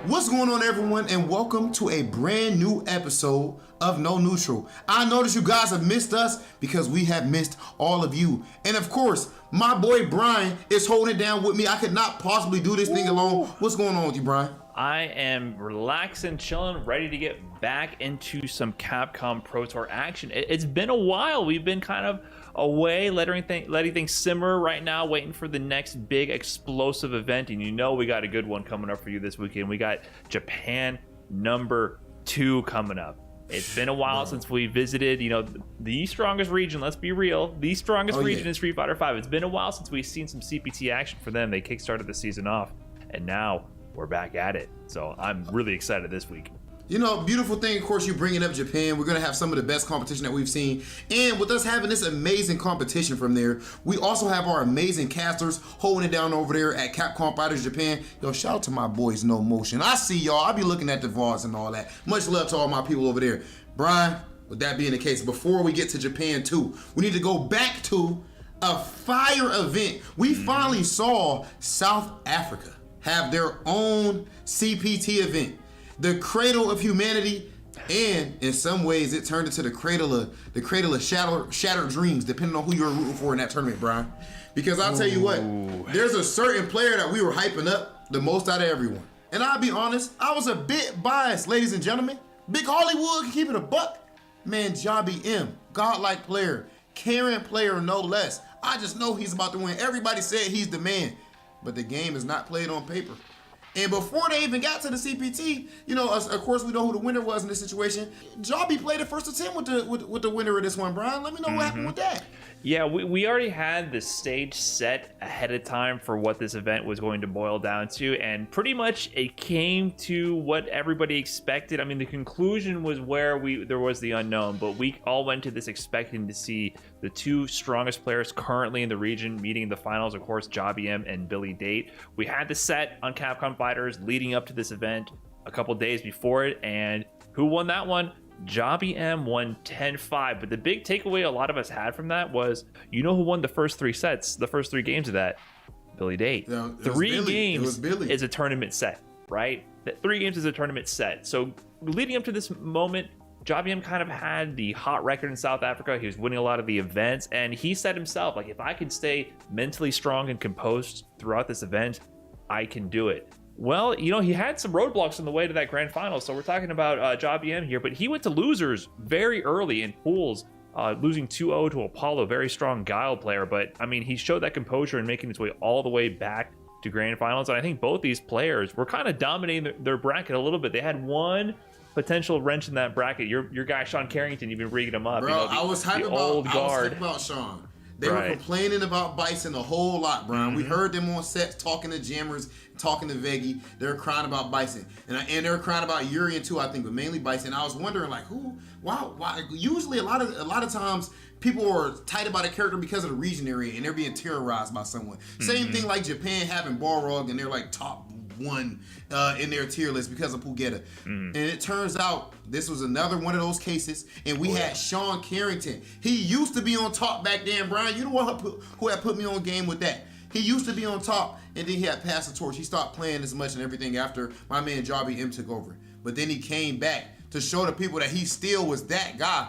What's going on, everyone, and welcome to a brand new episode of No Neutral. I know that you guys have missed us because we have missed all of you. And of course, my boy Brian is holding it down with me. I could not possibly do this thing alone. What's going on with you, Brian? I am relaxing, chilling, ready to get back into some Capcom Pro Tour action. It's been a while. We've been kind of away, letting things simmer right now, waiting for the next big explosive event. And you know we got a good one coming up for you this weekend. We got Japan #2 coming up. It's been a while since we visited, the strongest region. Let's be real. The strongest region in Street Fighter V. It's been a while since we've seen some CPT action for them. They kickstarted the season off, and now we're back at it. So I'm really excited this week. Beautiful thing, of course, you bringing up Japan. We're going to have some of the best competition that we've seen. And with us having this amazing competition from there, we also have our amazing casters holding it down over there at Capcom Fighters Japan. Shout out to my boys, No Motion. I see y'all. I'll be looking at the VODs and all that. Much love to all my people over there. Brian, with that being the case, before we get to Japan too, we need to go back to a fire event. We finally saw South Africa have their own CPT event. The cradle of humanity, and in some ways it turned into the cradle of shattered dreams, depending on who you're rooting for in that tournament, Brian. Because I'll tell you what, there's a certain player that we were hyping up the most out of everyone. And I'll be honest, I was a bit biased, ladies and gentlemen. Big Hollywood, keep it a buck. Man, Jobby M, godlike player, caring player, no less. I just know he's about to win. Everybody said he's the man, but the game is not played on paper. And before they even got to the CPT, of course we know who the winner was in this situation. Jobby played the first attempt with the winner of this one, Brian. Let me know what happened with that. Yeah, we already had the stage set ahead of time for what this event was going to boil down to, and pretty much it came to what everybody expected. I mean, the conclusion was where there was the unknown, but we all went to this expecting to see the two strongest players currently in the region meeting in the finals, of course, Jobby M and Billy Date. We had the set on Capcom Fighters leading up to this event a couple days before it, and who won that one? Jobby M won 10-5, but the big takeaway a lot of us had from that was, who won the first three sets, the first 3 games of that? Billy Date. No, 3 games is a tournament set, right? 3 games is a tournament set. So leading up to this moment, Jobby M kind of had the hot record in South Africa. He was winning a lot of the events, and he said himself, if I can stay mentally strong and composed throughout this event, I can do it. Well, he had some roadblocks on the way to that grand final. So we're talking about Jobby M here, but he went to losers very early in pools, losing 2-0 to Apollo, very strong Guile player. But he showed that composure and making his way all the way back to grand finals. And I think both these players were kind of dominating their bracket a little bit. They had one potential wrench in that bracket. Your guy, Sean Carrington, you've been rigging him up. Bro, I was hyped about Sean. They were complaining about Bison a whole lot, Brian. We heard them on sets talking to Jammers, talking to Veggie. They were crying about Bison. And they were crying about Urian too, I think, but mainly Bison. I was wondering, why? Usually a lot of times people are tight about a character because of the region they're in, and they're being terrorized by someone. Same thing like Japan having Balrog, and they're like top 1 in their tier list because of Pugeta. And it turns out this was another one of those cases, and we had Sean Carrington. He used to be on top back then, Brian. You know who had put me on game with that? He used to be on top, and then he had passed the torch. He stopped playing as much and everything after my man Jobby M took over. But then he came back to show the people that he still was that guy.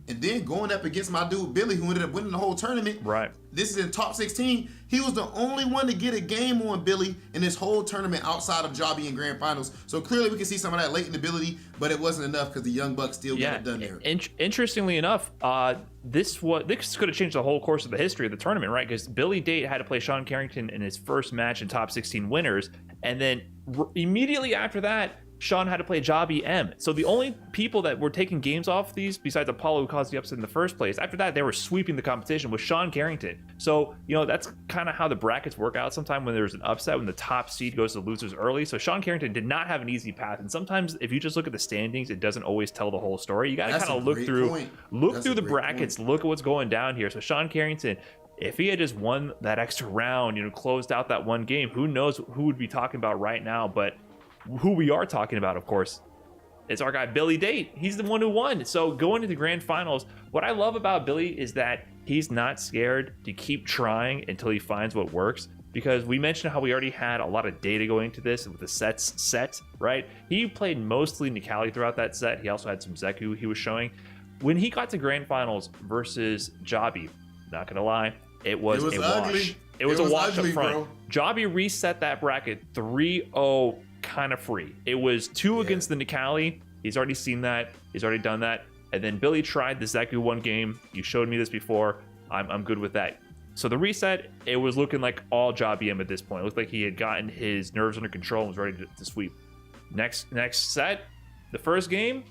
And then going up against my dude Billy, who ended up winning the whole tournament. Right. This is in top 16. He was the only one to get a game on Billy in this whole tournament outside of Jobby in grand finals. So clearly we can see some of that latent ability, but it wasn't enough because the young bucks still got it done there. Interestingly enough, this could have changed the whole course of the history of the tournament, right? Because Billy Date had to play Sean Carrington in his first match in top 16 winners, and then immediately after that, Sean had to play Jobby M. So the only people that were taking games off these, besides Apollo, who caused the upset in the first place, after that, they were sweeping the competition with Sean Carrington. So, that's kind of how the brackets work out sometimes when there's an upset, when the top seed goes to the losers early. So Sean Carrington did not have an easy path. And sometimes if you just look at the standings, it doesn't always tell the whole story. You got to kind of look through the brackets, look at what's going down here. So Sean Carrington, if he had just won that extra round, closed out that one game, who knows who would be talking about right now. But who we are talking about, of course, it's our guy Billy Date. He's the one who won. So going to the grand finals, what I love about Billy is that he's not scared to keep trying until he finds what works. Because we mentioned how we already had a lot of data going into this with the sets set, right? He played mostly Nikali throughout that set. He also had some Zeku he was showing. When he got to grand finals versus Jabi, not gonna lie, it was a ugly. wash. It was a wash ugly, up front. bro. Jabi reset that bracket 3-0 kind of free. It was 2 against the Nikali. He's already seen that. He's already done that. And then Billy tried the Zeku 1 game. You showed me this before. I'm good with that. So the reset, it was looking like all Jabi M at this point. It looked like he had gotten his nerves under control and was ready to sweep. Next set, the first game,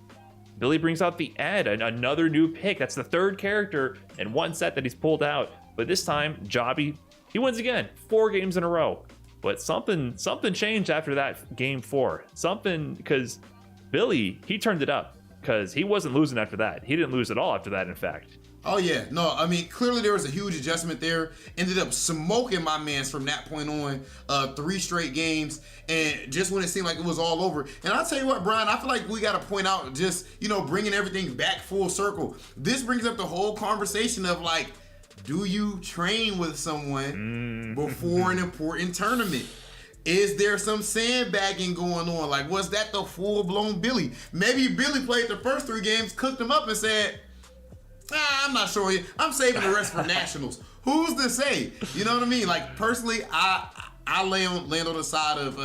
Billy brings out the Ed, another new pick. That's the 3rd character in 1 set that he's pulled out. But this time, Jabi, he wins again, 4 games in a row. But something changed after that game 4. Something, because Billy, he turned it up because he wasn't losing after that. He didn't lose at all after that, in fact. Oh yeah, no, I mean, clearly there was a huge adjustment there. Ended up smoking my mans from that point on, 3 straight games, and just when it seemed like it was all over. And I'll tell you what, Brian, I feel like we got to point out, just, bringing everything back full circle. This brings up the whole conversation of like, do you train with someone before an important tournament? Is there some sandbagging going on? Like, was that the full-blown Billy? Maybe Billy played the first 3 games, cooked them up, and said, I'm not sure. I'm saving the rest for nationals. Who's to say? You know what I mean? Like, personally, I land on the side of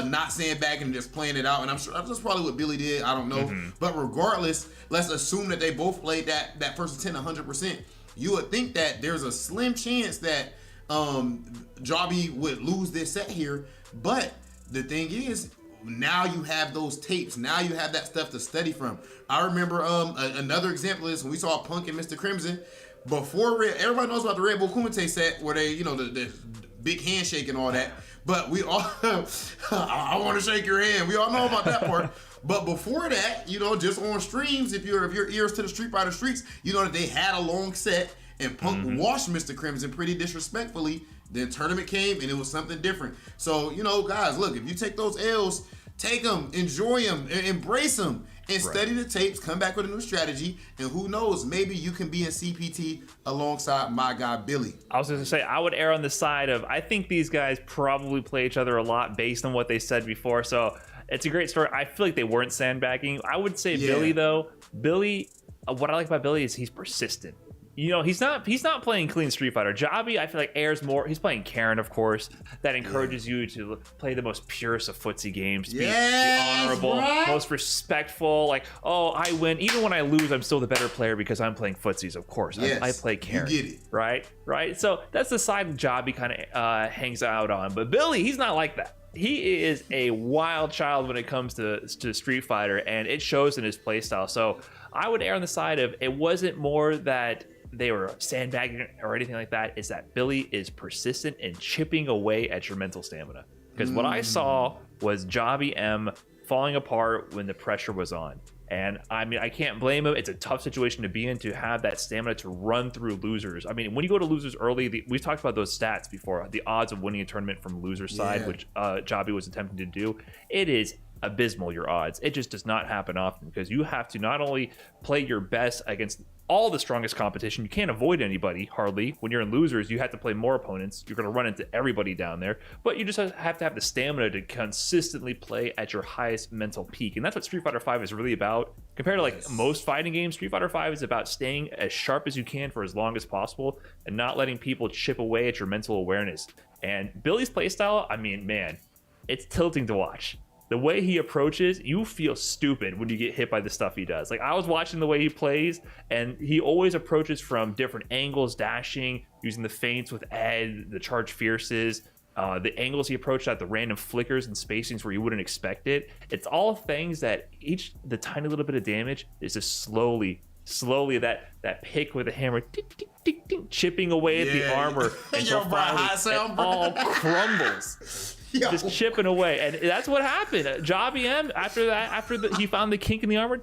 not sandbagging and just playing it out. And I'm sure that's probably what Billy did. I don't know. But regardless, let's assume that they both played that first 10 100%. You would think that there's a slim chance that Jabi would lose this set here. But the thing is, now you have those tapes. Now you have that stuff to study from. I remember another example is when we saw Punk and Mr. Crimson. Before everybody knows about the Red Bull Kumite set where they, the big handshake and all that. But we all, I want to shake your hand. We all know about that part. But before that, just on streams, if your ears to the Street Fighter streets, you know that they had a long set and Punk washed Mr. Crimson pretty disrespectfully. Then tournament came and it was something different. So, guys, look, if you take those L's, take them, enjoy them, embrace them, and study the tapes, come back with a new strategy, and who knows, maybe you can be in CPT alongside my guy, Billy. I was going to say, I would err on the side of, I think these guys probably play each other a lot based on what they said before, so it's a great story. I feel like they weren't sandbagging. I would say Billy, though, what I like about Billy is he's persistent. He's not playing clean Street Fighter. Jabi, I feel like airs more. He's playing Karen, of course. That encourages you to play the most purest of footsie games. Be honorable, most respectful. Like, oh, I win. Even when I lose, I'm still the better player because I'm playing footsies, of course. Yes, I play Karen. You get it. Right? So that's the side Jabi kind of hangs out on. But Billy, he's not like that. He is a wild child when it comes to Street Fighter, and it shows in his playstyle. So I would err on the side of it wasn't more that they were sandbagging or anything like that. Is that Billy is persistent in chipping away at your mental stamina. Because what I saw was Jabi M falling apart when the pressure was on. And I mean, I can't blame him. It's a tough situation to be in to have that stamina to run through losers. I mean, when you go to losers early, we've talked about those stats before, the odds of winning a tournament from loser side, which Jabi was attempting to do. It is abysmal, your odds. It just does not happen often because you have to not only play your best against all the strongest competition. You can't avoid anybody, hardly. When you're in losers, you have to play more opponents. You're going to run into everybody down there. But you just have to have the stamina to consistently play at your highest mental peak. And that's what Street Fighter V is really about. Compared to like most fighting games, Street Fighter V is about staying as sharp as you can for as long as possible and not letting people chip away at your mental awareness. And Billy's playstyle, I mean, man, it's tilting to watch. The way he approaches, you feel stupid when you get hit by the stuff he does. Like, I was watching the way he plays, and he always approaches from different angles, dashing, using the feints with Ed, the charge fierces, the angles he approached at, the random flickers and spacings where you wouldn't expect it. It's all things that the tiny little bit of damage is just slowly that pick with a hammer, tick, tick, tick, tick, chipping away at the armor until finally it all crumbles. Just chipping away, and that's what happened. Jabi M, after he found the kink in the armor,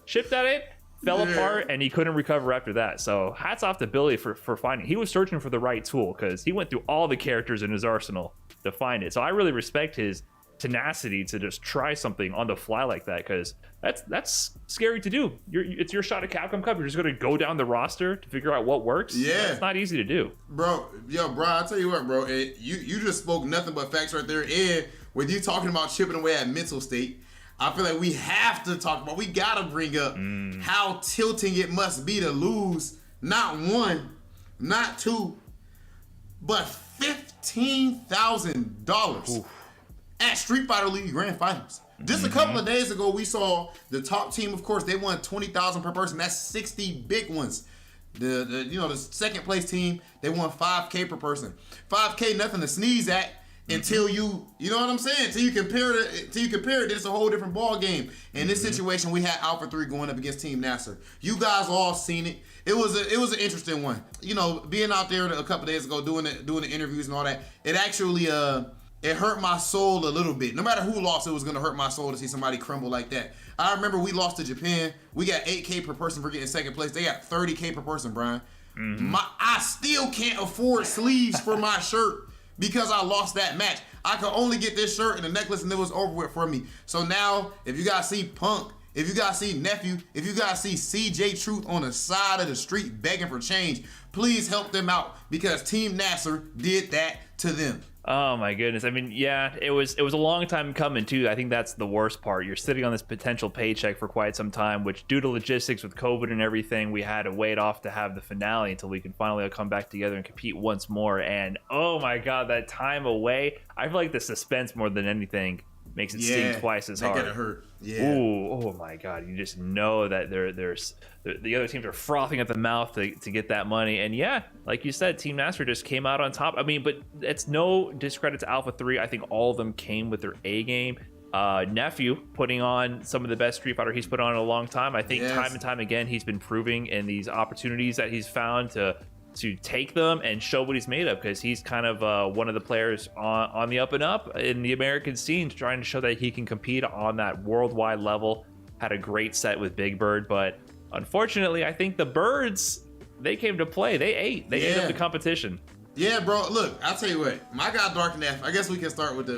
chipped at it, fell apart, and he couldn't recover after that. So hats off to Billy for finding. He was searching for the right tool because he went through all the characters in his arsenal to find it. So I really respect his tenacity to just try something on the fly like that, because that's scary to do. It's your shot at Capcom Cup. You're just gonna go down the roster to figure out what works. Yeah, it's not easy to do, bro. I'll tell you what, bro. You just spoke nothing but facts right there. And with you talking about chipping away at mental state, I feel like we have to talk about. We gotta bring up how tilting it must be to lose not one, not two, but $15,000 at Street Fighter League Grand Finals. Just a couple of days ago, we saw the top team. Of course, they won $20,000 per person. That's 60 big ones. The second place team, they won $5K per person. $5K, nothing to sneeze at until you know what I'm saying. Until you compare it, it's a whole different ball game. In this situation, we had Alpha 3 going up against Team Nasser. You guys all seen it. It was an interesting one. You know, being out there a couple days ago doing the interviews and all that. It actually it hurt my soul a little bit. No matter who lost, it was gonna hurt my soul to see somebody crumble like that. I remember we lost to Japan. We got 8K per person for getting second place. They got 30K per person, Brian. I still can't afford sleeves for my shirt because I lost that match. I could only get this shirt and a necklace, and it was over with for me. So now, if you guys see Punk, if you guys see Nephew, if you guys see CJ Truth on the side of the street begging for change, please help them out, because Team Nasser did that to them. Oh my goodness. I mean, yeah, it was a long time coming too. I think that's the worst part. You're sitting on this potential paycheck for quite some time, which due to logistics with COVID and everything, we had to wait off to have the finale until we can finally come back together and compete once more. And oh my God, that time away, I feel like the suspense more than anything makes it sting twice as hard. That gotta hurt. Yeah. Ooh, oh my God. You just know that there's the other teams are frothing at the mouth to get that money. And yeah, like you said, Team Nasser just came out on top. I mean, but it's no discredit to Alpha 3. I think all of them came with their A game. Nephew putting on some of the best Street Fighter he's put on in a long time. I think time and time again, he's been proving in these opportunities that he's found to take them and show what he's made of, because he's kind of one of the players on the up and up in the American scene, trying to show that he can compete on that worldwide level. Had a great set with Big Bird, but unfortunately, I think the Birds, they came to play. They ate up the competition. Yeah, bro. Look, I'll tell you what. My guy Dark Neff. I guess we can start with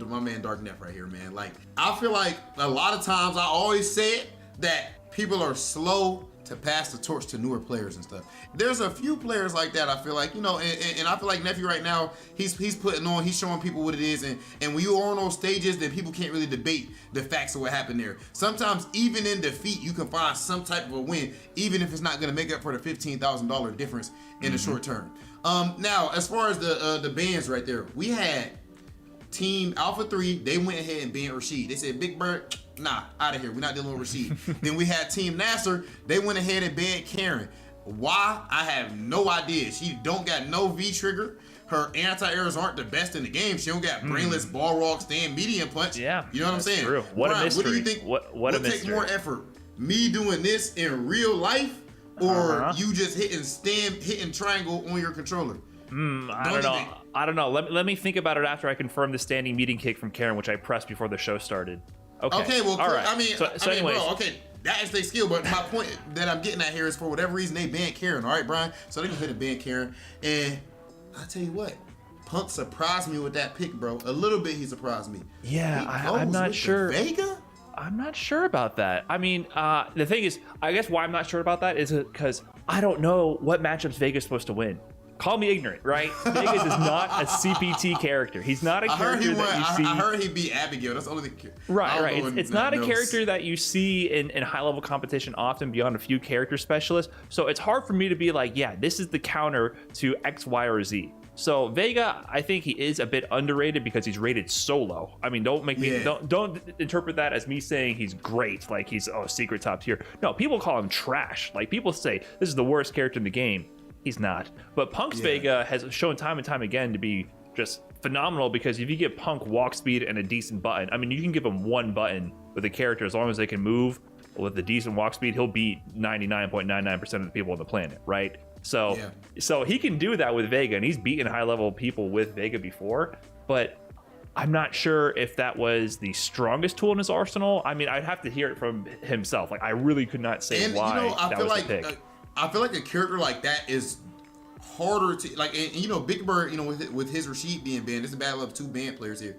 my man Dark Neff right here, man. Like, I feel like a lot of times I always say it, that people are slow to pass the torch to newer players and stuff. There's a few players like that, I feel like, you know, and I feel like Nephew right now, he's putting on, he's showing people what it is, and when you are on those stages, then people can't really debate the facts of what happened there. Sometimes, even in defeat, you can find some type of a win, even if it's not gonna make up for the $15,000 difference in the short term. Now, as far as the bans right there, we had Team Alpha 3, they went ahead and banned Rashid. They said, Big Bird, nah, out of here. We're not dealing with Rashid. Then we had Team Nasser. They went ahead and banned Karen. Why? I have no idea. She don't got no V-trigger. Her anti-airs aren't the best in the game. She don't got brainless ball walk, stand, medium punch. Yeah, you know what I'm saying? True. What Brian, a mystery. What do you think? What a mystery. Takes more effort? Me doing this in real life, or you just hitting triangle on your controller? I don't know. Let me think about it after I confirm the standing meeting kick from Karen, which I pressed before the show started. Okay. Well, all right. I mean, anyways, bro, okay, that is their skill. But my point that I'm getting at here is, for whatever reason, they banned Karen. All right, Brian. So they go ahead and ban Karen, and I'll tell you what, Punk surprised me with that pick, bro. A little bit, he surprised me. Yeah, I'm not sure. Vega? I'm not sure about that. I mean, the thing is, I guess why I'm not sure about that is because I don't know what matchups Vega's supposed to win. Call me ignorant, right? Vegas is not a CPT character. He's not a character that you see. I heard he beat Abigail. That's the only thing. Right. It's not a character that you see in high-level competition often beyond a few character specialists. So it's hard for me to be like, yeah, this is the counter to X, Y, or Z. So Vega, I think he is a bit underrated because he's rated so low. I mean, don't interpret that as me saying he's great, like he's secret top tier. No, people call him trash. Like, people say this is the worst character in the game. He's not. But Punk's Vega has shown time and time again to be just phenomenal, because if you get Punk walk speed and a decent button, I mean, you can give him one button with a character, as long as they can move with a decent walk speed, he'll beat 99.99% of the people on the planet, right? So he can do that with Vega, and he's beaten high-level people with Vega before, but I'm not sure if that was the strongest tool in his arsenal. I mean, I'd have to hear it from himself. Like, I really could not say why that was the pick. I feel like a character like that is harder to, like, and Big Bird, with his Rashid being banned, it's a battle of two banned players here.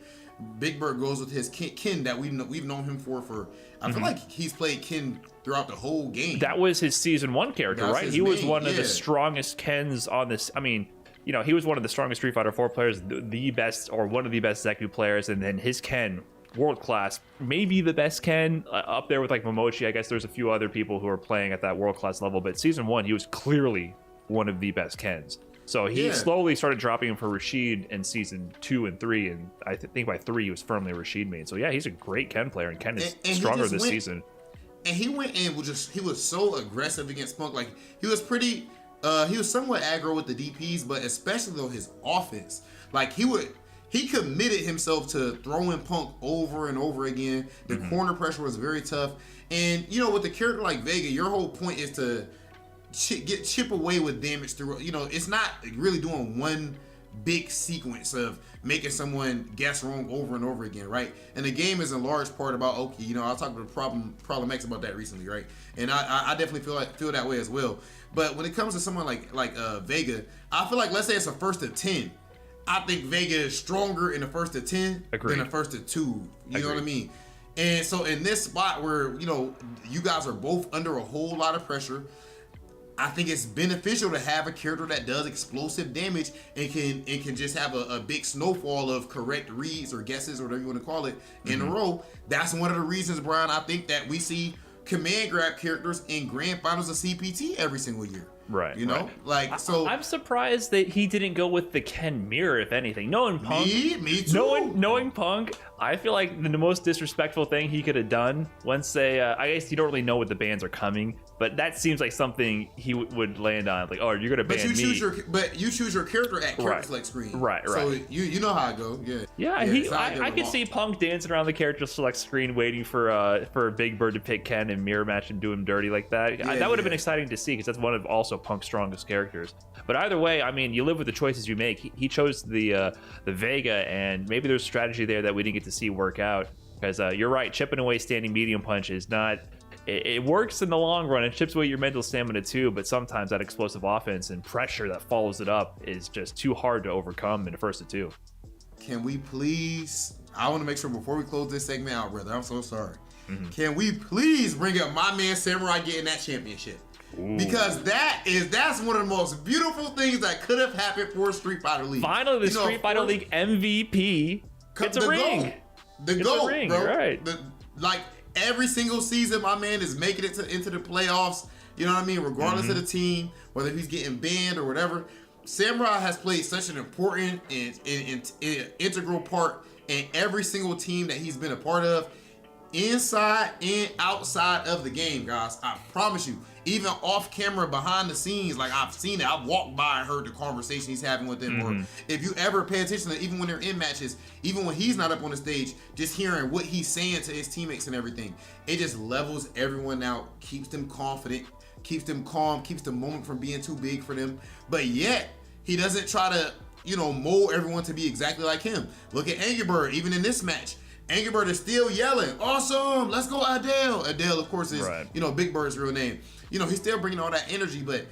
Big Bird goes with his Ken that we've known him for. I feel like he's played Ken throughout the whole game. That was his season 1 character, right? He was one of the strongest Kens on this. I mean, you know, he was one of the strongest Street Fighter 4 players, the best or one of the best Zeku players, and then his Ken, world class, maybe the best Ken, up there with like Momochi. I guess there's a few other people who are playing at that world class level, but season 1 he was clearly one of the best Kens. So he slowly started dropping him for Rashid in season 2 and 3, and I think by 3 he was firmly a Rashid main. So yeah, he's a great Ken player, and Ken is stronger this season. And he went in with he was so aggressive against Punk. Like he was pretty, he was somewhat aggro with the DPs, but especially though his offense, like he committed himself to throwing Punk over and over again. The corner pressure was very tough, and you know, with a character like Vega, your whole point is to chip away with damage through. You know, it's not really doing one big sequence of making someone guess wrong over and over again, right? And the game is in large part about Oki. You know, I talked with Problem X about that recently, right? And I definitely feel that way as well. But when it comes to someone like Vega, I feel like, let's say it's a first to 10. I think Vega is stronger in the first to 10 than the first to 2. You know what I mean? And so in this spot where, you know, you guys are both under a whole lot of pressure, I think it's beneficial to have a character that does explosive damage and can just have a big snowfall of correct reads or guesses or whatever you want to call it in a row. That's one of the reasons, Brian, I think that we see command grab characters in grand finals of CPT every single year. Right. You know, like, so I'm surprised that he didn't go with the Ken mirror, if anything. Knowing Punk, me too. Knowing Punk, I feel like the most disrespectful thing he could have done once they, I guess you don't really know what the bans are coming, but that seems like something he would land on. Like, oh, you're gonna ban me. But you choose your character at character select screen. Right. So you know how it goes. Yeah. I could see Punk dancing around the character select screen, waiting for Big Bird to pick Ken and mirror match and do him dirty like that. That would have been exciting to see, because that's one of also Punk's strongest characters. But either way, I mean, you live with the choices you make. He chose the Vega, and maybe there's a strategy there that we didn't get to see work out, because you're right, chipping away standing medium punch is not, it works in the long run. It chips away your mental stamina too, but sometimes that explosive offense and pressure that follows it up is just too hard to overcome in the first of 2. Can we please, I want to make sure before we close this segment out, brother, I'm so sorry. Can we please bring up my man Samurai getting that championship? Ooh. Because that's one of the most beautiful things that could have happened for Street Fighter League. Finally, the Street Fighter League MVP gets a ring. The GOAT, ring, bro. Right. Like every single season, my man is making it into the playoffs. You know what I mean? Regardless of the team, whether he's getting banned or whatever, Samurai has played such an important and integral part in every single team that he's been a part of, inside and outside of the game, guys. I promise you. Even off camera, behind the scenes, like I've seen it. I've walked by and heard the conversation he's having with them. Or if you ever pay attention to, even when they're in matches, even when he's not up on the stage, just hearing what he's saying to his teammates and everything, it just levels everyone out, keeps them confident, keeps them calm, keeps the moment from being too big for them. But yet, he doesn't try to, you know, mold everyone to be exactly like him. Look at Angry Bird, even in this match. Angry Bird is still yelling, awesome, let's go Adele. Adele, of course, is, you know, Big Bird's real name. You know, he's still bringing all that energy, but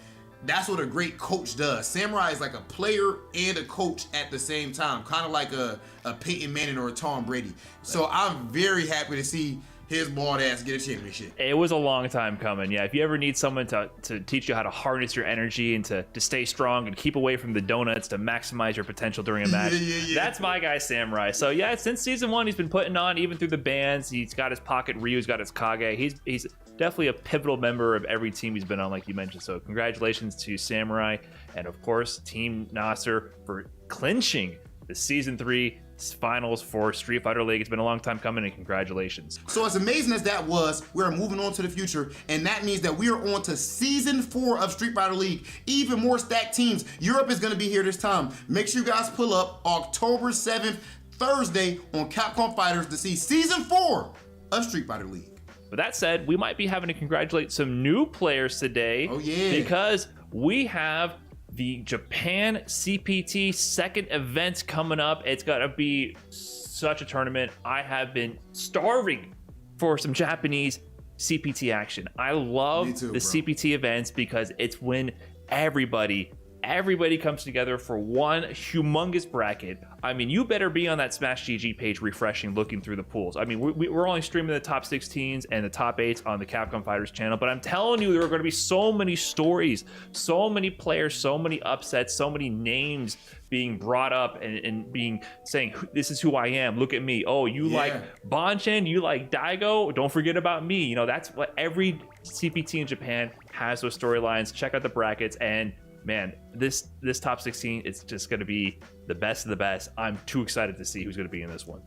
that's what a great coach does. Samurai is like a player and a coach at the same time, kind of like a Peyton Manning or a Tom Brady. So I'm very happy to see his bald ass get a championship. It was a long time coming. Yeah, if you ever need someone to teach you how to harness your energy and to stay strong and keep away from the donuts to maximize your potential during a match, that's my guy Samurai. So yeah, since season 1, he's been putting on, even through the bans. He's got his Pocket Ryu, he's got his Kage. He's definitely a pivotal member of every team he's been on, like you mentioned. So congratulations to Samurai, and of course Team Nasser for clinching the season 3 finals for Street Fighter League. It's been a long time coming, and congratulations. So as amazing as that was, we're moving on to the future, and that means that we are on to season 4 of Street Fighter League. Even more stacked teams. Europe is going to be here this time. Make sure you guys pull up October 7th, Thursday, on Capcom Fighters to see season 4 of Street Fighter League. With that said, we might be having to congratulate some new players today. Oh yeah. Because we have the Japan CPT second event coming up. It's gonna be such a tournament. I have been starving for some Japanese CPT action. I love the CPT events because it's when everybody everybody comes together for one humongous bracket. I mean, you better be on that Smash GG page refreshing, looking through the pools. I mean, we're only streaming the top 16s and the top 8s on the Capcom Fighters channel, but I'm telling you, there are going to be so many stories, so many players, so many upsets, so many names being brought up and being saying, this is who I am, look at me. Oh, you like Bonchan, you like Daigo, don't forget about me. You know, that's what every CPT in Japan has, those storylines. Check out the brackets, and man, this top 16, it's just going to be the best of the best. I'm too excited to see who's going to be in this one.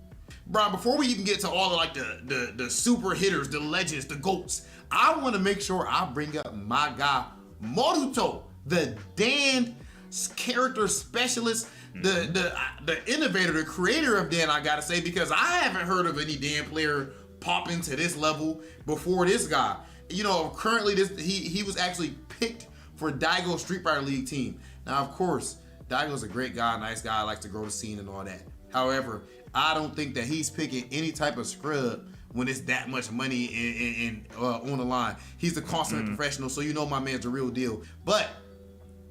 Brian, before we even get to all of like the super hitters, the legends, the GOATs, I want to make sure I bring up my guy, Moruto, the Dan character specialist, the innovator, the creator of Dan, I gotta say, because I haven't heard of any Dan player popping to this level before this guy. You know, currently he was actually picked for Daigo Street Fighter League team. Now, of course, Daigo's a great guy, nice guy, likes to grow the scene and all that. However, I don't think that he's picking any type of scrub when it's that much money on the line. He's the consummate professional, so you know my man's a real deal. But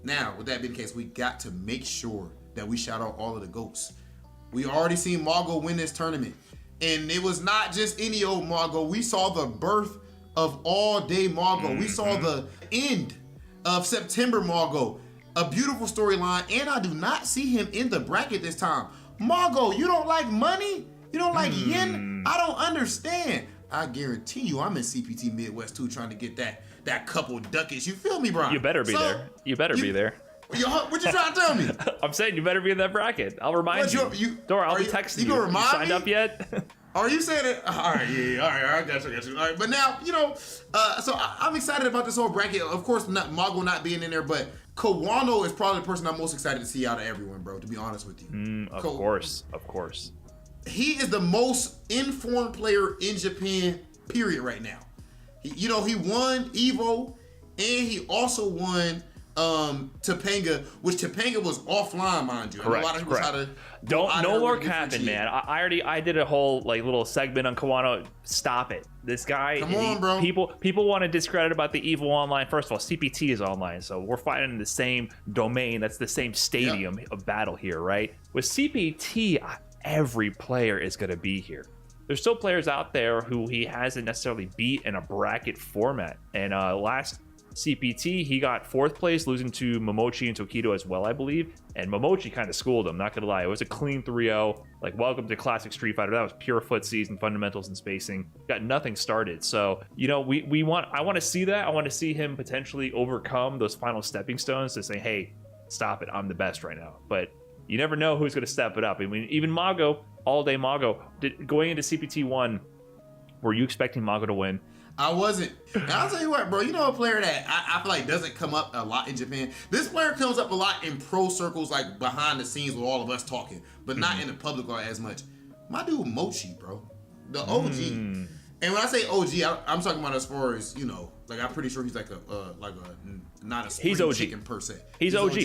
now, with that being the case, we got to make sure that we shout out all of the GOATs. We already seen Margo win this tournament, and it was not just any old Margo. We saw the birth of All Day Margo. We saw the end of September Margo. A beautiful storyline, and I do not see him in the bracket this time. Margo, you don't like money? You don't like yen? I don't understand. I guarantee you I'm in CPT Midwest too, trying to get that couple ducats. You feel me, Brian? You better be there. You better be there. What you trying to tell me? I'm saying you better be in that bracket. I'll remind you. Dora, I'll be texting you. You gonna remind me? Signed up yet? Are you saying it? All right, yeah, all right, I got you. All right, but now, you know, so I'm excited about this whole bracket. Of course, Margo not being in there, but Kawano is probably the person I'm most excited to see out of everyone, bro, to be honest with you. Of course. He is the most informed player in Japan, period, right now. He won Evo, and he also won Topanga, which Topanga was offline, mind you. Correct. A lot of people try to no more capping, man. I did a whole like little segment on Kawano. Stop it. This guy. Come on, bro. People want to discredit about the Evo online. First of all, CPT is online, so we're fighting in the same domain. That's the same stadium of battle here, right? With CPT, every player is going to be here. There's still players out there who he hasn't necessarily beat in a bracket format. And last CPT, he got 4th place, losing to Momochi and Tokido as well, I believe. And Momochi kind of schooled him, not gonna lie. It was a clean 3-0. Like, welcome to Classic Street Fighter. That was pure footsies and fundamentals and spacing. Got nothing started. So, you know, I want to see that. I want to see him potentially overcome those final stepping stones to say, hey, stop it. I'm the best right now. But you never know who's going to step it up. I mean, even Mago, All Day Mago, going into CPT 1, were you expecting Mago to win? I wasn't. And I'll tell you what, bro, you know a player that I feel like doesn't come up a lot in Japan? This player comes up a lot in pro circles, like behind the scenes with all of us talking, but not in the public or as much. My dude Mochi, bro. The OG. And when I say OG, I'm talking about as far as, you know, like I'm pretty sure he's like not a spring chicken per se. He's OG.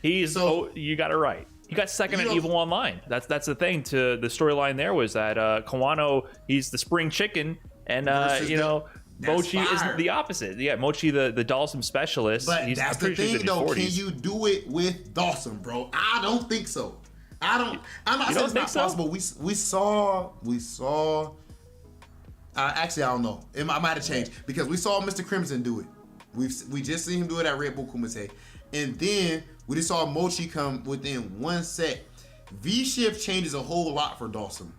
You got it right. He got second at Evil Online. That's the thing. To the storyline there was that Kawano, he's the spring chicken, and Mochi is the opposite. Yeah, Mochi the Dalsum specialist. But that's the thing, though. Can you do it with Dalsum, bro? I don't think so. I'm not saying it's not possible. We saw. Actually, I don't know. I might have changed because we saw Mr. Crimson do it. We just seen him do it at Red Bull Kumite, and then we just saw Mochi come within one set. V-Shift changes a whole lot for Dalsum.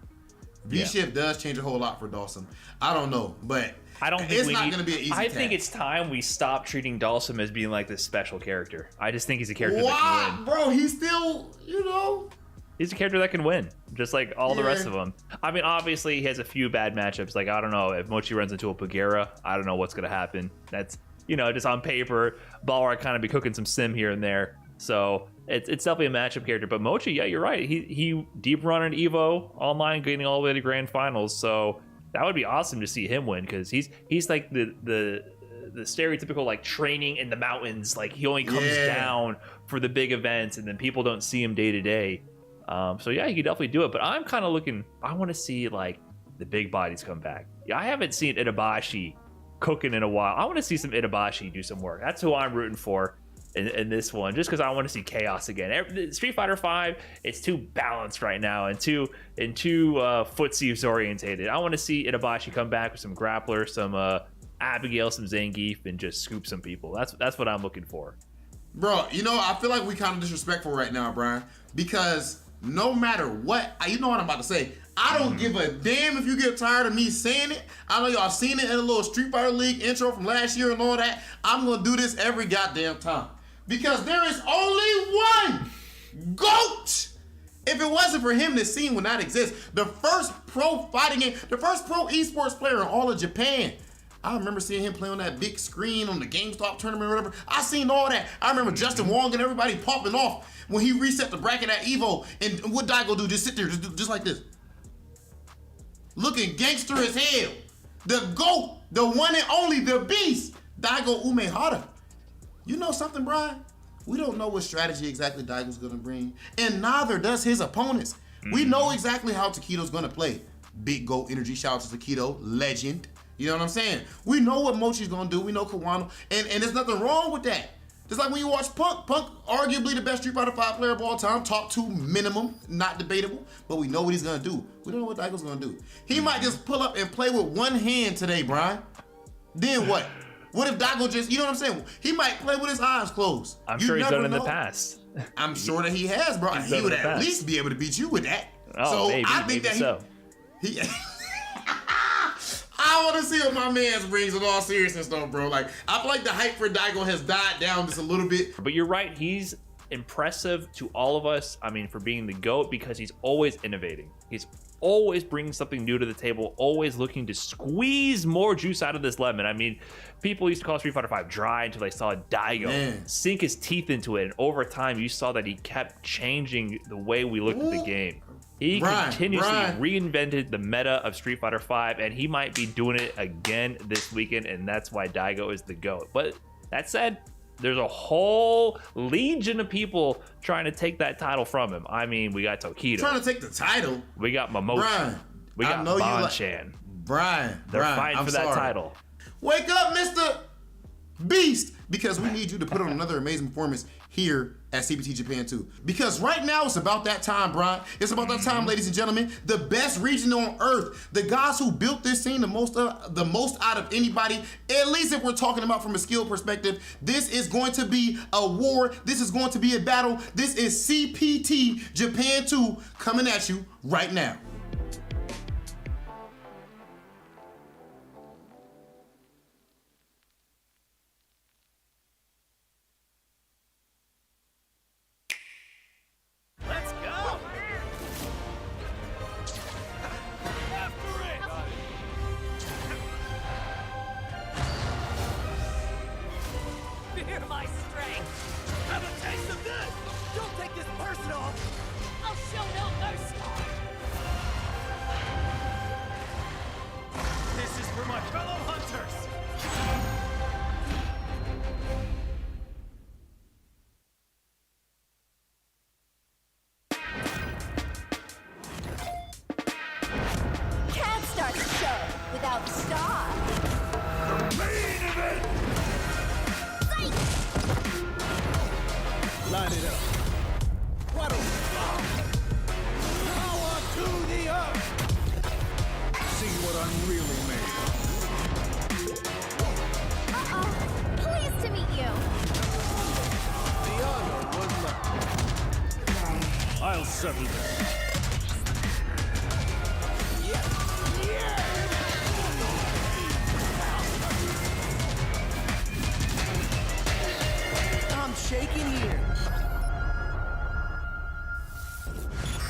V-Shift does change a whole lot for Dalsum. I don't know, but I don't think it's not going to be an easy I task. think it's time we stop treating Dalsum as being like this special character. I just think he's a character that can win. Bro, he's still, He's a character that can win, just like all the rest of them. I mean, obviously, he has a few bad matchups. Like, I don't know, if Mochi runs into a Pagera, I don't know what's going to happen. That's, just on paper, Balrog kind of be cooking some sim here and there. So it's definitely a matchup character. But Mochi, yeah, you're right. He deep run in Evo online, getting all the way to grand finals. So that would be awesome to see him win, because he's like the stereotypical like training in the mountains. Like, he only comes down for the big events, and then people don't see him day to day. So yeah, he could definitely do it. But I'm kind of looking. I want to see like the big bodies come back. Yeah, I haven't seen Itabashi cooking in a while. I want to see some Itabashi do some work. That's who I'm rooting for. in this one, just because I want to see chaos again. Street Fighter V, it's too balanced right now and too footsies orientated. I want to see Itabashi come back with some grappler, some Abigail, some Zangief, and just scoop some people. That's what I'm looking for. Bro, you know, I feel like we kind of disrespectful right now, Brian, because no matter what, you know what I'm about to say, I don't give a damn if you get tired of me saying it. I know y'all seen it in a little Street Fighter League intro from last year and all that. I'm going to do this every goddamn time. Because there is only one GOAT. If it wasn't for him, this scene would not exist. The first pro fighting game, the first pro esports player in all of Japan. I remember seeing him play on that big screen on the GameStop tournament or whatever. I seen all that. I remember Justin Wong and everybody popping off when he reset the bracket at Evo. And what Daigo do? Just sit there, just like this. Looking gangster as hell. The GOAT, the one and only, the beast, Daigo Umehara. You know something, Brian? We don't know what strategy exactly Daigo's gonna bring, and neither does his opponents. We know exactly how Takedo's gonna play. Big GOAT energy, shout out to Takedo, legend. You know what I'm saying? We know what Mochi's gonna do. We know Kawano, and there's nothing wrong with that. Just like when you watch Punk, arguably the best Street Fighter V player of all time, top 2 minimum, not debatable, but we know what he's gonna do. We don't know what Daigo's gonna do. He might just pull up and play with one hand today, Brian. Then what? What if Daigo just, you know what I'm saying? He might play with his eyes closed. I'm sure he's done it in the past. I'm sure that he has, bro. He would at least be able to beat you with that. Oh, so maybe, I think that he I want to see what my man brings in all seriousness, though, bro. Like, I feel like the hype for Daigo has died down just a little bit. But you're right. He's impressive to all of us. I mean, for being the GOAT, because he's always innovating. He's always bringing something new to the table, always looking to squeeze more juice out of this lemon. I mean, people used to call Street Fighter V dry until they saw Daigo sink his teeth into it. And over time, you saw that he kept changing the way we looked at the game. He continuously reinvented the meta of Street Fighter V, and he might be doing it again this weekend, and that's why Daigo is the GOAT. But that said, there's a whole legion of people trying to take that title from him. I mean, we got Takedo. Trying to take the title? We got Momochi. Brian, we got Bonchan. They're fighting for that title. Wake up, Mr. Beast, because we need you to put on another amazing performance here at CPT Japan 2. Because right now it's about that time, Brian. It's about that time, ladies and gentlemen. The best region on earth, the guys who built this scene the most out of anybody, at least if we're talking about from a skill perspective. This is going to be a war. This is going to be a battle. This is CPT Japan 2 coming at you right now.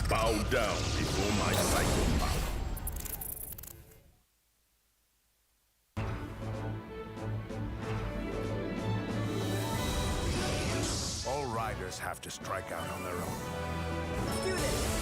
Bow down before my psycho power. All riders have to strike out on their own. Let's do this!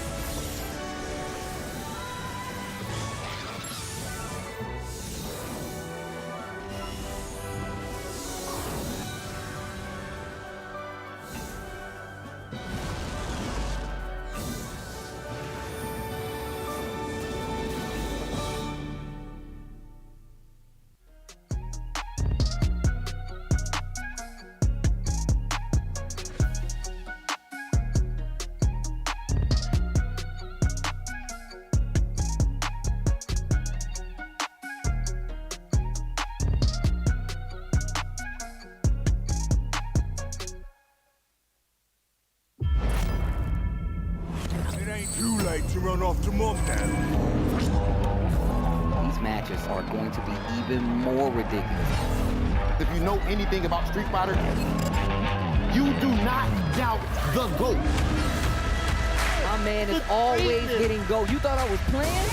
run off to Monchan. These matches are going to be even more ridiculous. If you know anything about Street Fighter, you do not doubt the GOAT. My man is always hitting go. You thought I was playing?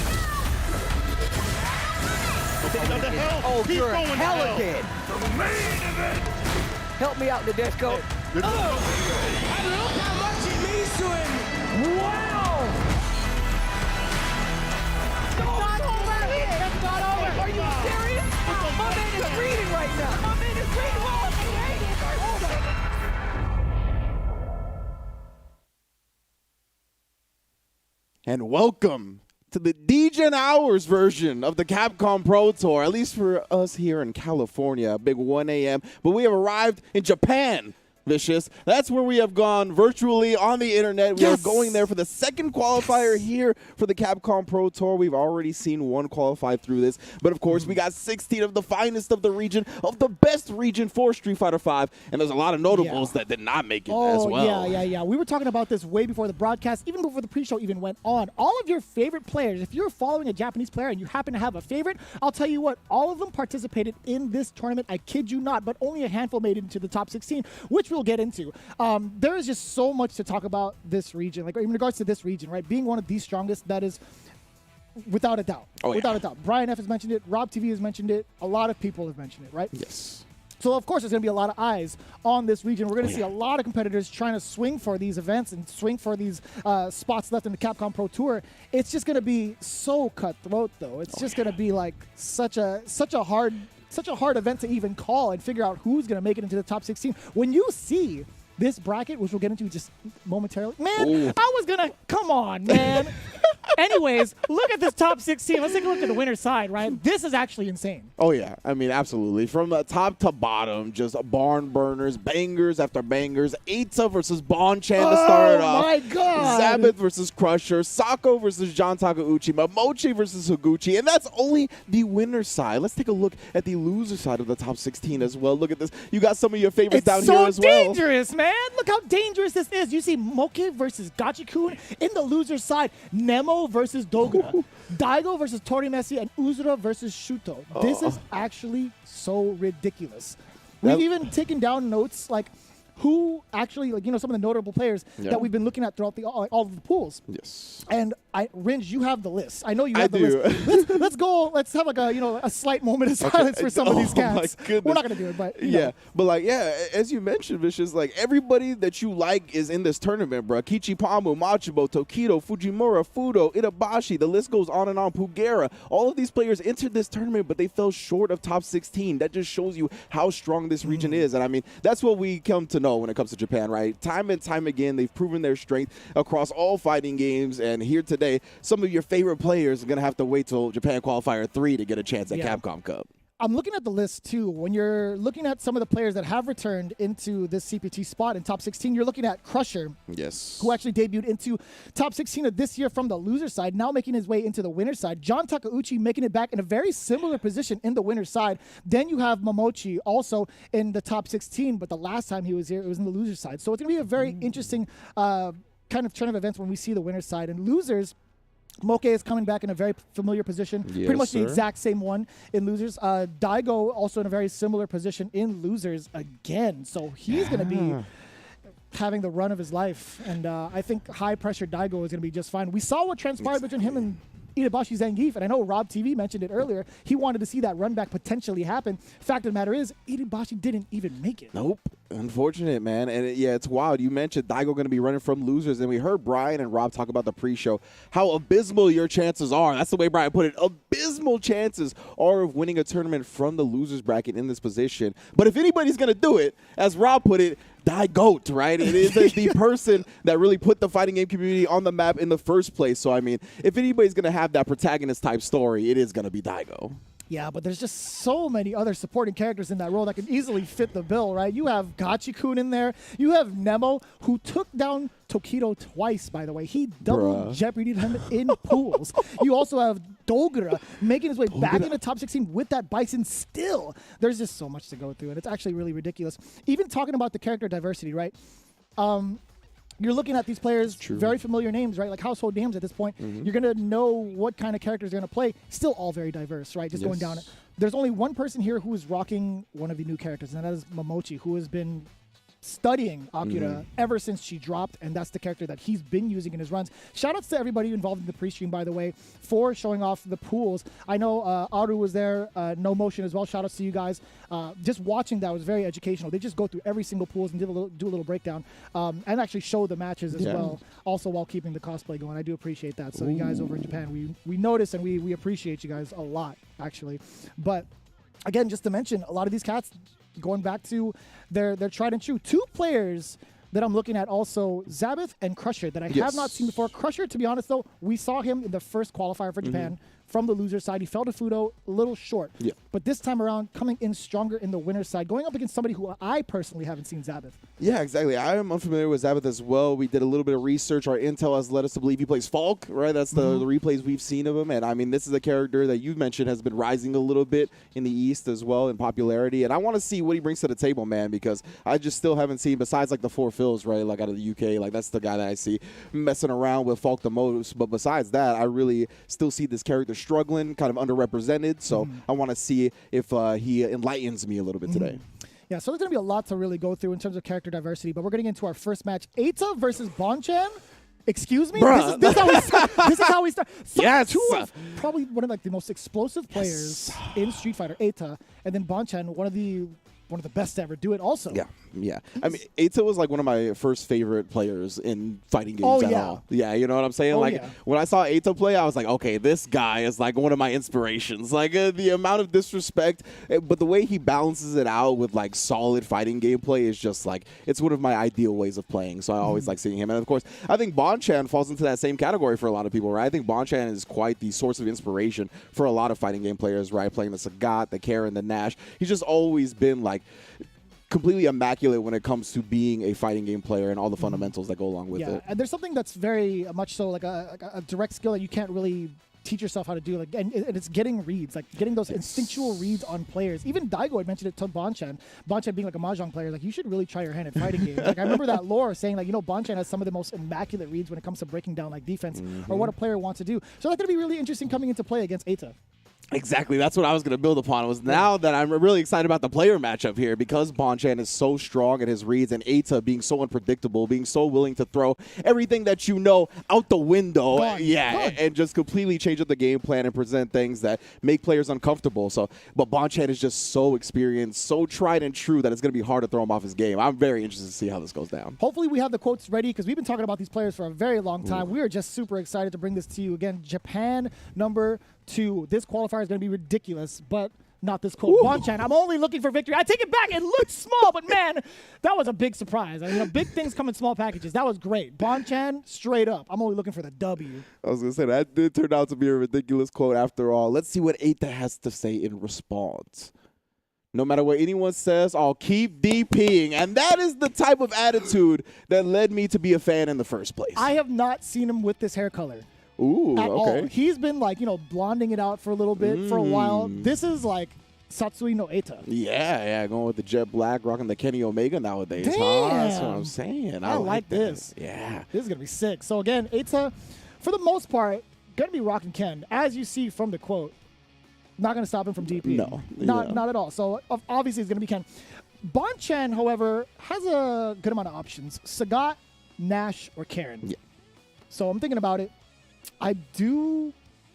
Oh, you're hella dead. The main event. Help me out, Nadeshko. And look how much it means to him. Wow. That's not over. Are you serious? My man is reading right now. My man is reading. And welcome to the DJ Hours version of the Capcom Pro Tour, at least for us here in California, a big 1 a.m. But we have arrived in Japan, Vicious. That's where we have gone virtually on the internet. We are going there for the second qualifier here for the Capcom Pro Tour. We've already seen one qualify through this. But of course, we got 16 of the finest of the region, of the best region for Street Fighter V. And there's a lot of notables that did not make it as well. Yeah. We were talking about this way before the broadcast, even before the pre-show even went on. All of your favorite players, if you're following a Japanese player and you happen to have a favorite, I'll tell you what, all of them participated in this tournament. I kid you not, but only a handful made it into the top 16, which we'll get into. There is just so much to talk about this region, like in regards to this region, right? Being one of the strongest, that is without a doubt. Without a doubt. Brian F. has mentioned it. Rob TV has mentioned it. A lot of people have mentioned it, right? Yes. So, of course, there's going to be a lot of eyes on this region. We're going to see a lot of competitors trying to swing for these events and swing for these spots left in the Capcom Pro Tour. It's just going to be so cutthroat, though. It's just going to be like such a hard event to even call and figure out who's going to make it into the top 16. When you see this bracket, which we'll get into just momentarily, man, I was going to, come on, man. Anyways, look at this top 16. Let's take a look at the winner's side, right? This is actually insane. Oh, yeah. I mean, absolutely. From top to bottom, just barn burners, bangers after bangers. Aita versus Bonchan to start it off. Oh, my God. Zabeth versus Crusher. Sako versus John Takeuchi. Momochi versus Higuchi. And that's only the winner's side. Let's take a look at the loser side of the top 16 as well. Look at this. You got some of your favorites down here as well. It's so dangerous, man. Look how dangerous this is. You see Moke versus Gachikun in the loser's side. Nemo versus Dogura. Daigo versus Torimesi, and Uzura versus Shuto. This is actually so ridiculous. We've even taken down notes like who actually, like, you know, some of the notable players that we've been looking at throughout all of the pools. Yes. And Ringe, you have the list. I know you have the list. Let's go. Let's have like a slight moment of silence for some of these cats. We're not gonna do it, but but like as you mentioned, Vicious, like everybody that you like is in this tournament, bro. Kichipamu, Machibo, Tokido, Fujimura, Fudo, Itabashi. The list goes on and on. Pugera. All of these players entered this tournament, but they fell short of top 16. That just shows you how strong this region is, and I mean that's what we come to know when it comes to Japan, right? Time and time again, they've proven their strength across all fighting games, and here today, some of your favorite players are going to have to wait till Japan Qualifier 3 to get a chance at Capcom Cup. I'm looking at the list, too. When you're looking at some of the players that have returned into this CPT spot in top 16, you're looking at Crusher, who actually debuted into top 16 of this year from the loser side, now making his way into the winner's side. John Takeuchi making it back in a very similar position in the winner's side. Then you have Momochi also in the top 16, but the last time he was here, it was in the loser side. So it's going to be a very interesting kind of turn of events when we see the winner's side. And losers, Moke is coming back in a very familiar position, pretty much the exact same one in losers. Daigo also in a very similar position in losers again. So he's going to be having the run of his life. And I think high-pressure Daigo is going to be just fine. We saw what transpired between him and Itabashi Zangief, and I know Rob TV mentioned it earlier. He wanted to see that run back potentially happen. Fact of the matter is, Itabashi didn't even make it. Nope. Unfortunate, man. And it's wild. You mentioned Daigo going to be running from losers, and we heard Brian and Rob talk about the pre-show, how abysmal your chances are. That's the way Brian put it. Abysmal chances are of winning a tournament from the losers bracket in this position. But if anybody's going to do it, as Rob put it, Daigo, right? It is the person that really put the fighting game community on the map in the first place. So, I mean, if anybody's going to have that protagonist-type story, it is going to be Daigo. Yeah, but there's just so many other supporting characters in that role that can easily fit the bill, right? You have Gachikun in there. You have Nemo, who took down Tokido twice, by the way. He double jeopardied him in pools. You also have Dogura making his way back in the top 16 with that Bison still. There's just so much to go through, and it's actually really ridiculous. Even talking about the character diversity, right? you're looking at these players, very familiar names, right? Like household names at this point. You're going to know what kind of characters they're going to play. Still all very diverse, right? Just going down it. There's only one person here who is rocking one of the new characters, and that is Momochi, who has been studying Akira ever since she dropped, and that's the character that he's been using in his runs. Shoutouts to everybody involved in the pre-stream, by the way, for showing off the pools. I know Aru was there, No Motion as well. Shoutouts to you guys. Just watching that was very educational. They just go through every single pools and do a little breakdown, and actually show the matches as well, also while keeping the cosplay going. I do appreciate that. So you guys over in Japan, we notice and we appreciate you guys a lot, actually. But again, just to mention, a lot of these cats, going back to their tried and true. Two players that I'm looking at also, Zabeth and Crusher, that I have not seen before. Crusher, to be honest, though, we saw him in the first qualifier for Japan from the loser side. He fell to Fudo a little short. But this time around, coming in stronger in the winner's side, going up against somebody who I personally haven't seen, Zabeth. Yeah, exactly. I am unfamiliar with Zabeth as well. We did a little bit of research. Our intel has led us to believe he plays Falk, right? That's the replays we've seen of him. And I mean, this is a character that you mentioned has been rising a little bit in the East as well in popularity. And I want to see what he brings to the table, man, because I just still haven't seen, besides like the Four Fills, right? Like out of the UK, like that's the guy that I see messing around with Falk the most. But besides that, I really still see this character struggling, kind of underrepresented. So I want to see if he enlightens me a little bit today. Yeah, so there's going to be a lot to really go through in terms of character diversity, but we're getting into our first match. Aita versus Bonchan. Excuse me? This is how we start. So Yes! Two of probably one of like the most explosive players in Street Fighter, Aita, and then Bonchan, one of the best to ever do it also. Yeah. I mean, Aita was like one of my first favorite players in fighting games at all. Yeah, you know what I'm saying? When I saw Aita play, I was like, okay, this guy is like one of my inspirations. Like the amount of disrespect, but the way he balances it out with like solid fighting gameplay is just like, it's one of my ideal ways of playing. So I always like seeing him. And of course, I think Bonchan falls into that same category for a lot of people, right? I think Bonchan is quite the source of inspiration for a lot of fighting game players, right? Playing the Sagat, the Karen, the Nash. He's just always been like completely immaculate when it comes to being a fighting game player and all the fundamentals that go along with it. And there's something that's very much so like a direct skill that you can't really teach yourself how to do, like, and it's getting reads, like getting those instinctual reads on players. Even Daigo had mentioned it to Bonchan being like a mahjong player, like you should really try your hand at fighting games. Like I remember that lore saying like, you know, Bonchan has some of the most immaculate reads when it comes to breaking down like defense or what a player wants to do. So that's going to be really interesting coming into play against Aita. Exactly. That's what I was going to build upon. Was now that I'm really excited about the player matchup here because Bonchan is so strong at his reads and Aita being so unpredictable, being so willing to throw everything that you know out the window. Gone. And just completely change up the game plan and present things that make players uncomfortable. But Bonchan is just so experienced, so tried and true that it's going to be hard to throw him off his game. I'm very interested to see how this goes down. Hopefully we have the quotes ready because we've been talking about these players for a very long time. We are just super excited to bring this to you. Again, Japan #2. This qualifier is going to be ridiculous, but not this quote. Bonchan, I'm only looking for victory. I take it back. It looked small, but man, that was a big surprise. I mean, big things come in small packages. That was great. Bonchan, straight up. I'm only looking for the W. I was going to say, that did turn out to be a ridiculous quote after all. Let's see what Aita has to say in response. No matter what anyone says, I'll keep DPing. And that is the type of attitude that led me to be a fan in the first place. I have not seen him with this hair color. Ooh, at okay. all. He's been like, blonding it out for a little bit, for a while. This is like Satsui no Aita. Yeah, going with the jet black, rocking the Kenny Omega nowadays. Damn. Huh? That's what I'm saying. I like this. Yeah. This is going to be sick. So again, Aita, for the most part, going to be rocking Ken. As you see from the quote, not going to stop him from DP. No. Not at all. So obviously it's going to be Ken. Bonchan, however, has a good amount of options. Sagat, Nash, or Karen. Yeah. So I'm thinking about it. I do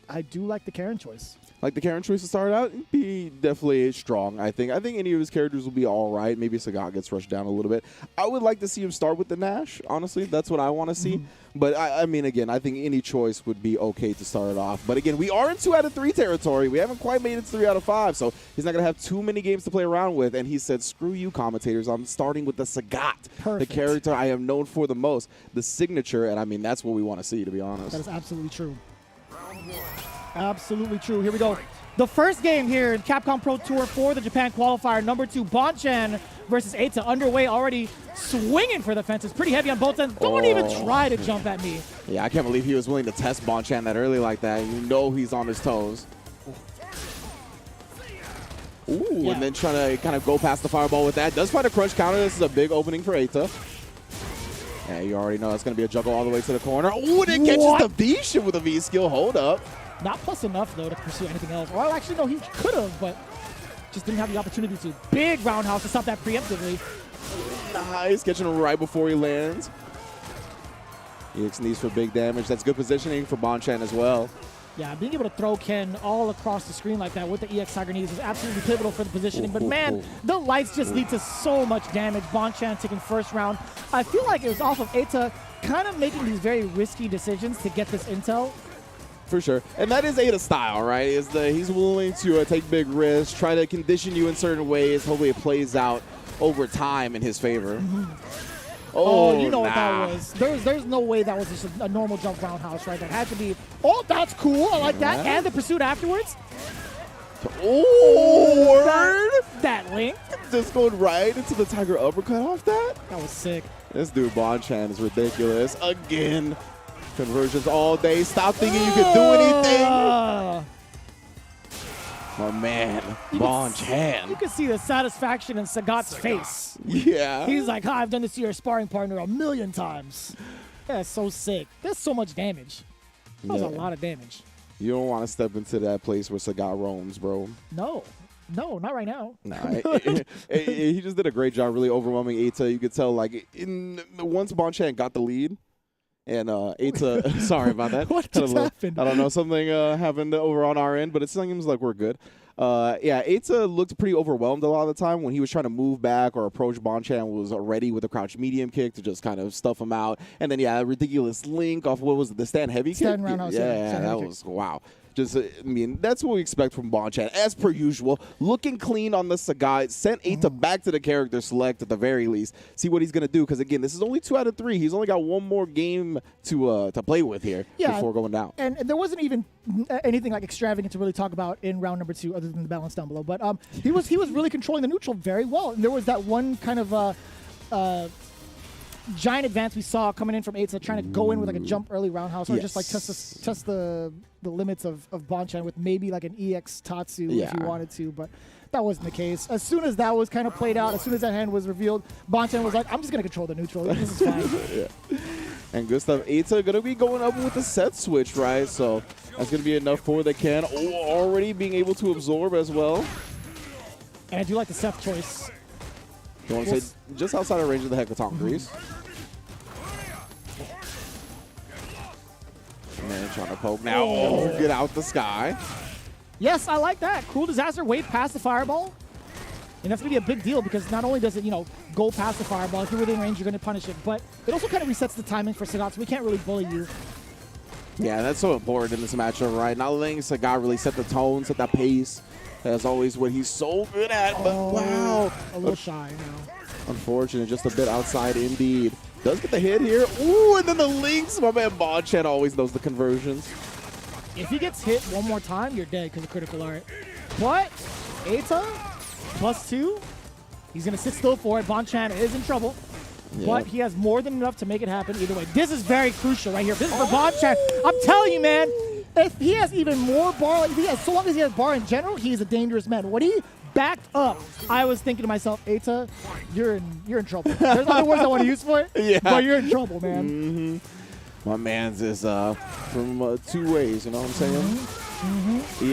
like the Karen choice. Like the Karen choice to start out, be definitely strong, I think. I think any of his characters will be all right. Maybe Sagat gets rushed down a little bit. I would like to see him start with the Nash, honestly. That's what I want to see. But, I mean, again, I think any choice would be okay to start it off. But, again, we are in 2 out of 3 territory. We haven't quite made it to 3 out of 5, so he's not going to have too many games to play around with. And he said, screw you, commentators. I'm starting with the Sagat, the character I am known for the most, the signature. And, I mean, that's what we want to see, to be honest. That is absolutely true. Absolutely true. Here we go. The first game here in Capcom Pro Tour for the Japan qualifier, #2, Bonchan versus Aita, underway already, swinging for the fences. Pretty heavy on both ends. Don't even try to jump at me. Yeah, I can't believe he was willing to test Bonchan that early like that. You know he's on his toes. Ooh, and then trying to kind of go past the fireball with that. Does find a crunch counter. This is a big opening for Aita. Yeah, you already know that's going to be a juggle all the way to the corner. Ooh, and it catches the V shift with a V skill. Hold up. Not plus enough, though, to pursue anything else. Well, actually, no, he could have, but just didn't have the opportunity to. Big roundhouse to stop that preemptively. Nice, catching him right before he lands. EX needs for big damage. That's good positioning for Bonchan as well. Yeah, being able to throw Ken all across the screen like that with the EX Tiger knees is absolutely pivotal for the positioning. But man, the lights just lead to so much damage. Bonchan taking first round. I feel like it was off of Aita kind of making these very risky decisions to get this intel. For sure. And that is Aita's style, right? He's willing to take big risks, try to condition you in certain ways. Hopefully it plays out over time in his favor. Oh, you know what that was. There's no way that was just a normal jump roundhouse, right? That had to be, oh, that's cool. I like that. And the pursuit afterwards. Oh, that link. Just going right into the Tiger uppercut off that. That was sick. This dude, Bonchan, is ridiculous. Again, conversions all day. Stop thinking you can do anything. My man, Bonchan. You can see the satisfaction in Sagat's face. Yeah. He's like, I've done this to your sparring partner 1,000,000 times. That's so sick. There's so much damage. That was a lot of damage. You don't want to step into that place where Sagat roams, bro. No, not right now. Nah, he just did a great job really overwhelming Aita. You could tell, like, once Bonchan got the lead, and Aita, sorry about that. What just happened? I don't know, something happened over on our end, but it seems like we're good. Yeah, Aita looked pretty overwhelmed a lot of the time when he was trying to move back or approach. Bonchan was ready with a crouch medium kick to just kind of stuff him out. And then, yeah, a ridiculous link off, what was it, the stand heavy kick? Stand roundhouse, yeah, that was, wow. Just, I mean, that's what we expect from Bonchan. As per usual, looking clean on the Sagat, sent Aita back to the character select at the very least. See what he's going to do, because, again, this is only 2 out of 3. He's only got one more game to play with here before going down. And there wasn't even anything like extravagant to really talk about in round number 2 other than the balance down below. But he was really controlling the neutral very well. And there was that one kind of giant advance we saw coming in from Aita, trying to go in with like a jump early roundhouse or just like test the limits of Bonchan with maybe like an EX Tatsu if you wanted to, but that wasn't the case. As soon as that was kind of played out, as soon as that hand was revealed, Bonchan was like, I'm just going to control the neutral. This is fine. And good stuff. Aita going to be going up with the set switch, right? So that's going to be enough for the Ken. Already being able to absorb as well. And I do like the Seth choice. You want to say just outside of range of the Hecaton Grease. And then trying to poke now. Oh, get out the sky. Yes, I like that. Cruel Disaster way past the fireball. And that's going to be a big deal because not only does it, go past the fireball, if you're within range, you're going to punish it, but it also kind of resets the timing for Sagat, so we can't really bully you. Yeah, that's so important in this matchup, right? Not letting Sagat really set the tone, set that pace. That's always what he's so good at, but wow. A little shy now. Unfortunate, just a bit outside indeed. Does get the hit here. Ooh, and then the links. My man Bonchan always knows the conversions. If he gets hit one more time, you're dead because of critical art. But Aita, +2. He's going to sit still for it. Bonchan is in trouble. Yeah. But he has more than enough to make it happen either way. This is very crucial right here. This is for Bonchan. I'm telling you, man, if he has even more bar, so long as he has bar in general, he's a dangerous man. When he backed up, I was thinking to myself, Aita, you're in trouble. There's other words I want to use for it, but you're in trouble, man. My man's is from 2 ways, you know what I'm saying?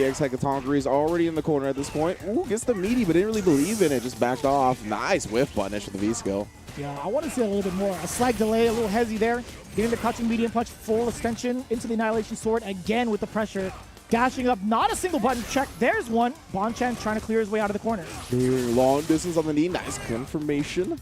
EX Hecatonkery is already in the corner at this point. Ooh, gets the meaty, but didn't really believe in it. Just backed off. Nice whiff punish with the V skill. Yeah, I want to see a little bit more. A slight delay, a little hezzy there. Getting the crouching medium punch, full extension into the Annihilation Sword again with the pressure. Dashing up, not a single button check. There's one. Bonchan trying to clear his way out of the corner. Long distance on the knee. Nice confirmation.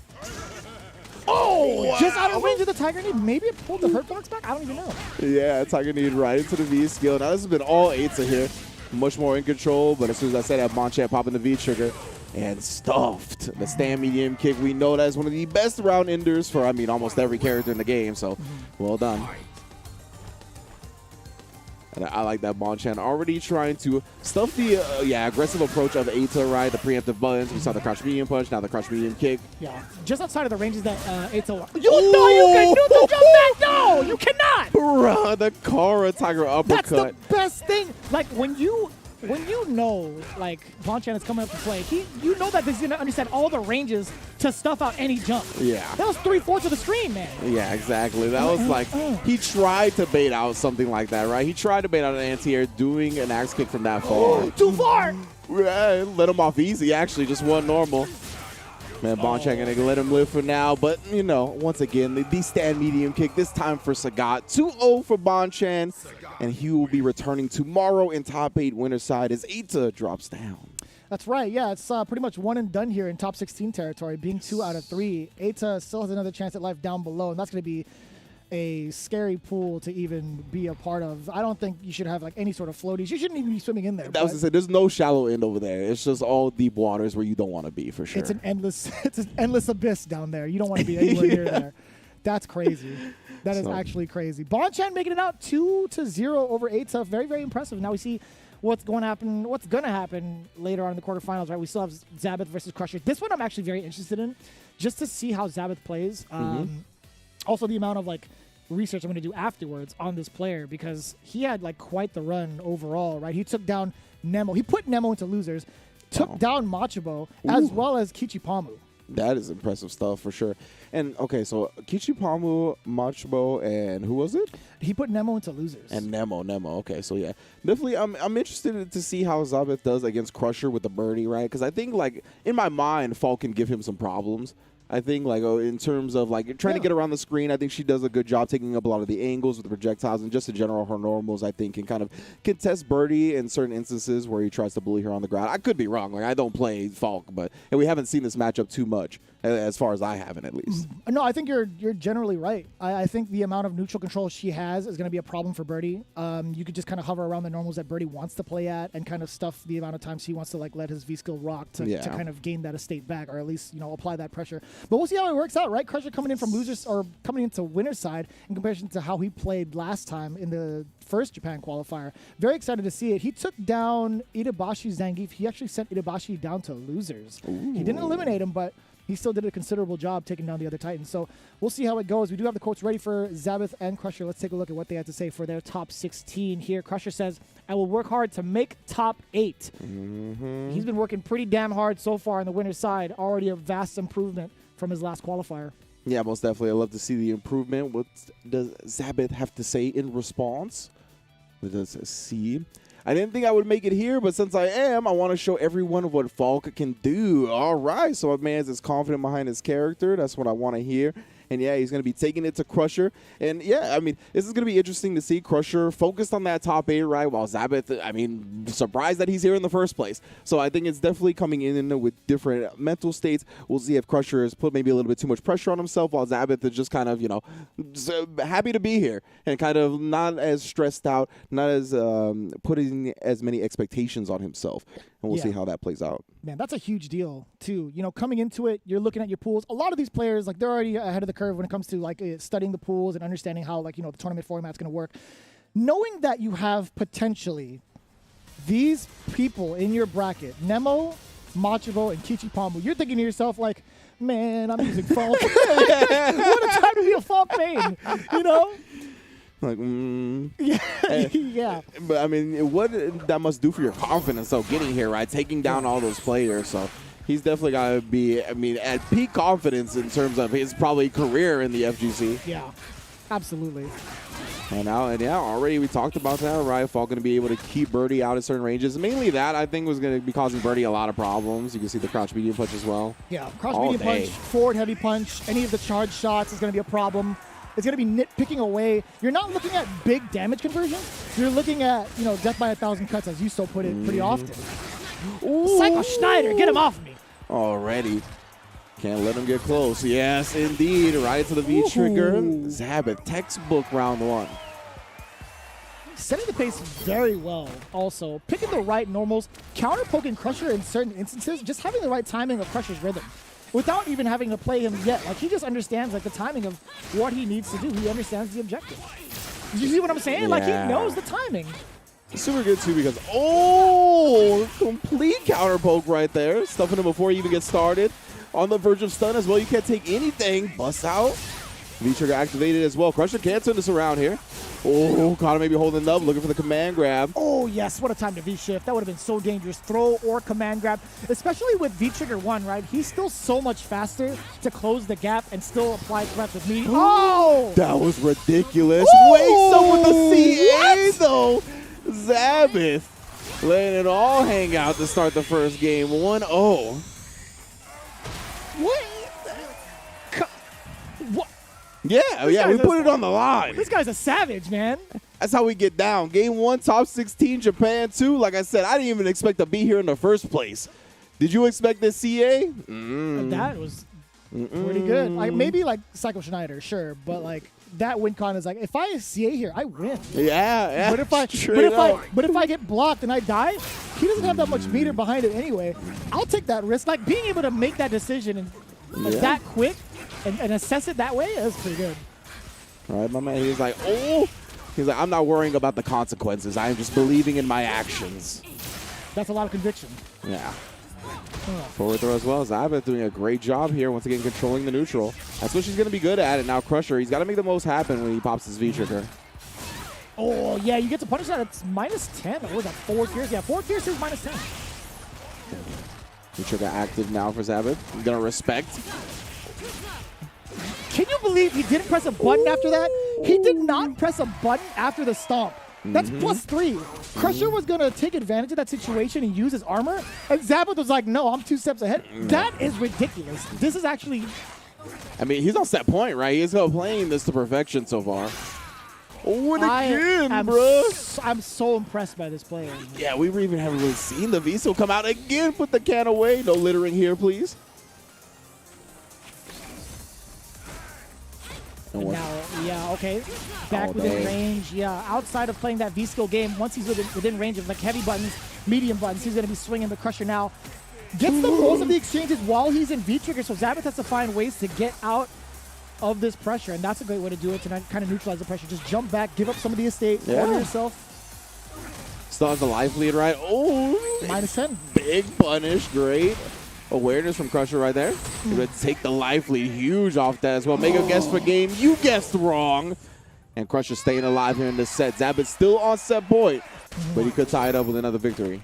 Oh, just out of range of the Tiger Knee. Maybe it pulled the hurt box back? I don't even know. Yeah, Tiger Knee right into the V skill. Now this has been all Aita here. Much more in control, but as soon as I said that, Bonchan popping the V trigger and stuffed the stand medium kick. We know that is one of the best round enders for, almost every character in the game, so well done. And I like that Bonchan already trying to stuff the aggressive approach of Aita, right? The preemptive buttons. We saw the crouch medium punch, now the crouch medium kick. Yeah, just outside of the ranges that Aita... You can do the jump back! No, you cannot! Bruh, the Kara Tiger uppercut. That's the best thing. Like, when you when you know, like, Bonchan is coming up to play, you know that he's going to understand all the ranges to stuff out any jump. Yeah. That was 3/4 of the screen, man. Yeah, exactly. That was like, he tried to bait out something like that, right? He tried to bait out an anti-air doing an axe kick from that far. Too far! Yeah, let him off easy, actually, just one normal. Man, Bonchan gonna let him live for now, but, you know, once again, the stand medium kick, this time for Sagat. 2-0 for Bonchan, and he will be returning tomorrow in top 8 winner side as Aita drops down. That's right, yeah, it's pretty much one and done here in top 16 territory, being 2 out of 3. Aita still has another chance at life down below, and that's going to be a scary pool to even be a part of. I don't think you should have like any sort of floaties. You shouldn't even be swimming in there. That was to say, there's no shallow end over there. It's just all deep waters where you don't want to be, for sure. It's an endless abyss down there. You don't want to be anywhere near there. That's crazy. That is actually crazy. Bonchan making it out 2-0 over Aita. Very, very impressive. Now we see what's going to happen later on in the quarterfinals, right? We still have Zabeth versus Crusher. This one I'm actually very interested in, just to see how Zabeth plays. Also, the amount of like research I'm going to do afterwards on this player, because he had like quite the run overall, right? He took down Nemo. He put Nemo into losers, took down Machibo, as well as Kichipamu. That is impressive stuff for sure. And okay, so Kichipamu, Machibo, and who was it? He put Nemo into losers. And Nemo. Okay, so yeah, definitely. I'm interested to see how Zabeth does against Crusher with the birdie, right? Because I think like in my mind, Falk can give him some problems. I think, like, in terms of, like, trying to get around the screen, I think she does a good job taking up a lot of the angles with the projectiles, and just in general, her normals, I think, can kind of contest Birdie in certain instances where he tries to bully her on the ground. I could be wrong. Like, I don't play Falk, but and we haven't seen this matchup too much, as far as I haven't, at least. No, I think you're generally right. I think the amount of neutral control she has is going to be a problem for Birdie. You could just kind of hover around the normals that Birdie wants to play at and kind of stuff the amount of times he wants to, like, let his V-skill rock to kind of gain that estate back, or at least, you know, apply that pressure. But we'll see how it works out, right? Crusher coming in from losers, or coming into winner's side in comparison to how he played last time in the first Japan qualifier. Very excited to see it. He took down Itabashi Zangief. He actually sent Itabashi down to losers. Ooh. He didn't eliminate him, but he still did a considerable job taking down the other Titans. So we'll see how it goes. We do have the quotes ready for Zabeth and Crusher. Let's take a look at what they had to say for their top 16 here. Crusher says, "I will work hard to make top 8. He's been working pretty damn hard so far on the winner's side. Already a vast improvement from his last qualifier. Yeah, most definitely. I love to see the improvement. What does Zabeth have to say in response? Let's see. I didn't think I would make it here, but since I am, I want to show everyone what Falk can do. All right, so a man's as confident behind his character. That's what I want to hear. And yeah, he's going to be taking it to Crusher. And yeah, I mean, this is going to be interesting to see. Crusher focused on that top 8, right? While Zabeth, I mean, surprised that he's here in the first place. So I think it's definitely coming in with different mental states. We'll see if Crusher has put maybe a little bit too much pressure on himself, while Zabeth is just kind of, you know, happy to be here and kind of not as stressed out, not as putting as many expectations on himself. And we'll see how that plays out. Man, that's a huge deal, too. You know, coming into it, you're looking at your pools. A lot of these players, like, they're already ahead of the curve when it comes to, like, studying the pools and understanding how, like, you know, the tournament format's going to work. Knowing that you have potentially these people in your bracket, Nemo, Machibo, and Kichipamu, you're thinking to yourself, like, man, I'm using Falk. What a time to be a Falk main, you know? Like, yeah. But I mean, what that must do for your confidence, though, getting here, right? Taking down all those players. So he's definitely got to be, I mean, at peak confidence in terms of his probably career in the FGC. Yeah, absolutely. And yeah, already we talked about that, right? Falk going to be able to keep Birdie out at certain ranges. Mainly that, I think, was going to be causing Birdie a lot of problems. You can see the crouch medium punch as well. Yeah, crouch medium punch, forward heavy punch, any of the charge shots is going to be a problem. It's going to be nitpicking away. You're not looking at big damage conversion. You're looking at, you know, death by 1,000 cuts, as you so put it pretty often. Ooh. Psycho Schneider, get him off me. Already. Can't let him get close. Yes, indeed. Right to the V-trigger. Zabeth, textbook round 1. Setting the pace very well also. Picking the right normals, counter-poking Crusher in certain instances, just having the right timing of Crusher's rhythm. Without even having to play him yet. Like, he just understands, like, the timing of what he needs to do. He understands the objective. You see what I'm saying? Yeah. Like, he knows the timing. Super good, too, because, complete counter poke right there. Stuffing him before he even gets started. On the verge of stun as well. You can't take anything. Bust out. V-trigger activated as well. Crusher can't turn this around here. Oh, Connor maybe holding up, looking for the command grab. Oh, yes. What a time to V-shift. That would have been so dangerous. Throw or command grab, especially with V-trigger 1, right? He's still so much faster to close the gap and still apply threats with me. Oh! That was ridiculous. Ooh, Wakes up with the CA, what? though. Zabeth letting it all hang out to start the first game. 1-0. What? Yeah, we put it on the line. This guy's a savage, man. That's how we get down. Game 1, top 16, Japan 2. Like I said, I didn't even expect to be here in the first place. Did you expect this CA? That was pretty good. Like maybe like Sako Schneider, sure, but like that win con is like if I CA here, I win. Yeah. But if I get blocked and I die, he doesn't have that much meter behind it anyway. I'll take that risk. Like being able to make that decision and that quick and assess it that way is pretty good. All right, my man. He's like, I'm not worrying about the consequences. I am just believing in my actions. That's a lot of conviction. Yeah. Forward throw as well. Zabeth doing a great job here, once again controlling the neutral. That's what she's going to be good at. And now Crusher, he's got to make the most happen when he pops his V-trigger. Oh, yeah, you get to punish that. It's -10. What was that, 4 tiers? Yeah, 4 tiers is -10. V-trigger active now for Zabeth. He's going to respect. Can you believe he didn't press a button after that? He did not press a button after the stomp. That's +3. Crusher was going to take advantage of that situation and use his armor. And Zabeth was like, no, I'm 2 steps ahead. That is ridiculous. This is actually... I mean, he's on set point, right? He's playing this to perfection so far. Oh, and again, bro. I'm so impressed by this player. Yeah, we even haven't really seen the Viso come out again. Put the can away. No littering here, please. Now, yeah, okay. Back within range. Yeah, outside of playing that V-skill game, once he's within range of like heavy buttons, medium buttons, he's going to be swinging the Crusher now. Gets the most of the exchanges while he's in V-trigger, so Zabeth has to find ways to get out of this pressure, and that's a great way to do it, to kind of neutralize the pressure. Just jump back, give up some of the estate, corner yourself. Still has the life lead, right? Oh, -10. Big punish, great. Awareness from Crusher right there. He's going to take the life lead huge off that as well. Make a guess for game. You guessed wrong. And Crusher staying alive here in this set. Zabeth still on set point, but he could tie it up with another victory.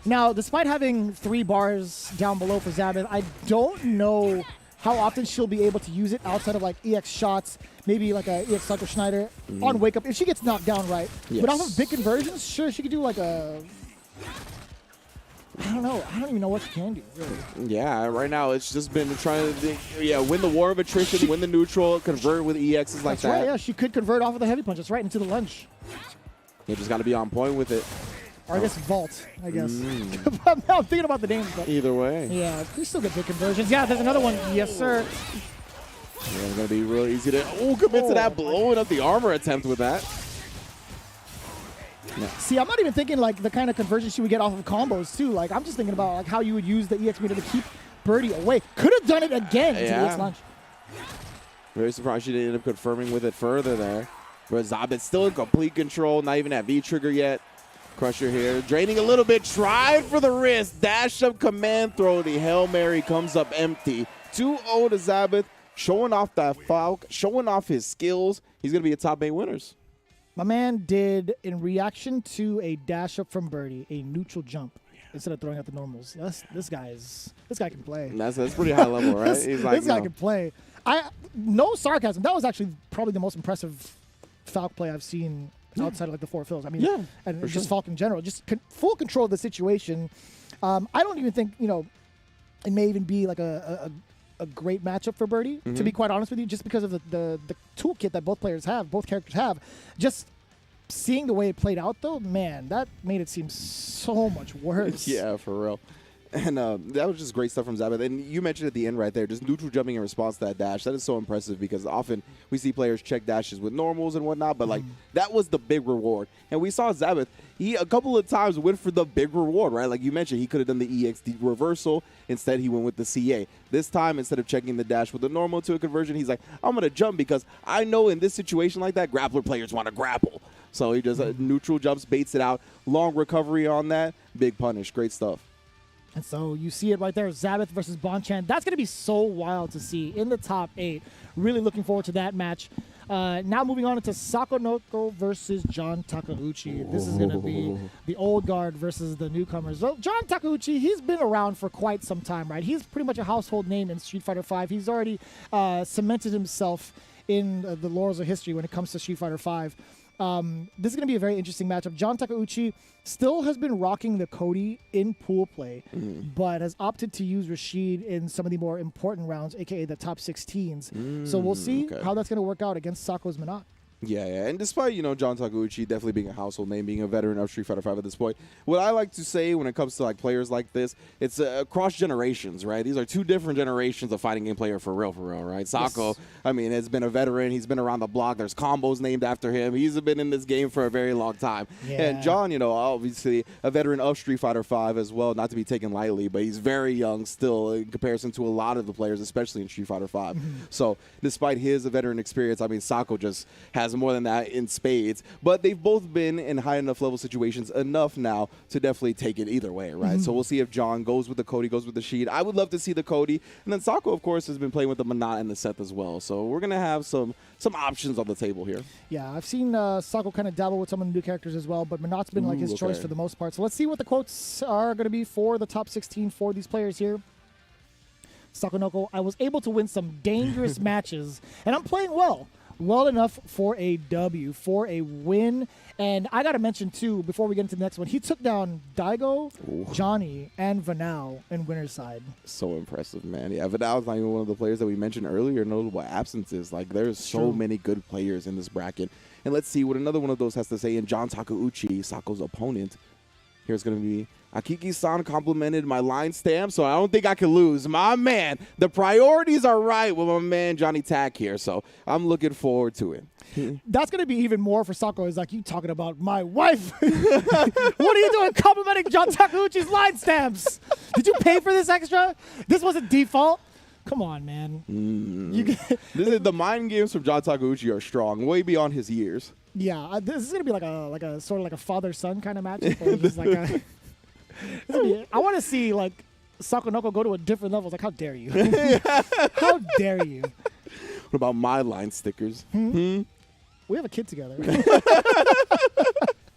Now, despite having 3 bars down below for Zabeth, I don't know how often she'll be able to use it outside of like EX shots, maybe like a EX Sako Schneider on wake up if she gets knocked down right. Yes. But off of big conversions, sure, she could do like a... I don't know. I don't even know what she can do, really. Yeah, right now it's just been trying to win the war of attrition, win the neutral, convert with EXs like that. That's right, yeah. She could convert off of the heavy punches right into the lunge. You just got to be on point with it. Or I guess vault, I guess. I'm thinking about the names. But either way. Yeah, we still get big conversions. Yeah, there's another one. Yes, sir. Yeah, it's going to be real easy to commit to that, blowing up the armor attempt with that. Yeah. See, I'm not even thinking like the kind of conversion she would get off of combos too. Like I'm just thinking about like how you would use the EX meter to keep Birdie away. Could have done it again to the EX launch. Very surprised she didn't end up confirming with it further there. But Zabeth still in complete control, not even at V-trigger yet. Crusher here, draining a little bit, tried for the wrist, dash up command throw, the Hail Mary comes up empty. 2-0 to Zabeth, showing off that Falk, showing off his skills. He's going to be a top 8 winners. My man did, in reaction to a dash up from Birdie, a neutral jump instead of throwing out the normals. This guy can play. That's pretty high level, right? This guy can play. No sarcasm. That was actually probably the most impressive Falk play I've seen outside of like the 4 fills. I mean, and just Falk in general, just full control of the situation. I don't even think it may even be like a great matchup for Birdie, to be quite honest with you, just because of the toolkit that both characters have. Just seeing the way it played out, though, man, that made it seem so much worse. Yeah, for real. And that was just great stuff from Zabeth. And you mentioned at the end right there, just neutral jumping in response to that dash. That is so impressive because often we see players check dashes with normals and whatnot, but like that was the big reward. And we saw Zabeth, he a couple of times went for the big reward, right? Like you mentioned, he could have done the EXD reversal. Instead, he went with the CA. This time, instead of checking the dash with the normal to a conversion, he's like, I'm going to jump because I know in this situation like that, grappler players want to grapple. So he just neutral jumps, baits it out. Long recovery on that. Big punish. Great stuff. And so you see it right there, Zabeth versus Bonchan. That's going to be so wild to see in the top 8. Really looking forward to that match. Now moving on into Sako versus John Takeuchi. This is going to be the old guard versus the newcomers. Well, John Takeuchi, he's been around for quite some time, right? He's pretty much a household name in Street Fighter V. He's already cemented himself in the laurels of history when it comes to Street Fighter V. This is going to be a very interesting matchup. John Takeuchi still has been rocking the Cody in pool play, but has opted to use Rashid in some of the more important rounds, aka the top 16s. So we'll see how that's going to work out against Sako's Minot. Yeah, and despite, John Takeuchi definitely being a household name, being a veteran of Street Fighter V at this point, what I like to say when it comes to players like this, it's across generations, right? These are two different generations of fighting game player for real, right? Sako, yes. Has been a veteran. He's been around the block. There's combos named after him. He's been in this game for a very long time. Yeah. And John, obviously a veteran of Street Fighter V as well, not to be taken lightly, but he's very young still in comparison to a lot of the players, especially in Street Fighter V. So despite his veteran experience, Sako just has more than that in spades, but they've both been in high enough level situations enough now to definitely take it either way, right? So we'll see if John goes with the Cody, goes with the Sheed. I would love to see the Cody, and then Sako, of course, has been playing with the Minot and the Seth as well. So we're gonna have some options on the table here. Yeah, I've seen Sako kind of dabble with some of the new characters as well, but Minot's been his choice for the most part. So let's see what the quotes are going to be for the top 16 for these players here. Sakonoko, I was able to win some dangerous matches, and I'm playing well enough for a W, for a win. And I got to mention, too, before we get into the next one, he took down Daigo, Johnny, and Vanao in winner's side. So impressive, man. Yeah, Vanao's not even one of the players that we mentioned earlier, notable absences. There's so many good players in this bracket. And let's see what another one of those has to say. And John Takeuchi, Sako's opponent, here's going to be Akiki-san complimented my line stamp, so I don't think I can lose. My man, the priorities are right with my man Johnny Tak here, so I'm looking forward to it. That's going to be even more for Sako. Is you talking about my wife. What are you doing complimenting John Takeuchi's line stamps? Did you pay for this extra? This wasn't default. Come on, man. The mind games from John Takeuchi are strong, way beyond his years. Yeah, this is going to be like a sort of like a father-son kind of matchup. I want to see Sakonoko go to a different level. It's how dare you? How dare you? What about my line stickers? We have a kid together.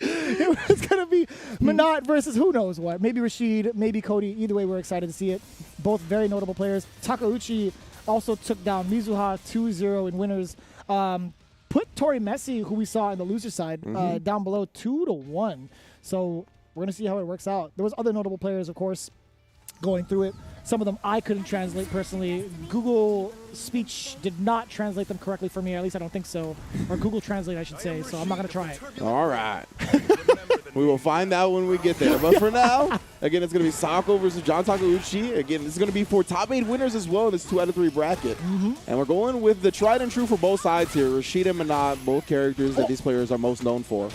It's going to be Minot versus who knows what. Maybe Rashid, maybe Cody. Either way, we're excited to see it. Both very notable players. Takeuchi also took down Mizuha 2-0 in winners. Put Tori Messi, who we saw in the loser side, down below 2-1. So we're going to see how it works out. There was other notable players, of course, going through it. Some of them I couldn't translate personally. Google Speech did not translate them correctly for me. At least I don't think so. Or Google Translate, I should say. So I'm not going to try it. All right. We will find out when we get there. But for now, again, it's going to be Sako versus John Takeuchi. Again, this is going to be for top 8 winners as well in this 2 out of 3 bracket. And we're going with the tried and true for both sides here. Rashid and Minot, both characters that these players are most known for.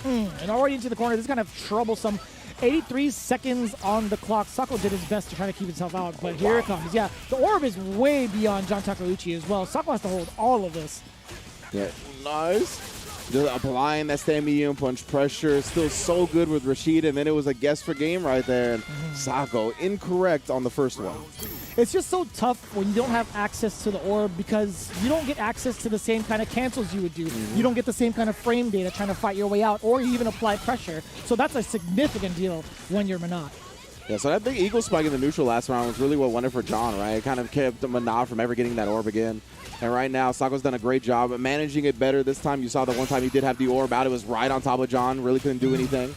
And already into the corner, this is kind of troublesome. 83 seconds on the clock. Sako did his best to try to keep himself out, but here it comes. Yeah, the orb is way beyond John Takeuchi as well. Sako has to hold all of this. Yeah, nice. Just applying that stand medium punch pressure. Still so good with Rashid, and then it was a guess for game right there. And Sako incorrect on the first one. It's just so tough when you don't have access to the orb because you don't get access to the same kind of cancels you would do. You don't get the same kind of frame data trying to fight your way out or even apply pressure. So that's a significant deal when you're Minot. Yeah, so that big eagle spike in the neutral last round was really what won it for John, right? It kind of kept Minot from ever getting that orb again. And right now, Sako's done a great job at managing it better this time. You saw the one time he did have the orb out. It was right on top of John. Really couldn't do anything.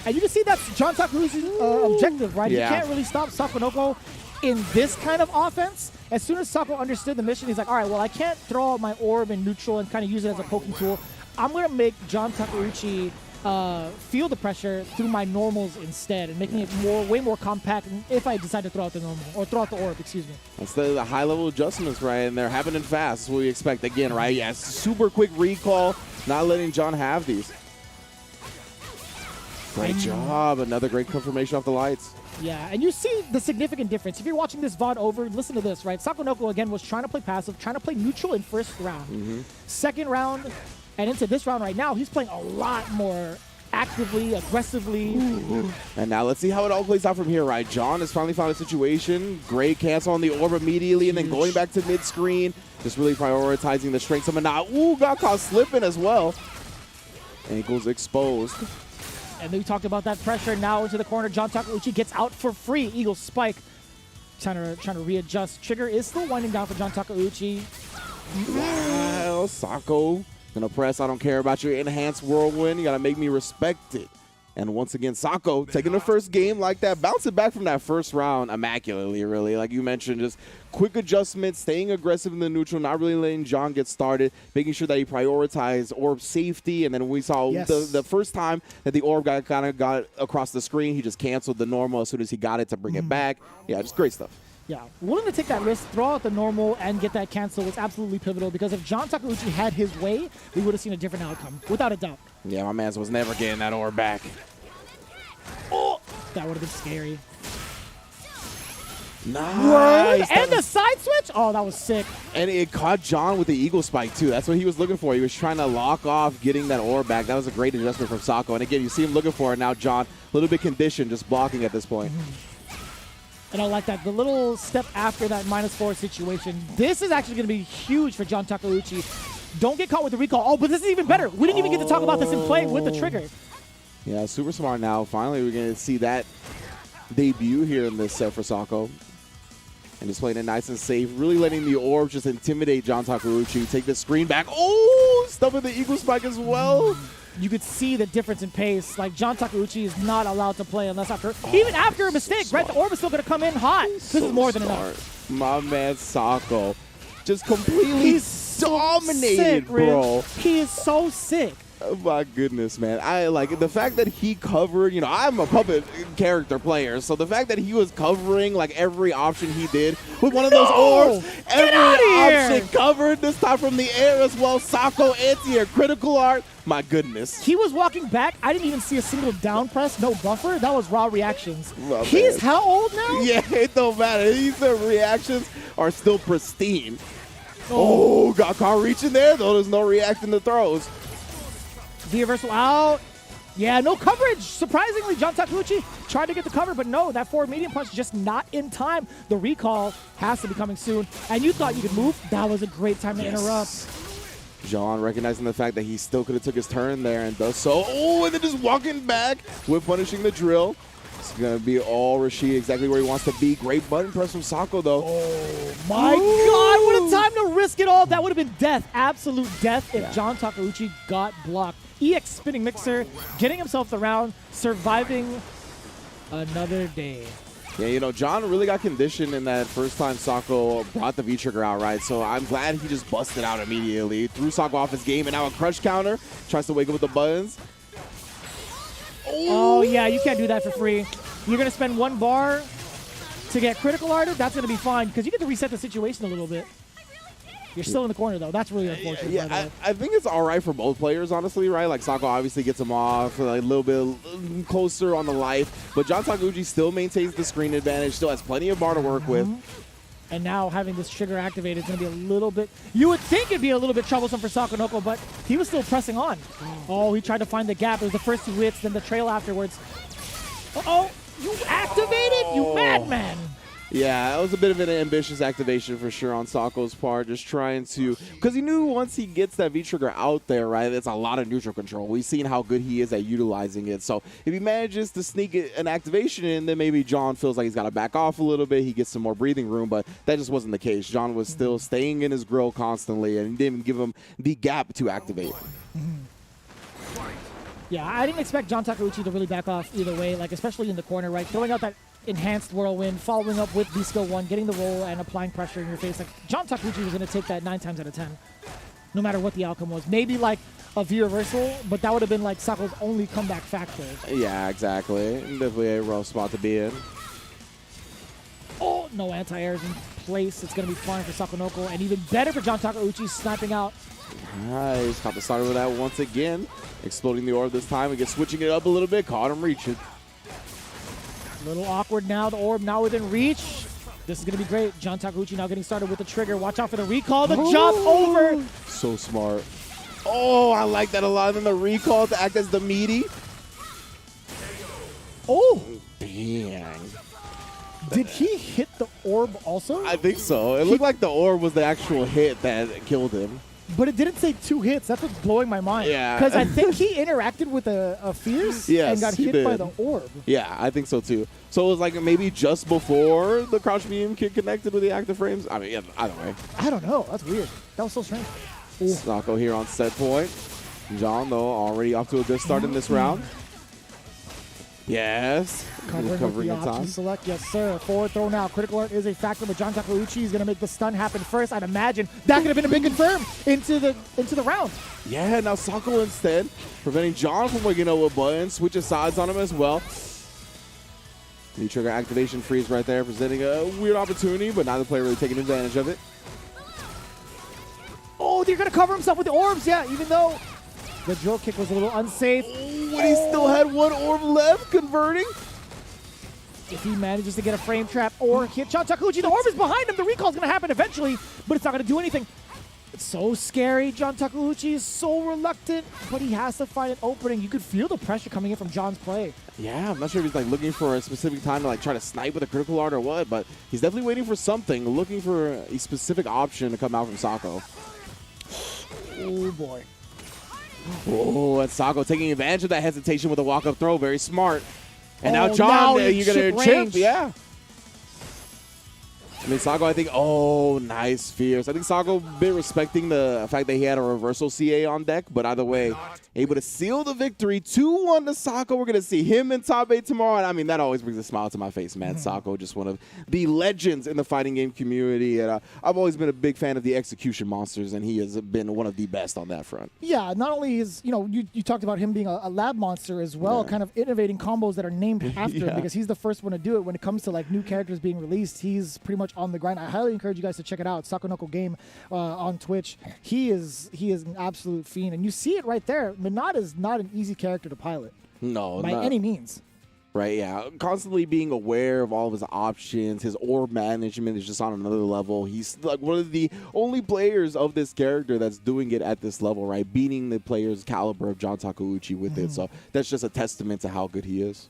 And you can see that's John Takeuchi's objective, right? Yeah. You can't really stop Sakonoko in this kind of offense. As soon as Sako understood the mission, he's like, all right, well, I can't throw out my orb in neutral and kind of use it as a poking tool. I'm going to make John Takeuchi feel the pressure through my normals instead and making it way more compact if I decide to throw out the normal, or throw out the orb, excuse me. That's the high-level adjustments, right? And they're happening fast. That's what we expect again, right? Yeah, super quick recall, not letting John have these. Great job. Another great confirmation off the lights. Yeah, and you see the significant difference. If you're watching this VOD over, listen to this, right? Sakonoko, again, was trying to play passive, trying to play neutral in first round. Second round, and into this round right now, he's playing a lot more actively, aggressively. And now let's see how it all plays out from here, right? John has finally found a situation. Great cancel on the orb immediately, and then going back to mid-screen. Just really prioritizing the strength summon. Now, ooh, got caught slipping as well. Ankles exposed. And then we talked about that pressure now into the corner. John Takeuchi gets out for free. Eagle Spike trying to readjust. Trigger is still winding down for John Takeuchi. Wow, Sako gonna press. I don't care about your enhanced whirlwind. You gotta make me respect it. And once again, Sako taking the first game like that, bouncing back from that first round immaculately, really. Like you mentioned, just quick adjustment, staying aggressive in the neutral, not really letting John get started, making sure that he prioritized orb safety. And then we saw the first time that the orb kind of got across the screen, he just canceled the normal as soon as he got it to bring it back. Yeah, just great stuff. Yeah, willing to take that risk, throw out the normal, and get that cancel was absolutely pivotal because if John Takeuchi had his way, we would have seen a different outcome, without a doubt. Yeah, my man was never getting that orb back. Oh, that would have been scary. Nice. And the side switch? Oh, that was sick. And it caught John with the Eagle Spike, too. That's what he was looking for. He was trying to lock off getting that orb back. That was a great adjustment from Sako. And again, you see him looking for it. Now John, a little bit conditioned, just blocking at this point. And I like that. The little step after that -4 situation. This is actually going to be huge for John Takeuchi. Don't get caught with the recall. Oh, but this is even better. We didn't even get to talk about this in play with the trigger. Yeah, super smart now. Finally, we're going to see that debut here in this set for Sako. And just playing it nice and safe. Really letting the orb just intimidate John Takeuchi. Take the screen back. Oh, stuffing the Eagle Spike as well. You could see the difference in pace. Like, John Takeuchi is not allowed to play unless even after a mistake, right? The orb is still going to come in hot. This is more than enough. My man Sako just completely dominated, bro. He is so sick. Oh my goodness, man. I like the fact that he covered, I'm a puppet character player, so the fact that he was covering like every option he did with one of those orbs, every option covered, this time from the air as well. Sako anti-air critical art. My goodness. He was walking back. I didn't even see a single down press, no buffer. That was raw reactions. My He's man. how old now? Yeah, it don't matter. These reactions are still pristine. Oh, got caught reaching there, though. There's no reacting to throws. The reversal out. Yeah, no coverage. Surprisingly, John Takeuchi tried to get the cover, but no, that forward medium punch just not in time. The recall has to be coming soon. And you thought you could move? That was a great time to interrupt. John recognizing the fact that he still could have took his turn there and does so. Oh, and then just walking back with punishing the drill. It's going to be all Rashid exactly where he wants to be. Great button press from Sako, though. Oh, my God. What a time to risk it all. That would have been death, absolute death if John Takeuchi got blocked. EX spinning mixer, getting himself the round, surviving another day. Yeah, John really got conditioned in that first time Sako brought the V-Trigger out, right? So I'm glad he just busted out immediately. Threw Sako off his game, and now a crush counter. Tries to wake up with the buttons. Oh, yeah, you can't do that for free. You're going to spend 1 bar to get critical arted. That's going to be fine because you get to reset the situation a little bit. You're still in the corner, though. That's really unfortunate. Yeah, I think it's all right for both players, honestly, right? Like, Sako obviously gets him off a little bit closer on the life, but John Takeuchi still maintains the screen advantage, still has plenty of bar to work with. And now having this trigger activated is going to be a little bit... You would think it'd be a little bit troublesome for Sakonoko, but he was still pressing on. Oh, he tried to find the gap. It was the first 2 hits, then the trail afterwards. Uh-oh, you activated, you madman! Yeah, that was a bit of an ambitious activation for sure on Sako's part, just trying to... Because he knew once he gets that V-Trigger out there, right, it's a lot of neutral control. We've seen how good he is at utilizing it. So if he manages to sneak an activation in, then maybe John feels like he's got to back off a little bit. He gets some more breathing room, but that just wasn't the case. John was still staying in his grill constantly, and he didn't even give him the gap to activate. Yeah, I didn't expect John Takeuchi to really back off either way, like especially in the corner, right? Throwing out that enhanced whirlwind, following up with V-Skill 1, getting the roll, and applying pressure in your face. Like, John Takeuchi was going to take that 9 times out of 10, no matter what the outcome was. Maybe like a V-reversal, but that would have been like Sako's only comeback factor. Yeah, exactly. Definitely a rough spot to be in. Oh, no anti-airs in place. It's going to be fine for Sakonoko, and even better for John Takeuchi, sniping out. Nice. Caught the starter with that once again. Exploding the orb this time. Again, switching it up a little bit. Caught him reaching. A little awkward now. The orb now within reach. This is going to be great. John Takeuchi now getting started with the trigger. Watch out for the recall. The jump over. So smart. Oh, I like that a lot. And then the recall to act as the meaty. Oh! Dang. Did he hit the orb also? I think so. It looked like the orb was the actual hit that killed him. But it didn't say 2 hits. That's what's blowing my mind. Yeah. Because I think he interacted with a Fierce and got hit by the orb. Yeah, I think so too. So it was like maybe just before the crouch medium kick connected with the active frames. I mean, yeah, either way. I don't know. That's weird. That was so strange. Ooh. Sako here on set point. John, though, already off to a good start in this round. Yes. Covering in the time. option select. Yes, sir. Forward throw now. Critical alert is a factor, but John Takeuchi is going to make the stun happen first. I'd imagine that could have been a big confirm into the round. Yeah, now Sako instead, preventing John from waking up with button, switches sides on him as well. Knee trigger activation freeze right there, presenting a weird opportunity, but neither player really taking advantage of it. Oh, they're going to cover himself with the orbs, yeah, even though the drill kick was a little unsafe. But he still had one orb left, converting. If he manages to get a frame trap or hit John Takeuchi, the orb is behind him. The recall's going to happen eventually, but it's not going to do anything. It's so scary. John Takeuchi is so reluctant, but he has to find an opening. You could feel the pressure coming in from John's play. Yeah, I'm not sure if he's like looking for a specific time to like try to snipe with a critical art or what, but he's definitely waiting for something, looking for a specific option to come out from Sako. Oh, boy. Oh, and Sako taking advantage of that hesitation with a walk-up throw. Very smart. And Oh, now John, now you're going to chip chip. range. Yeah. I mean, Sako, I think, oh, nice Fierce. I think Sako a bit respecting the fact that he had a reversal CA on deck, but either way, able to seal the victory. 2-1 to Sako. We're going to see him in top 8 tomorrow, and I mean, that always brings a smile to my face, man. Sako, just one of the legends in the fighting game community, and I've always been a big fan of the execution monsters, and he has been one of the best on that front. Yeah, not only is, you talked about him being a lab monster as well, kind of innovating combos that are named after him, because he's the first one to do it. When it comes to like new characters being released, he's pretty much on the grind. I highly encourage you guys to check it out. Sakonoko Game on Twitch. He is an absolute fiend, and you see it right there. Minot is not an easy character to pilot. No, by any means. Right, yeah. Constantly being aware of all of his options. His orb management is just on another level. He's like one of the only players of this character that's doing it at this level, right? Beating the player's caliber of John Takeuchi with it. So that's just a testament to how good he is.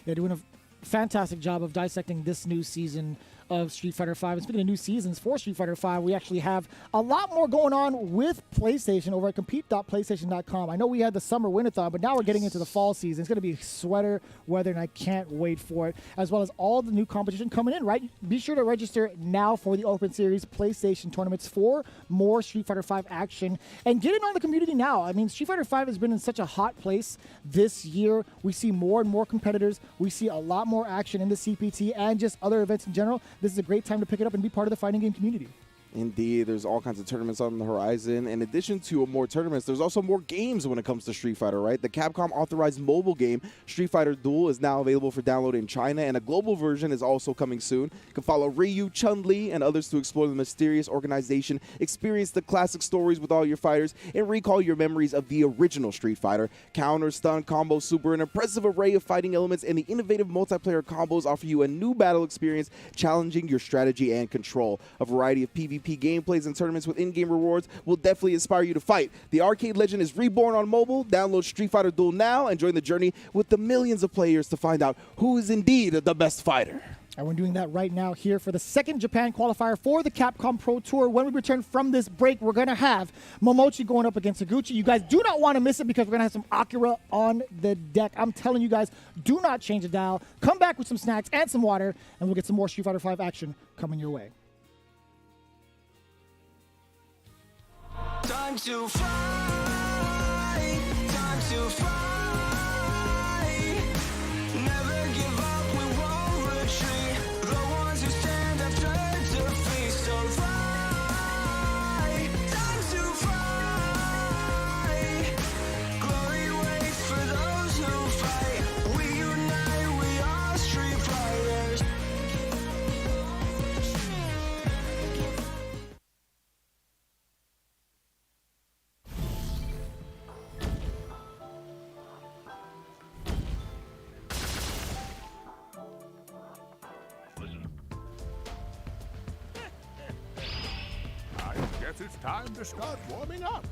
Yeah, doing a fantastic job of dissecting this new season of Street Fighter V. And speaking of new seasons for Street Fighter V, we actually have a lot more going on with PlayStation over at compete.playstation.com. I know we had the summer win-a-thon, but now we're getting into the fall season. It's going to be sweater weather, and I can't wait for it, as well as all the new competition coming in, right? Be sure to register now for the Open Series PlayStation tournaments for more Street Fighter V action, and get in on the community now. I mean, Street Fighter V has been in such a hot place this year. We see more and more competitors. We see a lot more action in the CPT and just other events in general. This is a great time to pick it up and be part of the fighting game community. Indeed, there's all kinds of tournaments on the horizon. In addition to more tournaments, there's also more games when it comes to Street Fighter, right? The Capcom authorized mobile game, Street Fighter Duel, is now available for download in China, and a global version is also coming soon. You can follow Ryu, Chun-Li, and others to explore the mysterious organization, experience the classic stories with all your fighters, and recall your memories of the original Street Fighter. Counter, stun, combo, super, an impressive array of fighting elements, and the innovative multiplayer combos offer you a new battle experience, challenging your strategy and control. A variety of PvP gameplays and tournaments with in-game rewards will definitely inspire you to fight. The arcade legend is reborn on mobile. Download Street Fighter Duel now and join the journey with the millions of players to find out who is indeed the best fighter. And we're doing that right now here for the second Japan qualifier for the Capcom Pro Tour. When we return from this break, we're going to have Momochi going up against Higuchi. You guys do not want to miss it because we're going to have some Akira on the deck. I'm telling you guys, do not change the dial. Come back with some snacks and some water, and we'll get some more Street Fighter V action coming your way. Time to fight, time to fight. Never give up, we won't retreat. The ones who stand after defeat. So fight, time to fight. Glory waits for those who fight. We unite, we are Street Fighters. I guess it's time to start warming up.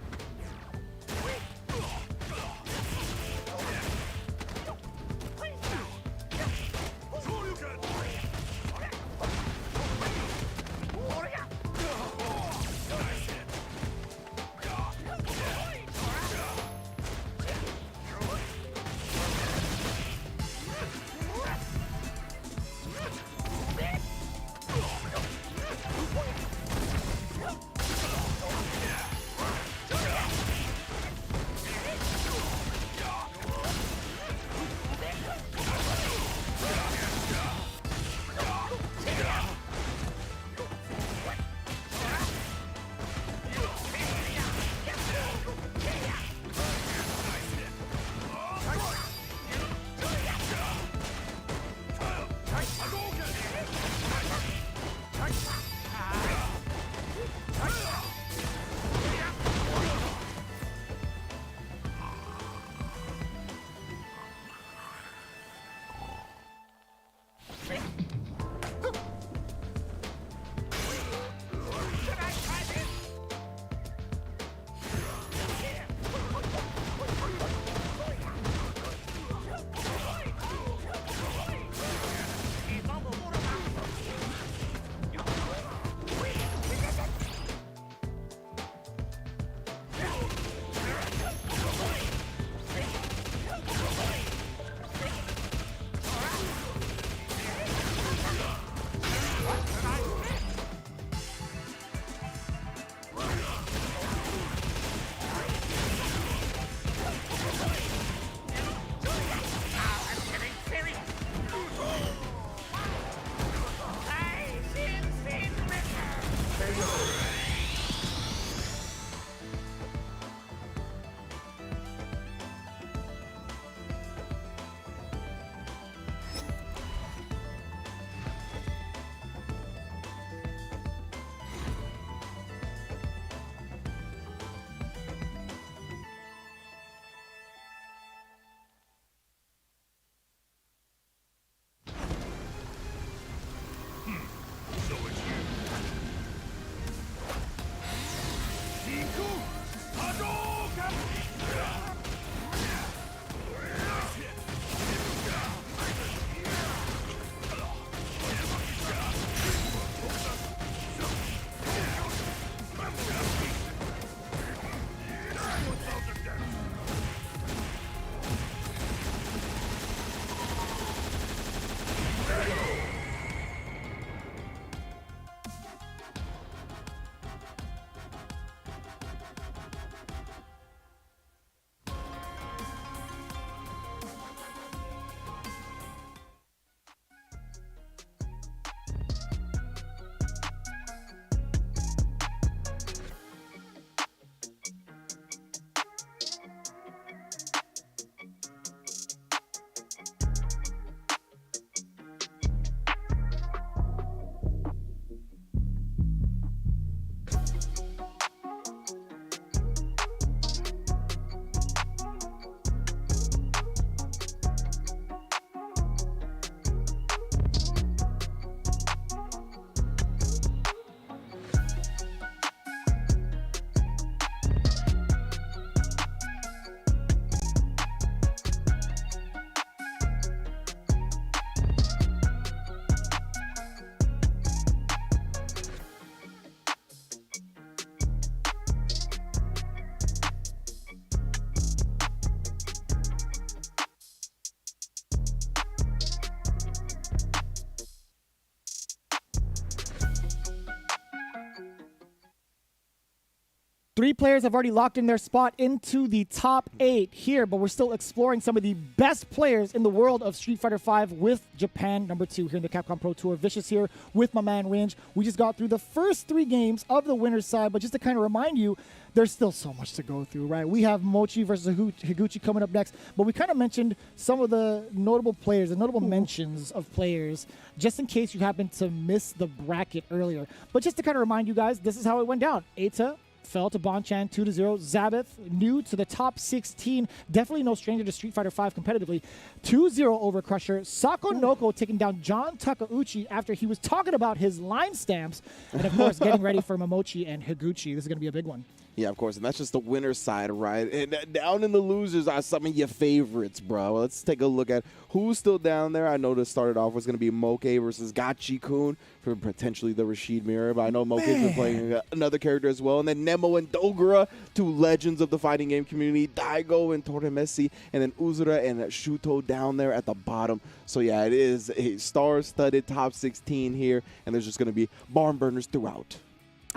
3 players have already locked in their spot into the top 8 here, but we're still exploring some of the best players in the world of Street Fighter V with Japan #2 here in the Capcom Pro Tour. Vicious here with my man Ringe. We just got through the first 3 games of the winner's side, but just to kind of remind you, there's still so much to go through, right? We have Momochi versus Higuchi coming up next, but we kind of mentioned some of the notable players, the notable mentions of players, just in case you happened to miss the bracket earlier. But just to kind of remind you guys, this is how it went down. Aita fell to Bonchan 2-0. Zabeth, new to the top 16. Definitely no stranger to Street Fighter V competitively. 2-0 over Crusher. Sako Noko taking down John Takeuchi after he was talking about his line stamps. And, of course, getting ready for Momochi and Higuchi. This is going to be a big one. Yeah, of course, and that's just the winner's side, right? And down in the losers are some of your favorites, bro. Let's take a look at who's still down there. I know this started off was going to be Moke versus Gachi-kun for potentially the Rashid Mirror, but I know Moke's been playing another character as well. And then Nemo and Dogura, 2 legends of the fighting game community, Daigo and Toremesi, and then Uzura and Shuto down there at the bottom. So, yeah, it is a star-studded top 16 here, and there's just going to be barn burners throughout.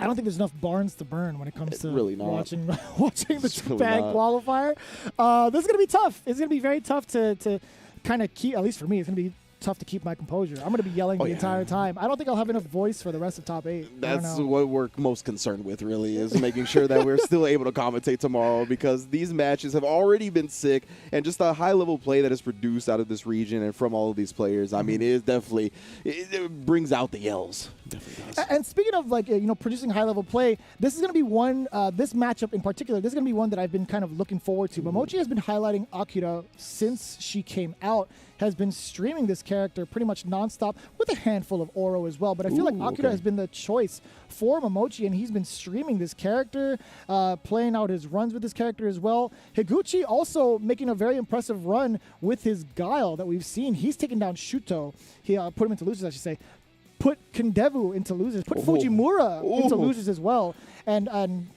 I don't think there's enough barns to burn when it comes to really watching the Japan really qualifier. This is going to be tough. It's going to be very tough to kind of keep, at least for me, it's going to be tough to keep my composure. I'm going to be yelling the entire time. I don't think I'll have enough voice for the rest of top 8. That's what we're most concerned with, really, is making sure that we're still able to commentate tomorrow, because these matches have already been sick, and just the high-level play that is produced out of this region and from all of these players, I mean, it is definitely, it brings out the yells. Definitely does. And speaking of, like, producing high-level play, this is going to be one, this matchup in particular, this is going to be one that I've been kind of looking forward to. Momochi has been highlighting Akira since she came out, has been streaming this character pretty much nonstop with a handful of Oro as well. But I feel like Akira has been the choice for Momochi, and he's been streaming this character, playing out his runs with this character as well. Higuchi also making a very impressive run with his Guile that we've seen. He's taken down Shuto. He put him into losers, I should say. Put Kendevu into losers. Put Fujimura into losers as well. And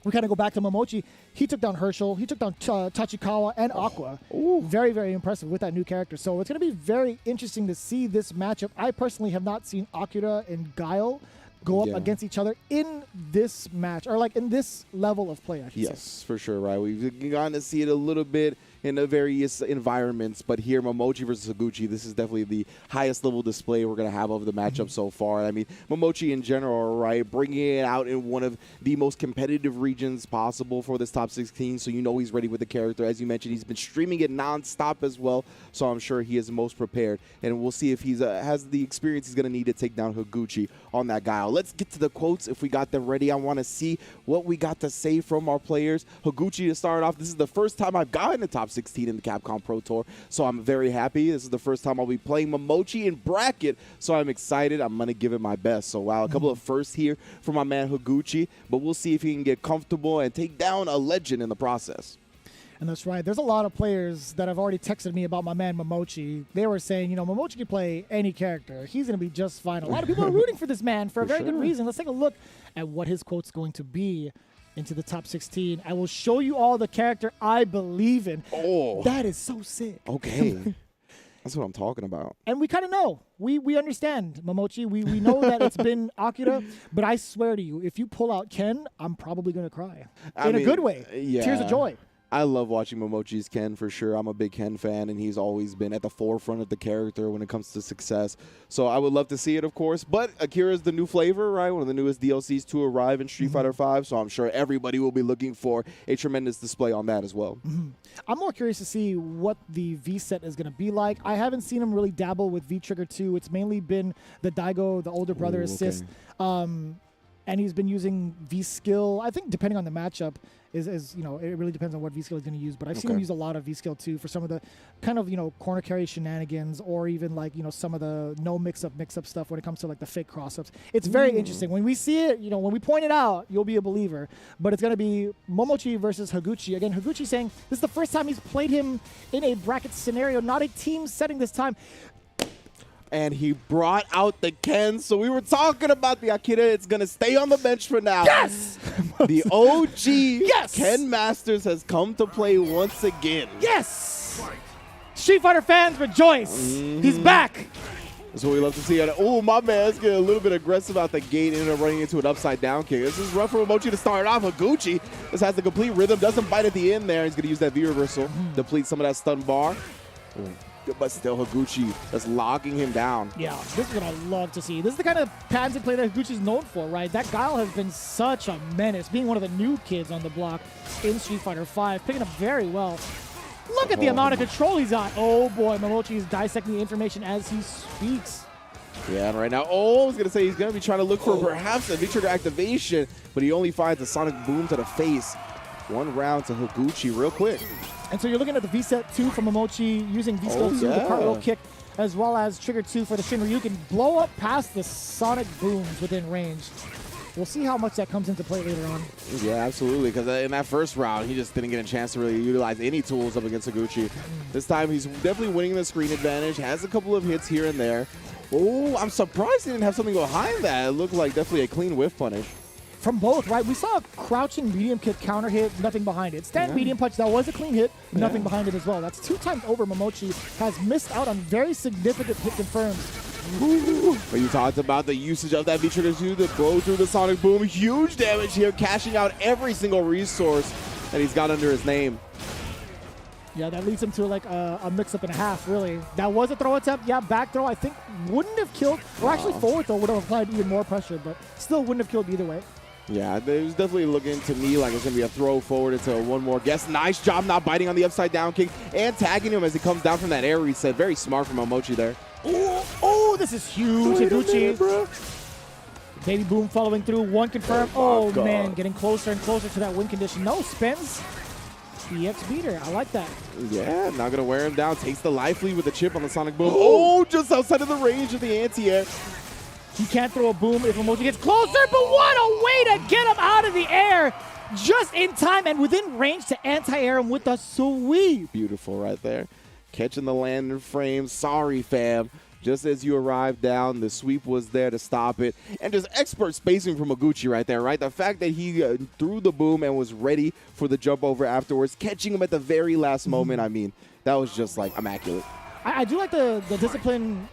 we kind of go back to Momochi. He took down Herschel. He took down Tachikawa and Aqua. Very, very impressive with that new character. So it's going to be very interesting to see this matchup. I personally have not seen Akira and Guile go up against each other in this match, or like in this level of play, I should say. For sure, right? We've gotten to see it a little bit in the various environments, but here, Momochi versus Higuchi, this is definitely the highest level display we're going to have of the matchup so far. I mean, Momochi in general, right, bringing it out in one of the most competitive regions possible for this top 16, so you know he's ready with the character. As you mentioned, he's been streaming it non-stop as well, so I'm sure he is most prepared, and we'll see if he's has the experience he's going to need to take down Higuchi on that Guile. Let's get to the quotes if we got them ready. I want to see what we got to say from our players. Higuchi, to start off, this is the first time I've gotten the top 16 in the Capcom Pro Tour, so I'm very happy. This is the first time I'll be playing Momochi in bracket, so I'm excited. I'm going to give it my best. So, wow, a couple of firsts here for my man Higuchi, but we'll see if he can get comfortable and take down a legend in the process. And that's right. There's a lot of players that have already texted me about my man Momochi. They were saying, Momochi can play any character. He's going to be just fine. A lot of people are rooting for this man for a very good reason. Let's take a look at what his quote's going to be into the top 16. I will show you all the character I believe in. Oh. That is so sick. Okay. That's what I'm talking about. And we kind of know. We understand, Momochi. We know that it's been Akira, but I swear to you, if you pull out Ken, I'm probably going to cry. In a good way. Yeah. Tears of joy. I love watching Momochi's Ken for sure. I'm a big Ken fan, and he's always been at the forefront of the character when it comes to success. So I would love to see it, of course. But Akira is the new flavor, right? One of the newest DLCs to arrive in Street Fighter V. So I'm sure everybody will be looking for a tremendous display on that as well. I'm more curious to see what the V set is going to be like. I haven't seen him really dabble with V Trigger 2. It's mainly been the Daigo, the older brother assist. And he's been using V-Skill, I think, depending on the matchup, it really depends on what V-Skill he's going to use. But I've seen him use a lot of V-Skill, too, for some of the kind of, corner carry shenanigans, or even, like, some of the no mix-up stuff when it comes to, like, the fake cross-ups. It's very interesting. When we see it, when we point it out, you'll be a believer. But it's going to be Momochi versus Higuchi. Again, Higuchi saying this is the first time he's played him in a bracket scenario, not a team setting this time. And he brought out the Ken. So we were talking about the Akira. It's going to stay on the bench for now. Yes! The OG Ken Masters has come to play once again. Yes! Street Fighter fans rejoice. He's back. That's what we love to see. Oh, my man's getting a little bit aggressive out the gate and ended up running into an upside down kick. This is rough for Momochi to start off. Higuchi just has the complete rhythm, doesn't bite at the end there. He's going to use that V reversal, deplete some of that stun bar. But still, Higuchi that's locking him down. Yeah, this is what I love to see. This is the kind of pansy play that Higuchi's known for, right? That Guile has been such a menace, being one of the new kids on the block in Street Fighter V, picking up very well. Look at the amount of control he's got. Oh boy, Momochi is dissecting the information as he speaks. Yeah, and right now, I was going to say he's going to be trying to look for perhaps a V-trigger activation, but he only finds a sonic boom to the face. One round to Higuchi real quick. And so you're looking at the V-set 2 from Momochi using V-skill 2, the cartwheel kick, as well as trigger 2 for the Shinryu. You can blow up past the sonic booms within range. We'll see how much that comes into play later on. Yeah, absolutely, because in that first round, he just didn't get a chance to really utilize any tools up against Higuchi. This time, he's definitely winning the screen advantage, has a couple of hits here and there. Oh, I'm surprised he didn't have something behind that. It looked like definitely a clean whiff punish. From both, right? We saw a crouching medium kick counter hit, nothing behind it. Stand medium punch, that was a clean hit, nothing behind it as well. That's 2 times over. Momochi has missed out on very significant hit confirmed. But you talked about the usage of that V-trigger 2 to blow through the sonic boom. Huge damage here, cashing out every single resource that he's got under his name. Yeah, that leads him to like a mix-up and a half, really. That was a throw attempt. Yeah, back throw, I think, wouldn't have killed. Or actually, forward throw would have applied even more pressure, but still wouldn't have killed either way. Yeah, it was definitely looking to me like it's going to be a throw forward into one more guess. Nice job not biting on the upside down kick and tagging him as he comes down from that air reset. Very smart from Momochi there. Oh, this is huge. Higuchi. Baby boom following through. One confirmed. Oh, man, getting closer and closer to that win condition. No, spins. EX beater. I like that. Yeah, not going to wear him down. Takes the life lead with the chip on the sonic boom. Oh, just outside of the range of the anti-air. He can't throw a boom if Momochi gets closer, but what a way to get him out of the air just in time and within range to anti-air him with a sweep. Beautiful right there. Catching the landing frame. Sorry, fam. Just as you arrived down, the sweep was there to stop it. And just expert spacing from Higuchi right there, right? The fact that he threw the boom and was ready for the jump over afterwards, catching him at the very last moment, I mean, that was just like immaculate. I do like the discipline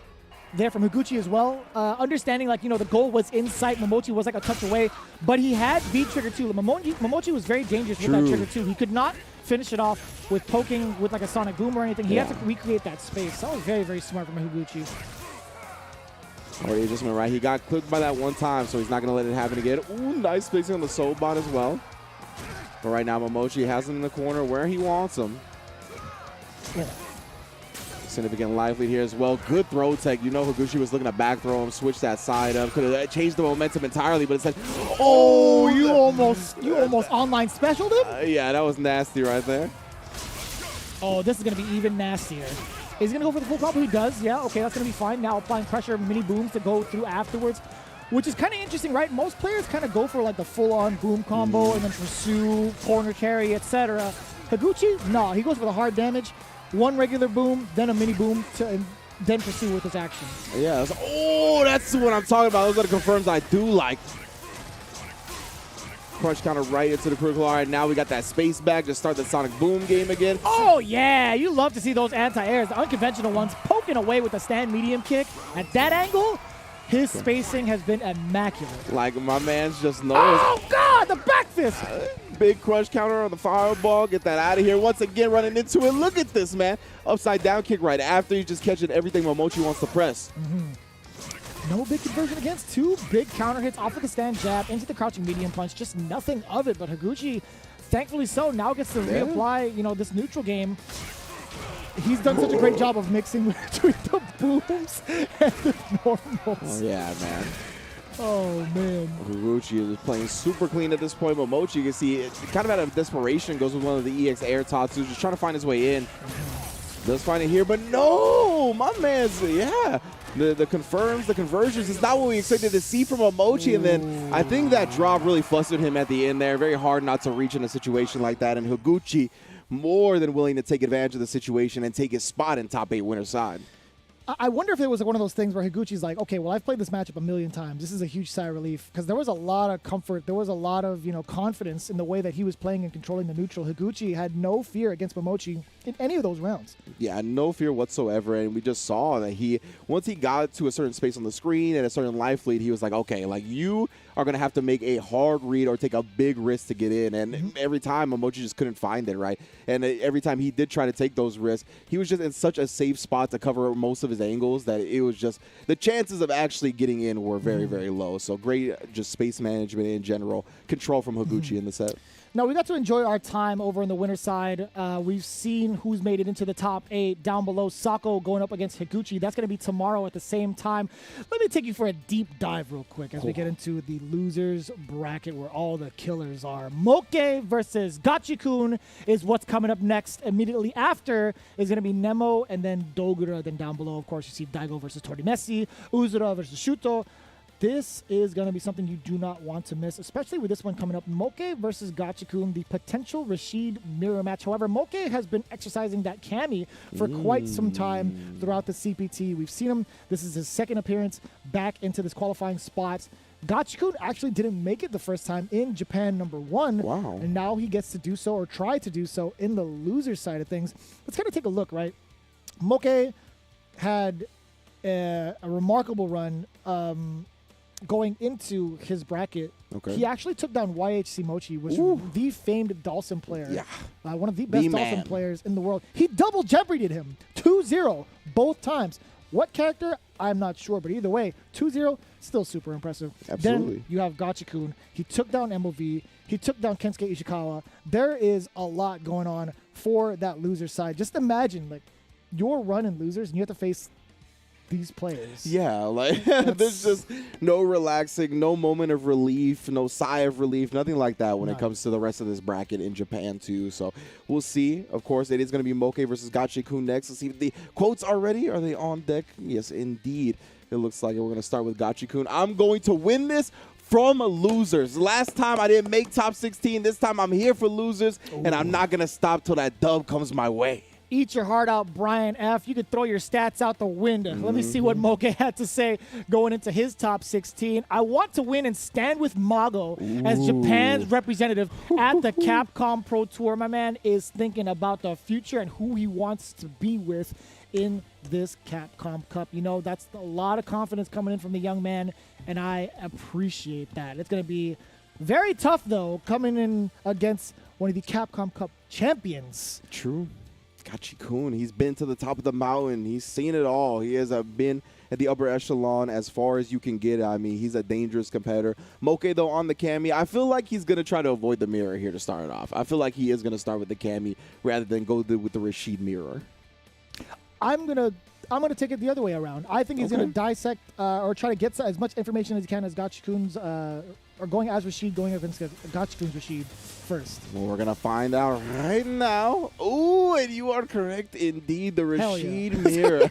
there from Higuchi as well. Understanding, like, you know, the goal was in sight. Momochi was like a touch away, but he had V trigger 2. Momochi was very dangerous with that trigger 2. He could not finish it off with poking with like a sonic boom or anything. He had to recreate that space. That was very, very smart from Higuchi. Already just went right. He got clipped by that one time, so he's not going to let it happen again. Ooh, nice spacing on the soul bot as well. But right now, Momochi has him in the corner where he wants him. Yeah. Significant life lead here as well. Good throw tech. You know Higuchi was looking to back throw him, switch that side up. Could have changed the momentum entirely, but instead, oh, you almost online specialed him? Yeah, that was nasty right there. Oh, this is going to be even nastier. Is he going to go for the full combo? He does. Yeah, okay, that's going to be fine. Now applying pressure, mini booms to go through afterwards, which is kind of interesting, right? Most players kind of go for like the full-on boom combo and then pursue, corner carry, etc. Higuchi, no, he goes for the hard damage. One regular boom, then a mini boom, and then pursue with his action. Yeah, that's what I'm talking about. Those are the confirms I do like. Crush counter right into the critical. All right, now we got that space back to start the sonic boom game again. Oh, yeah. You love to see those anti-airs, the unconventional ones, poking away with the stand medium kick. At that angle, his spacing has been immaculate. Like, my man's just knows. Oh, God, the back fist. Big crush counter on the fireball. Get that out of here. Once again, running into it. Look at this, man. Upside down kick right after. He's just catching everything Momochi wants to press. No big conversion against. 2 big counter hits off of the stand jab into the crouching medium punch. Just nothing of it. But Higuchi, thankfully so, now gets to reapply, you know, this neutral game. He's done such a great job of mixing between the booms and the normals. Oh, yeah, man. Oh, man. Higuchi is playing super clean at this point. Momochi, you can see, it kind of out of desperation, goes with one of the EX air tatsus, just trying to find his way in. Does find it here, but no! My man's, the confirms, the conversions is not what we expected to see from Momochi. And then I think that drop really flustered him at the end there. Very hard not to reach in a situation like that. And Higuchi, more than willing to take advantage of the situation and take his spot in top 8 winner side. I wonder if it was one of those things where Higuchi's like, okay, well, I've played this matchup a million times. This is a huge sigh of relief because there was a lot of comfort. There was a lot of, you know, confidence in the way that he was playing and controlling the neutral. Higuchi had no fear against Momochi in any of those rounds. Yeah, no fear whatsoever. And we just saw that once he got to a certain space on the screen and a certain life lead, he was like, okay, like you are going to have to make a hard read or take a big risk to get in. And every time, Momochi just couldn't find it, right? And every time he did try to take those risks, he was just in such a safe spot to cover most of his angles that it was just, the chances of actually getting in were very, very low. So great just space management in general, control from Higuchi in the set. Now, we got to enjoy our time over on the winner's side. We've seen who's made it into the top 8. Down below, Sako going up against Higuchi. That's going to be tomorrow at the same time. Let me take you for a deep dive real quick as we get into the losers bracket where all the killers are. Moke versus Gachikun is what's coming up next. Immediately after is going to be Nemo and then Dogura. Then down below, of course, you see Daigo versus Torimesi, Uzura versus Shuto. This is going to be something you do not want to miss, especially with this one coming up. Moke versus Gachikun, the potential Rashid mirror match. However, Moke has been exercising that Kami for quite some time throughout the CPT. We've seen him. This is his second appearance back into this qualifying spot. Gachikun actually didn't make it the first time in Japan #1. Wow. And now he gets to do so or try to do so in the loser side of things. Let's kind of take a look, right? Moke had a remarkable run going into his bracket. Okay. He actually took down YHC Mochi, which was the famed Dawson player. Yeah. One of the best Dawson players in the world. He double jeopardied him 2-0 both times. What character? I'm not sure, but either way, 2-0, still super impressive. Absolutely. Then you have Gachikun. He took down MOV. He took down Kensuke Ishikawa. There is a lot going on for that loser side. Just imagine, like, you're running losers and you have to face these players. Yeah, like there's just no relaxing, no moment of relief, no sigh of relief, nothing like that when it comes to the rest of this bracket in Japan too. So we'll see. Of course, it is going to be Moke versus Gachikun next. Let's see if the quotes are ready. Are they on deck? Yes, indeed. It looks like it. We're going to start with Gachikun. I'm going to win this from losers. Last time I didn't make top 16. This time I'm here for losers, and I'm not going to stop till that dub comes my way. Eat your heart out, Brian F. You could throw your stats out the window. Let me see what Moke had to say going into his top 16. I want to win and stand with Mago as Japan's representative at the Capcom Pro Tour. My man is thinking about the future and who he wants to be with in this Capcom Cup. You know, that's a lot of confidence coming in from the young man, and I appreciate that. It's going to be very tough, though, coming in against one of the Capcom Cup champions. True. Gachikun, he's been to the top of the mountain. He's seen it all. He has been at the upper echelon as far as you can get. I mean, he's a dangerous competitor. Moke, though, on the Kami, I feel like he's going to try to avoid the mirror here to start it off. I feel like he is going to start with the Kami rather than go with the Rashid mirror. I'm gonna take it the other way around. I think he's gonna dissect or try to get as much information as he can as Gachikun's or going as Rashid, going against Gachikun's Rashid first. Well, we're gonna find out right now. Ooh, and you are correct indeed. The Rashid mirror.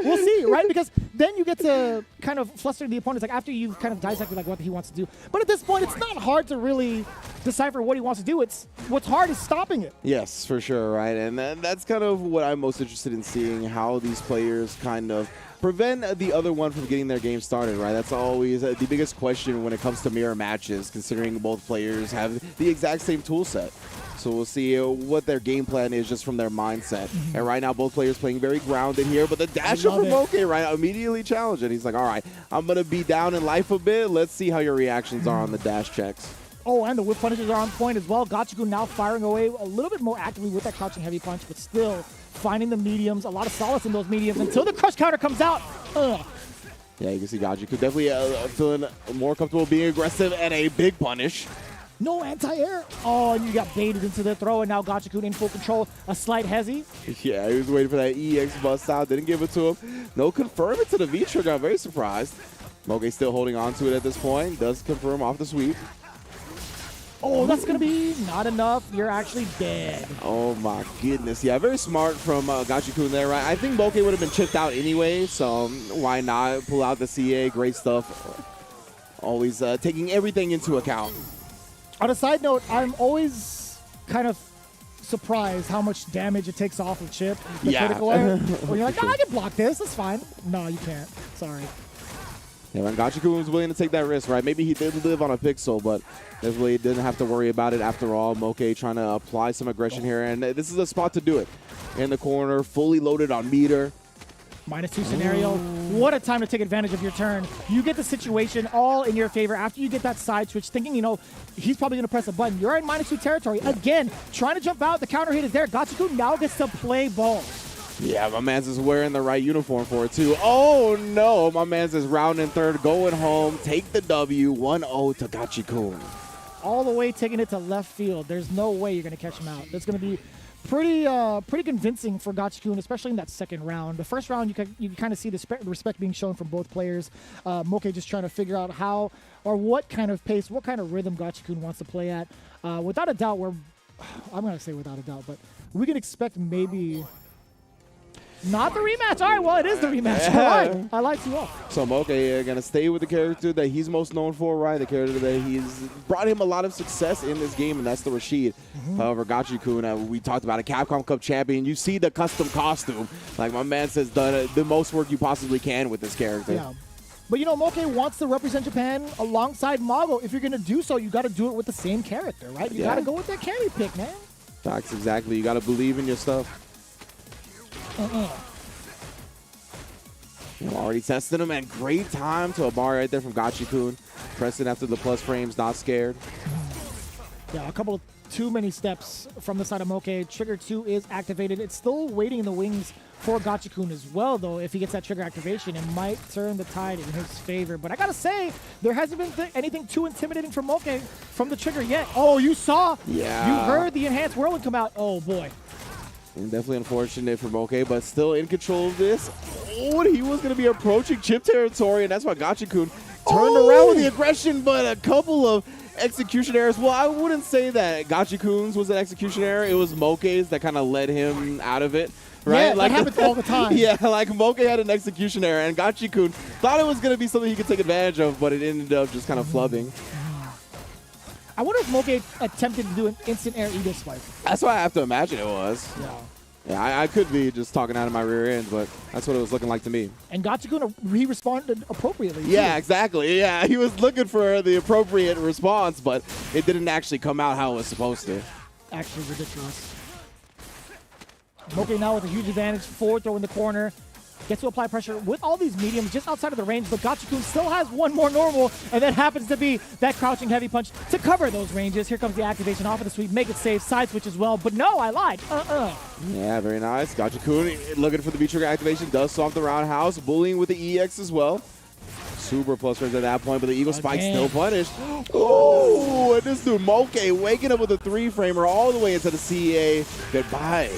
We'll see, right? Because then you get to kind of fluster the opponents, like after you've kind of dissected like what he wants to do. But at this point, it's not hard to really decipher what he wants to do. It's what's hard is stopping it. Yes, for sure, right? And that's kind of what I'm most interested in seeing, how these players kind of prevent the other one from getting their game started, right? That's always the biggest question when it comes to mirror matches, considering both players have the exact same tool set. So we'll see what their game plan is just from their mindset. And right now, both players playing very grounded here, but the dash from Moke, right, immediately challenged it. He's like, all right, I'm going to be down in life a bit. Let's see how your reactions are on the dash checks. Oh, and the whip punishes are on point as well. Gachikun now firing away a little bit more actively with that crouching heavy punch, but still finding the mediums, a lot of solace in those mediums until the crush counter comes out. Yeah, you can see Gachikun definitely feeling more comfortable being aggressive and a big punish. No anti-air. Oh, and you got baited into the throw, and now Gachikun in full control. A slight hezzy. Yeah, he was waiting for that EX bust out. Didn't give it to him. No confirm it to the V-trigger. I'm very surprised. Moke still holding on to it at this point. Does confirm off the sweep. Oh, that's going to be not enough. You're actually dead. Oh, my goodness. Yeah, very smart from Gachikun there, right? I think Moke would have been chipped out anyway, so why not pull out the CA? Great stuff. Always taking everything into account. On a side note, I'm always kind of surprised how much damage it takes off of Chip. The critical air. Where you're like, I can block this. That's fine. No, you can't. Sorry. Yeah, and Gachikun was willing to take that risk, right? Maybe he did live on a pixel, but definitely didn't have to worry about it after all. Moke trying to apply some aggression here, and this is a spot to do it. In the corner, fully loaded on meter. -2 scenario. What a time to take advantage of your turn. You get the situation all in your favor after you get that side switch, thinking, you know, he's probably going to press a button. You're in -2 territory. Again, trying to jump out. The counter hit is there. Gachikun now gets to play ball. Yeah, my man's is wearing the right uniform for it, too. Oh, no. My man's is rounding third, going home. Take the W, 1-0 to Gachikun. All the way taking it to left field. There's no way you're going to catch him out. That's going to be pretty convincing for Gachikun, especially in that second round. The first round, you can kind of see the respect being shown from both players. Moke just trying to figure out how or what kind of pace, what kind of rhythm Gachikun wants to play at. Without a doubt, I'm going to say without a doubt, but we can expect maybe... Not the rematch. All right, well, it is the rematch. Yeah. I like you all. So Moke going to stay with the character that he's most known for, right? The character that he's brought him a lot of success in this game, and that's the Rashid. However, Gachikun, we talked about a Capcom Cup champion. You see the custom costume. Like my man says, done the most work you possibly can with this character. Yeah. But, you know, Moke wants to represent Japan alongside Mago. If you're going to do so, you got to do it with the same character, right? You got to go with that carry pick, man. Facts, exactly. You got to believe in your stuff. You know, already testing him, and great time to a bar right there from Gachikun. Pressing after the plus frames, not scared. Yeah, a couple of too many steps from the side of Moke. Trigger 2 is activated. It's still waiting in the wings for Gachikun as well, though. If he gets that trigger activation, it might turn the tide in his favor. But I gotta say, there hasn't been anything too intimidating for Moke from the trigger yet. Oh, you saw? Yeah. You heard the enhanced whirlwind come out. Oh, boy. And definitely unfortunate for Moke, but still in control of this. Oh, he was going to be approaching chip territory, and that's why Gachikun turned around with the aggression, but a couple of execution errors. Well, I wouldn't say that Gachikun's was an execution error. It was Moke's that kind of led him out of it. Right? Yeah, like, that happens all the time. Yeah, like Moke had an execution error, and Gachikun thought it was going to be something he could take advantage of, but it ended up just kind of flubbing. I wonder if Moke attempted to do an instant air Eagle swipe. That's what I have to imagine it was. Yeah. Yeah, I could be just talking out of my rear end, but that's what it was looking like to me. And Gachikun, he responded appropriately. Yeah, too. exactly. Yeah, he was looking for the appropriate response, but it didn't actually come out how it was supposed to. Actually ridiculous. Moke now with a huge advantage. Forward throw in the corner. Gets to apply pressure with all these mediums just outside of the range, but Gachikun still has one more normal, and that happens to be that crouching heavy punch to cover those ranges. Here comes the activation off of the sweep. Make it safe. Side switch as well, but no, I lied. Yeah, very nice. Gachikun looking for the V-trigger activation. Does off the roundhouse. Bullying with the EX as well. Super plus range at that point, but the Eagle Spike still punished. Oh, and this dude, Moke, waking up with a 3-framer all the way into the CA. Goodbye.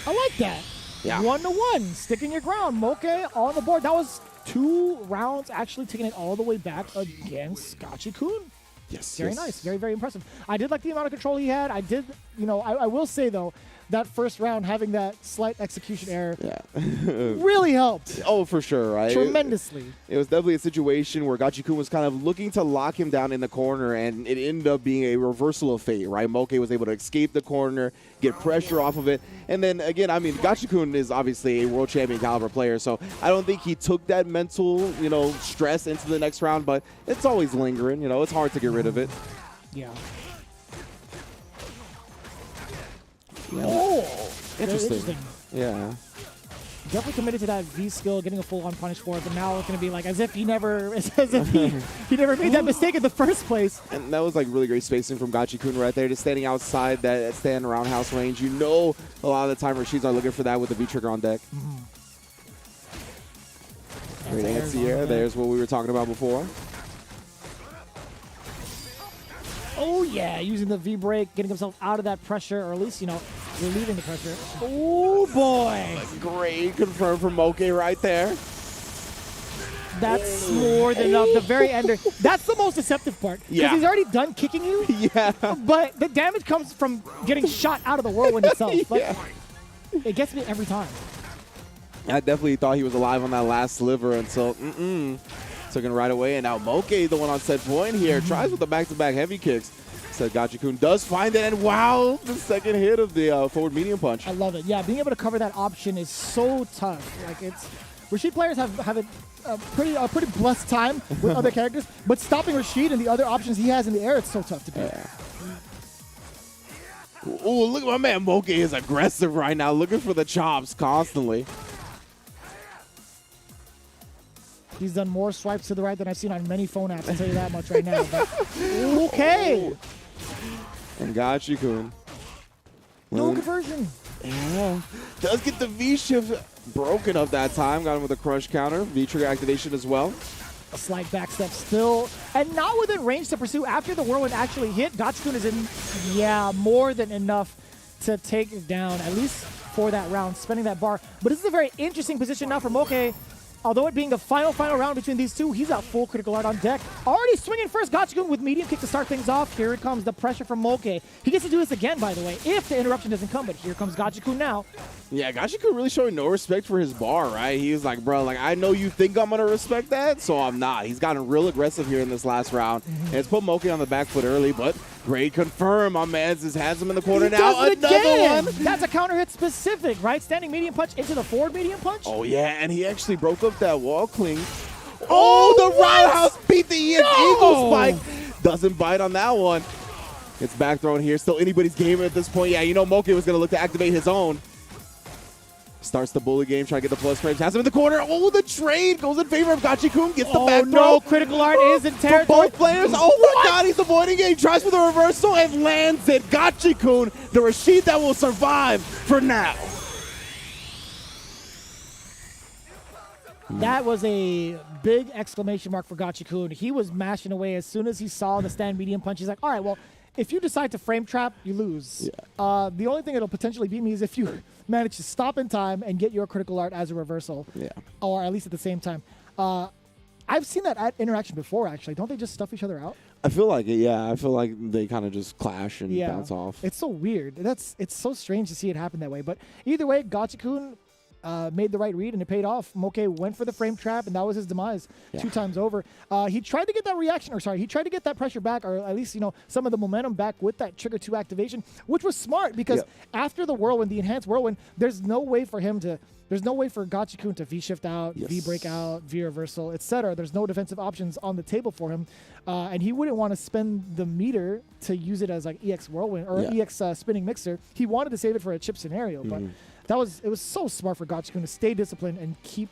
I like that. Yeah. 1-1, sticking your ground. Moke on the board. That was 2 rounds, actually taking it all the way back against Gachikun. Yes. Very nice. Very, very impressive. I did like the amount of control he had. I did, you know, I will say, though, that first round having that slight execution error really helped. Oh, for sure, right? Tremendously. It was definitely a situation where Gachikun was kind of looking to lock him down in the corner, and it ended up being a reversal of fate, right? Moke was able to escape the corner, get pressure off of it, and then, again, I mean, Gachikun is obviously a world champion caliber player, so I don't think he took that mental, you know, stress into the next round, but it's always lingering, you know, it's hard to get rid of it. Yeah. Oh, interesting. Yeah. Definitely committed to that V skill, getting a full-on punish for it, but now it's going to be like as if he never made that mistake in the first place. And that was like really great spacing from Gachikun right there, just standing outside that stand roundhouse range. You know, a lot of the time Rashids are looking for that with the V trigger on deck. Great anti-air. There's what we were talking about before. Oh, yeah, using the V-break, getting himself out of that pressure, or at least, you know, relieving the pressure. Oh, boy. Great confirm from Moke right there. That's more than enough. The very ender. That's the most deceptive part. Because he's already done kicking you. Yeah. But the damage comes from getting shot out of the whirlwind itself. Like, it gets me every time. I definitely thought he was alive on that last sliver until took it right away, and now Moke, the one on set point here, tries with the back-to-back heavy kicks. So Gachikun does find it, and wow, the second hit of the forward medium punch. I love it. Yeah, being able to cover that option is so tough. Like, it's Rashid players have a pretty blessed time with other characters, but stopping Rashid and the other options he has in the air, it's so tough to beat. Yeah. Oh, look at my man Moke is aggressive right now, looking for the chops constantly. He's done more swipes to the right than I've seen on many phone apps, I'll tell you that much right now. But, okay. And Gachi-kun. No conversion. Yeah. Does get the V-shift broken up that time. Got him with a crush counter. V-trigger activation as well. A slight backstep still. And not within range to pursue. After the whirlwind actually hit, Gachi-kun is in, more than enough to take it down, at least for that round, spending that bar. But this is a very interesting position now for Moke. Although it being the final round between these two, he's got full critical art on deck. Already swinging first, Gachi-kun with medium kick to start things off. Here it comes, the pressure from Moke. He gets to do this again, by the way, if the interruption doesn't come, but here comes Gachi-kun now. Yeah, Gachi-kun really showing no respect for his bar, right? He was like, bro, like, I know you think I'm going to respect that, so I'm not. He's gotten real aggressive here in this last round. And it's put Moke on the back foot early, but great confirm. My man just has him in the corner now. Another one. That's a counter hit specific, right? Standing medium punch into the forward medium punch. Oh, yeah, and he actually broke up that wall cling. Oh, the roundhouse beat the Eagle Spike. Doesn't bite on that one. It's back thrown here. Still anybody's game at this point. Yeah, you know Moke was going to look to activate his own. Starts the bully game, trying to get the plus frames. Has him in the corner. Oh, the trade goes in favor of Gachi-kun. Gets the back throw. No, critical art is in territory. For both players. Oh my God, he's avoiding it. He tries for the reversal and lands it. Gachi-kun, the Rashid that will survive for now. That was a big exclamation mark for Gachi-kun. He was mashing away as soon as he saw the stand medium punch. He's like, all right, well, if you decide to frame trap, you lose. Yeah. The only thing that'll potentially beat me is if you manage to stop in time and get your critical art as a reversal. Yeah. Or at least at the same time. I've seen that interaction before, actually. Don't they just stuff each other out? I feel like it, yeah. I feel like they kind of just clash and bounce off. It's so weird. It's so strange to see it happen that way. But either way, Gachi-kun made the right read, and it paid off. Moke went for the frame trap, and that was his demise 2 times over. He tried to get that reaction, he tried to get that pressure back, or at least, some of the momentum back with that trigger 2 activation, which was smart because after the whirlwind, the enhanced whirlwind, there's no way for Gachi-kun to V-shift out, V-break out, V-reversal, etc. There's no defensive options on the table for him, and he wouldn't want to spend the meter to use it as like EX whirlwind or EX spinning mixer. He wanted to save it for a chip scenario, but it was so smart for Gachi-kun to stay disciplined and keep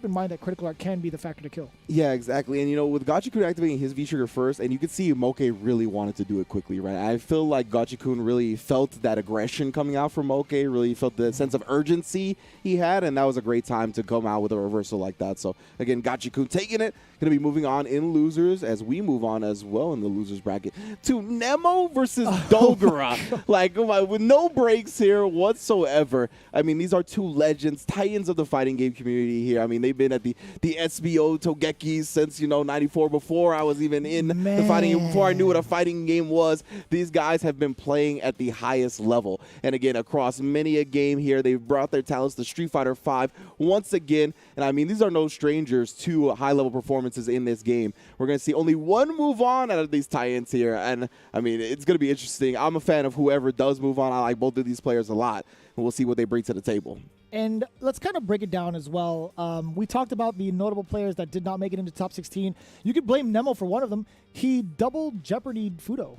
in mind that critical art can be the factor to kill. Yeah, exactly. And, with Gachi-kun activating his V-trigger first, and you could see Moke really wanted to do it quickly, right? I feel like Gachi-kun really felt that aggression coming out from Moke, really felt the sense of urgency he had, and that was a great time to come out with a reversal like that. So, again, Gachi-kun taking it. Going to be moving on in losers as we move on as well in the losers bracket to Nemo versus Dogura. Like, with no breaks here whatsoever. I mean, these are 2 legends, titans of the fighting game community here. I mean, they've been at the SBO Togeki since, 94, before I was even in the fighting game, before I knew what a fighting game was. These guys have been playing at the highest level. And again, across many a game here, they've brought their talents to Street Fighter V once again. And I mean, these are no strangers to high-level performances in this game. We're going to see only one move on out of these tie-ins here. And I mean, it's going to be interesting. I'm a fan of whoever does move on. I like both of these players a lot. And we'll see what they bring to the table. And let's kind of break it down as well. We talked about the notable players that did not make it into top 16. You could blame Nemo for one of them. He double jeopardied Fudo,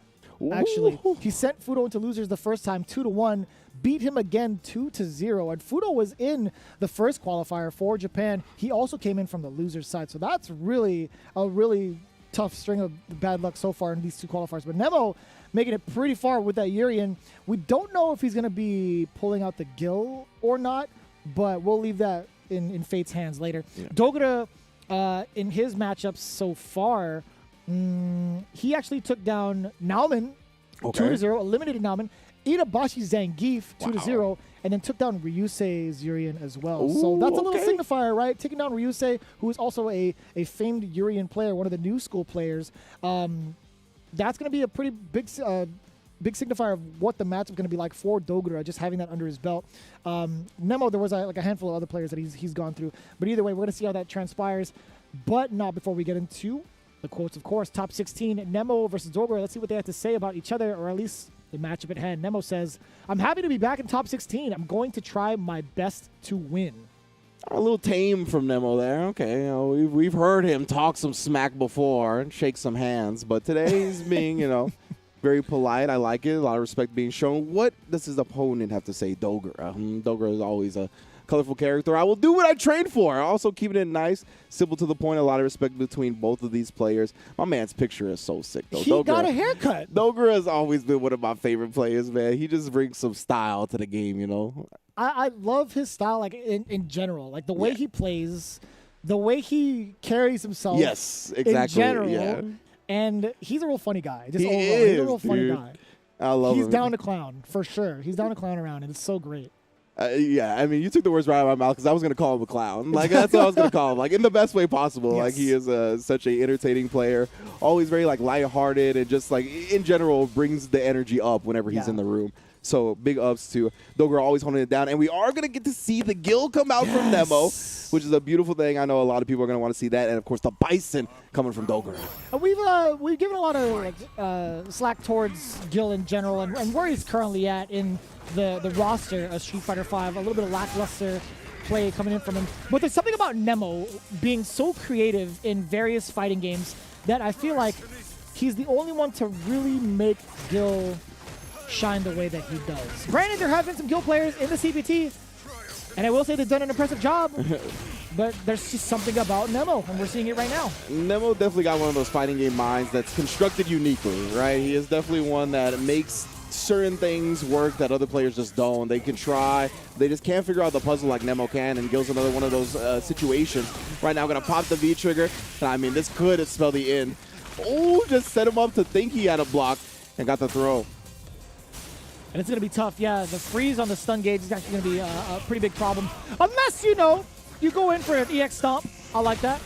actually. He sent Fudo into losers the first time, 2-1, beat him again 2-0. And Fudo was in the first qualifier for Japan. He also came in from the losers side. So that's really a really tough string of bad luck so far in these 2 qualifiers. But Nemo making it pretty far with that Urian. We don't know if he's going to be pulling out the Gil or not, but we'll leave that in Fate's hands later. Yeah. Dogura, in his matchups so far, he actually took down Nauman 2-0, eliminated Nauman, Itabashi Zangief 2-0, and then took down Ryusei's Urian as well. Ooh, so that's a little signifier, right? Taking down Ryusei, who is also a famed Urian player, one of the new school players. That's going to be a pretty big signifier of what the matchup is going to be like for Dogura, just having that under his belt. Nemo, there was a handful of other players that he's gone through. But either way, we're going to see how that transpires. But not before we get into the quotes, of course. Top 16, Nemo versus Dogura. Let's see what they have to say about each other, or at least the matchup at hand. Nemo says, "I'm happy to be back in top 16. I'm going to try my best to win." A little tame from Nemo there. Okay, you know, we've heard him talk some smack before and shake some hands, but today he's being, you know, very polite. I like it. A lot of respect being shown. What does his opponent have to say? Dogura. Dogura is always a colorful character. I will do what I trained for. Also keeping it nice, simple to the point. A lot of respect between both of these players. My man's picture is so sick, though. He got a haircut. Dogura has always been one of my favorite players, man. He just brings some style to the game, you know. I love his style, like in general, like the way he plays, the way he carries himself. Yes, exactly. In general, yeah. And he's a real funny guy. Just He overall, is, he's a real funny dude. guy. I love him. He's down to clown for sure. He's down to clown around, and it's so great. Yeah, I mean, you took the words right out of my mouth because I was going to call him a clown. Like, that's what I was going to call him, like, in the best way possible. Yes. Like, he is such a entertaining player, always very, like, lighthearted and just, like, in general, brings the energy up whenever he's in the room. So, big ups to Dogura always holding it down. And we are going to get to see the gill come out from Nemo, which is a beautiful thing. I know a lot of people are going to want to see that. And, of course, the bison coming from Dogura. We've given a lot of slack towards Gil in general and where he's currently at in the roster of Street Fighter V. A little bit of lackluster play coming in from him. But there's something about Nemo being so creative in various fighting games that I feel like he's the only one to really make Gil shine the way that he does. Granted, there have been some Gil players in the CPT, and I will say they've done an impressive job, but there's just something about Nemo, and we're seeing it right now. Nemo definitely got one of those fighting game minds that's constructed uniquely, right? He is definitely one that makes certain things work that other players just don't. They can try, they just can't figure out the puzzle like Nemo can, and Gil's another one of those situations. Right now, gonna pop the V trigger, and I mean, this could spell the end. Oh, just set him up to think he had a block, and got the throw. And it's going to be tough. Yeah, the freeze on the stun gauge is actually going to be a pretty big problem. Unless, you know, you go in for an EX stomp. I like that.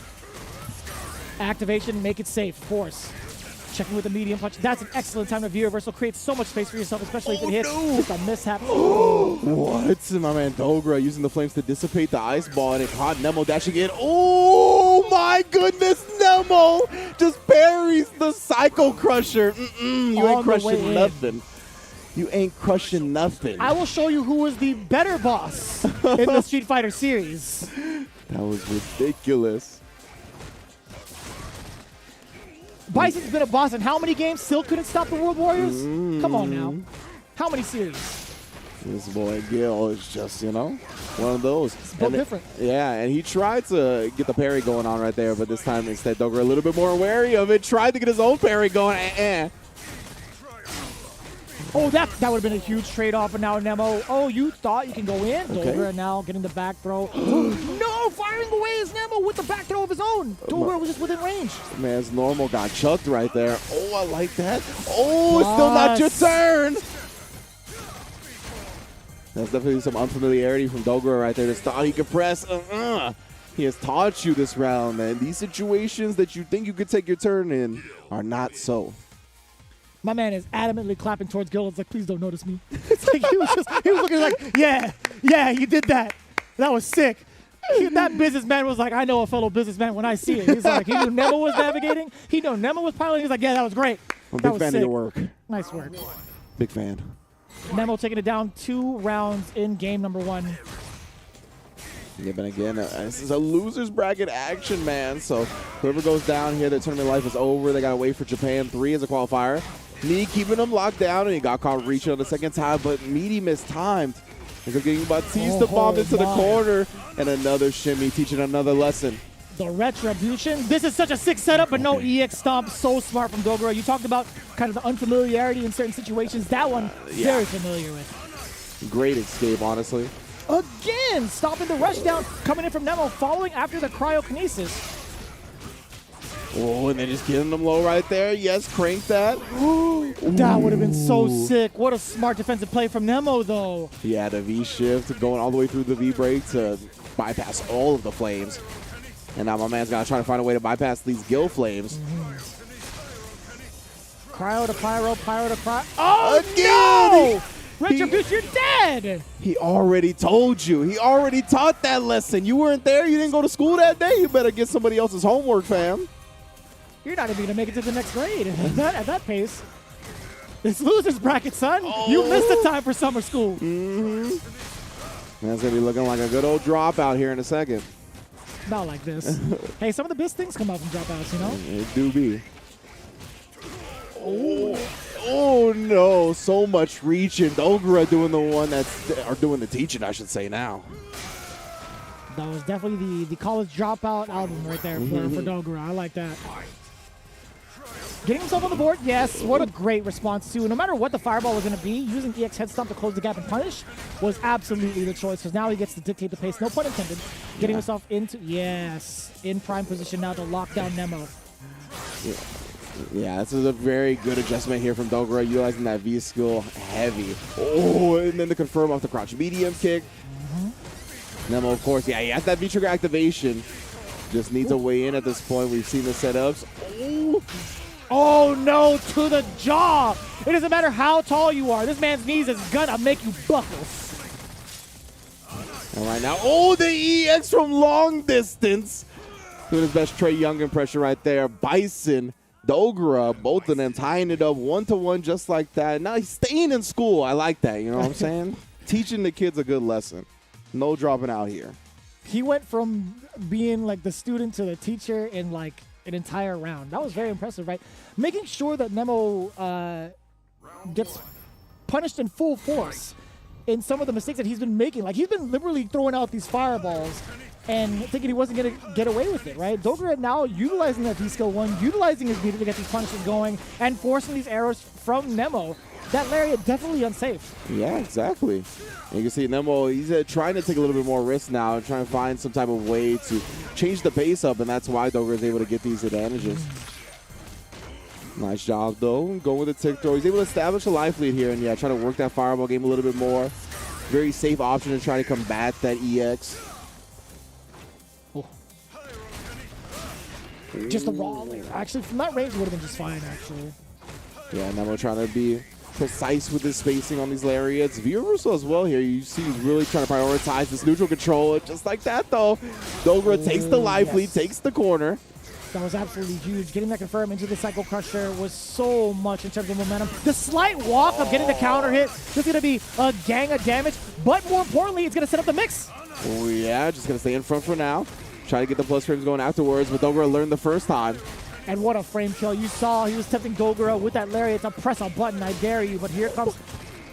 Activation, make it safe, of course. Checking with the medium punch. That's an excellent time to view reversal. Creates so much space for yourself, especially if it hits. Just a mishap. What? My man Dogura using the flames to dissipate the ice ball, and it caught Nemo dashing in. Oh my goodness, Nemo just parries the Psycho Crusher. You ain't crushing nothing. You ain't crushing nothing. I will show you who was the better boss in the Street Fighter series. That was ridiculous. Bison's been a boss in how many games? Still couldn't stop the World Warriors? Come on now. How many series? This boy Gil is just, you know, one of those. It's both different. Yeah, and he tried to get the parry going on right there, but this time instead Dogura a little bit more wary of it. Tried to get his own parry going. Oh, that would have been a huge trade-off, and now Nemo. Oh, you thought you can go in? Okay. Dogura now getting the back throw. No, firing away is Nemo with the back throw of his own. Dogura was just within range. Man's normal got chucked right there. Oh, I like that. Oh, it's still not your turn. That's definitely some unfamiliarity from Dogura right there. Just thought he could press. He has taught you this round, man. These situations that you think you could take your turn in are not so. My man is adamantly clapping towards Gil. It's like, please don't notice me. It's like he was looking like, yeah, you did that. That was sick. That businessman was like, I know a fellow businessman when I see it. He's like, he knew Nemo was navigating. He knew Nemo was piloting. He's like, yeah, that was great. I'm a big fan of your work. Nice work. Big fan. Nemo taking it down 2 rounds in game number 1. Yeah, but again, this is a loser's bracket action, man. So whoever goes down here, their tournament life is over. They got to wait for Japan 3 as a qualifier. Knee keeping him locked down, and he got caught reaching on the second time, but Meaty mistimed. He's getting Batista bombed into the corner, and another shimmy, teaching another lesson. The retribution. This is such a sick setup, but no EX stomp. So smart from Dogura. You talked about kind of the unfamiliarity in certain situations. That one, very familiar with. Great escape, honestly. Again, stopping the rush down, coming in from Nemo, following after the cryokinesis. Oh, and then just getting them low right there. Yes, crank that. That would have been so sick. What a smart defensive play from Nemo, though. Yeah, the V-shift going all the way through the V-break to bypass all of the flames. And now my man's got to try to find a way to bypass these Gil flames. Cryo to pyro, pyro to cryo. Oh, no! Retribution, you're dead! He already told you. He already taught that lesson. You weren't there. You didn't go to school that day. You better get somebody else's homework, fam. You're not even going to make it to the next grade at that pace. It's loser's bracket, son. You missed the time for summer school. That's going to be looking like a good old dropout here in a second. Not like this. Hey, some of the best things come out from dropouts, you know? It do be. Oh no, so much reaching. Dogura doing the one or doing the teaching, I should say now. That was definitely the college dropout album right there for Dogura. I like that. Getting himself on the board, yes. What a great response, too. No matter what the fireball was going to be, using EX head stomp to close the gap and punish was absolutely the choice, because now he gets to dictate the pace. No pun intended. Getting himself into, in prime position now to lock down Nemo. Yeah, this is a very good adjustment here from Dogura, utilizing that V skill heavy. Oh, and then the confirm off the crouch medium kick. Nemo, of course, he has that V-trigger activation. Just needs a way in at this point. We've seen the setups. Oh no, to the jaw. It doesn't matter how tall you are. This man's knees is gonna make you buckle. All right, now, the EX from long distance. Doing his best Trey Young impression right there. Bison, Dogura, both of them tying it up 1-to-1 just like that. Now he's staying in school. I like that, you know what I'm saying? Teaching the kids a good lesson. No dropping out here. He went from being like the student to the teacher in like an entire round. That was very impressive, right? Making sure that Nemo gets punished in full force in some of the mistakes that he's been making. Like, he's been liberally throwing out these fireballs and thinking he wasn't going to get away with it, right? Dogura now utilizing that V-Skill 1, utilizing his meter to get these punishes going, and forcing these arrows from Nemo. That lariat definitely unsafe. Yeah, exactly. And you can see Nemo, he's trying to take a little bit more risk now, trying to find some type of way to change the pace up, and that's why Dogura is able to get these advantages. Nice job, though. Going with the tick throw. He's able to establish a life lead here, and try to work that fireball game a little bit more. Very safe option to try to combat that EX. Just a raw layer. Actually, from that range, it would have been just fine, actually. Yeah, Nemo trying to be precise with his spacing on these lariats. V reversal as well here. You see he's really trying to prioritize this neutral control. Just like that, though. Dogura takes the life lead, takes the corner. That was absolutely huge. Getting that confirm into the Psycho Crusher was so much in terms of momentum. The slight walk of getting the counter hit, this is going to be a gang of damage, but more importantly, it's going to set up the mix. Oh, yeah, just going to stay in front for now. Try to get the plus frames going afterwards, but Dogura learned the first time. And what a frame kill. You saw he was tempting Dogura with that lariat to press a button, I dare you, but here comes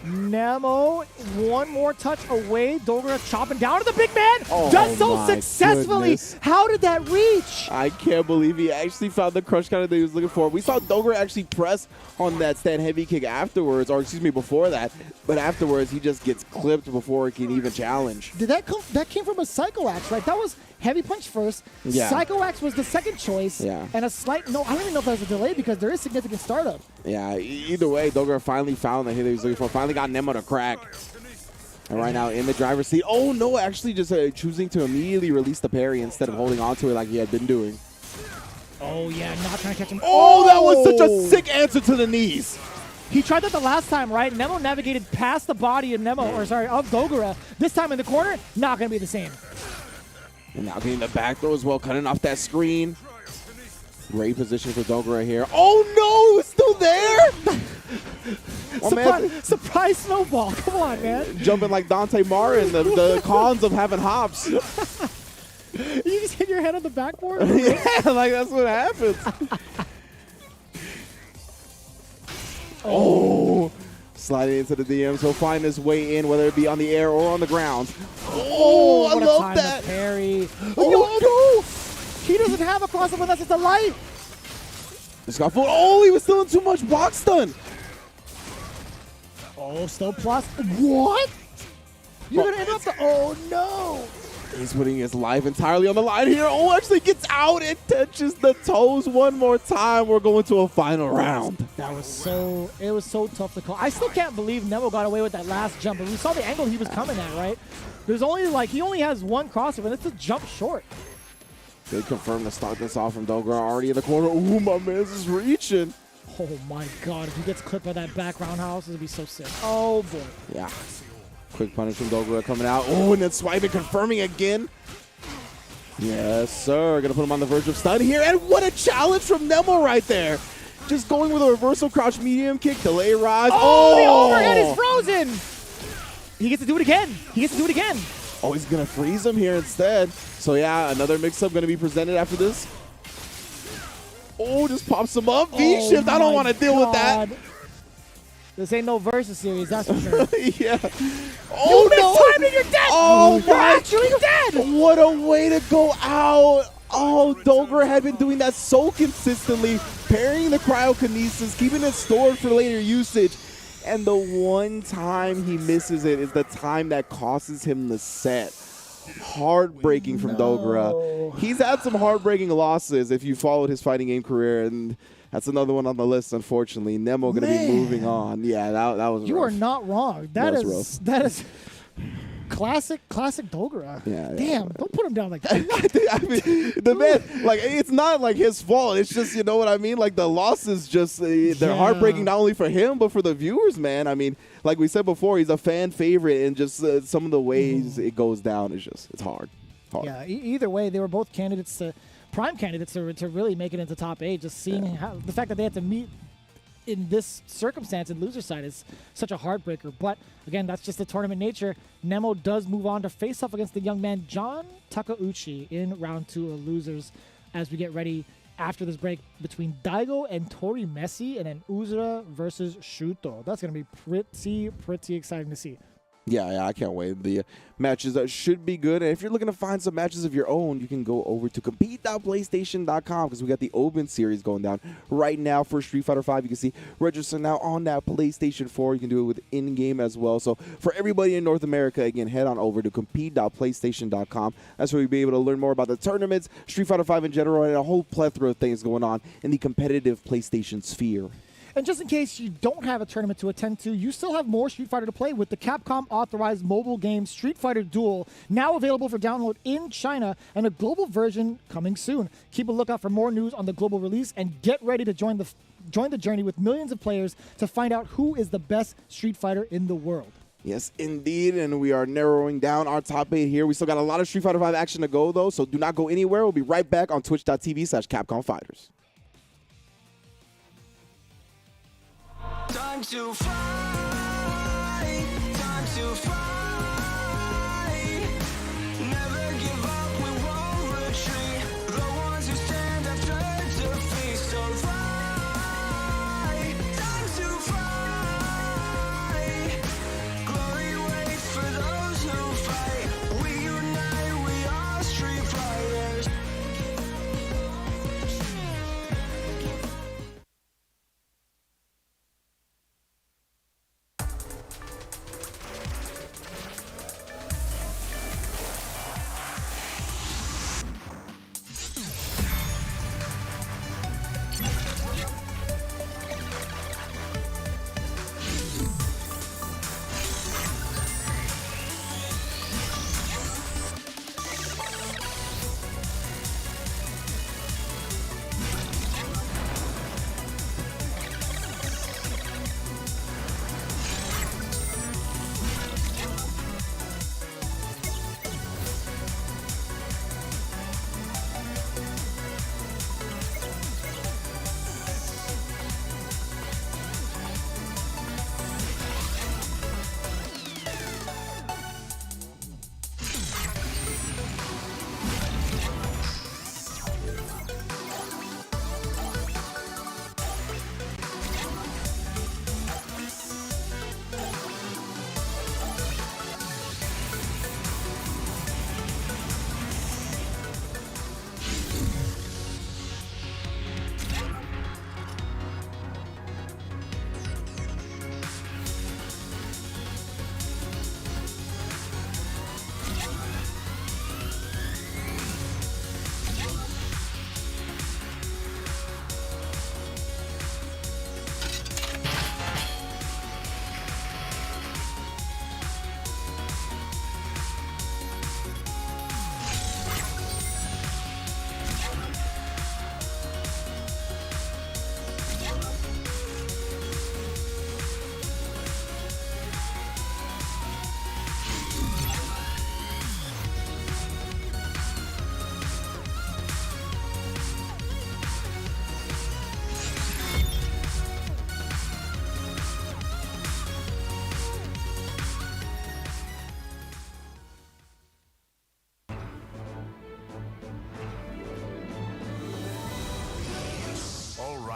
Nemo, one more touch away. Dogura chopping down to the big man. Does so successfully. Goodness. How did that reach? I can't believe he actually found the crush counter that he was looking for. We saw Dogura actually press on that stand heavy kick afterwards, or excuse me, before that. But afterwards, he just gets clipped before he can even challenge. Did that come? That came from a Psycho Axe, right? That was heavy punch first. Yeah. Psycho Axe was the second choice. Yeah. And a slight, no, I don't even know if that was a delay because there is significant startup. Yeah, either way, Dogura finally found the hit that he was looking for. Finally got Nemo to crack. And right now in the driver's seat. Oh, no, actually just choosing to immediately release the parry instead of holding on to it like he had been doing. Oh, yeah, not trying to catch him. Oh, that was such a sick answer to the knees. He tried that the last time, right? Nemo navigated past the body of of Dogura. This time in the corner, not going to be the same. And now getting the back throw as well, cutting off that screen. Great position for Dogura here. Oh, no, it was still there. Surprise snowball. Come on, man. Jumping like Dante Marin, the cons of having hops. You just hit your head on the backboard? Yeah, like that's what happens. Oh, sliding into the DMs. He'll find his way in, whether it be on the air or on the ground. Oh, I love that. Parry. Oh, no. He doesn't have a crossover unless it's a light. Just got full. Oh, he was still in too much box stun. Oh, still plus. What? You're going to interrupt the. Oh, no. He's putting his life entirely on the line here. Oh, actually gets out and touches the toes one more time. We're going to a final round. It was so tough to call. I still can't believe Nemo got away with that last jump. And we saw the angle he was coming at, right? There's only he only has one crossover, and it's a jump short. They confirm to start this off from Dogura already in the corner. Ooh, my man's is reaching. Oh my God, if he gets clipped by that back roundhouse, it'll be so sick. Oh boy. Yeah. Quick punish from Dogura coming out. Oh, and then swiping, confirming again. Yes, sir. Gonna put him on the verge of stun here. And what a challenge from Nemo right there. Just going with a reversal crouch medium kick, delay rise. Oh, the overhead is frozen. He gets to do it again. He gets to do it again. Oh, he's going to freeze him here instead. So, yeah, another mix-up going to be presented after this. Oh, just pops him up. V-shift. I don't want to deal with that. This ain't no versus series, that's for sure. Yeah. Oh, no. Timing, you're dead. Oh, you're my. actually dead. What a way to go out. Oh, Dogura had been doing that so consistently, parrying the cryokinesis, keeping it stored for later usage. And the one time he misses it is the time that costs him the set. Heartbreaking from Dogura. He's had some heartbreaking losses if you followed his fighting game career, and that's another one on the list, unfortunately. Nemo going to be moving on. Yeah, that was You rough. are not wrong. That is classic Dogura. Yeah, damn, don't put him down like that. I mean, the man, like, it's not like his fault. It's just, you know what I mean? Like, the losses just, they're heartbreaking not only for him, but for the viewers, man. I mean, like we said before, he's a fan favorite, and just some of the ways it goes down is just, it's hard. Yeah, either way, they were both candidates prime candidates to really make it into top 8. Just seeing how the fact that they had to meet in this circumstance in loser side is such a heartbreaker. But again, that's just the tournament nature. Nemo does move on to face off against the young man John Takeuchi in round 2 of losers as we get ready after this break between Daigo and Tori Messi, and then Uzura versus Shuto. That's going to be pretty exciting to see. Yeah, I can't wait. The matches should be good. And if you're looking to find some matches of your own, you can go over to compete.playstation.com because we got the Open Series going down right now for Street Fighter V. You can see register now on that PlayStation 4. You can do it with in-game as well. So for everybody in North America, again, head on over to compete.playstation.com. That's where you'll be able to learn more about the tournaments, Street Fighter V in general, and a whole plethora of things going on in the competitive PlayStation sphere. And just in case you don't have a tournament to attend to, you still have more Street Fighter to play with the Capcom authorized mobile game Street Fighter Duel, now available for download in China, and a global version coming soon. Keep a lookout for more news on the global release, and get ready to join the journey with millions of players to find out who is the best Street Fighter in the world. Yes, indeed, and we are narrowing down our top 8 here. We still got a lot of Street Fighter V action to go, though, so do not go anywhere. We'll be right back on twitch.tv/Capcom Fighters. Time to fight, time to fight. Never give up, we won't retreat. The ones who stand after defeat. So fight, time to fight. Glory waits for those who fight. We unite, we are Street Fighters.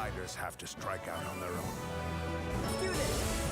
riders have to strike out on their own. Let's do this.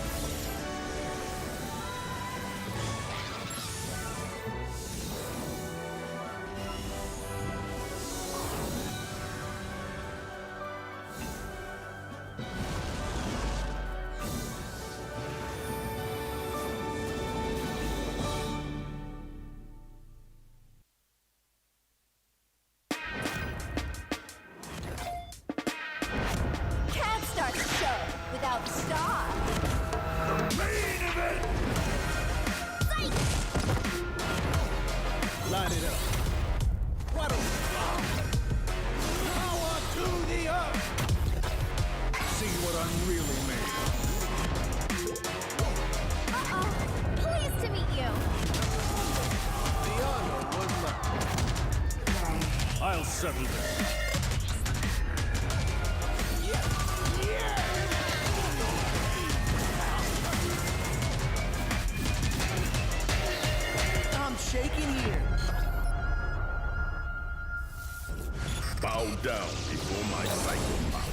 Can't start the show without the star. Main event! Light it up. What a power to the earth. See what I'm really made of. Uh-oh. Pleased to meet you. The honor was mine. I'll settle this. I'm shaking here. Bow down before my Sako power.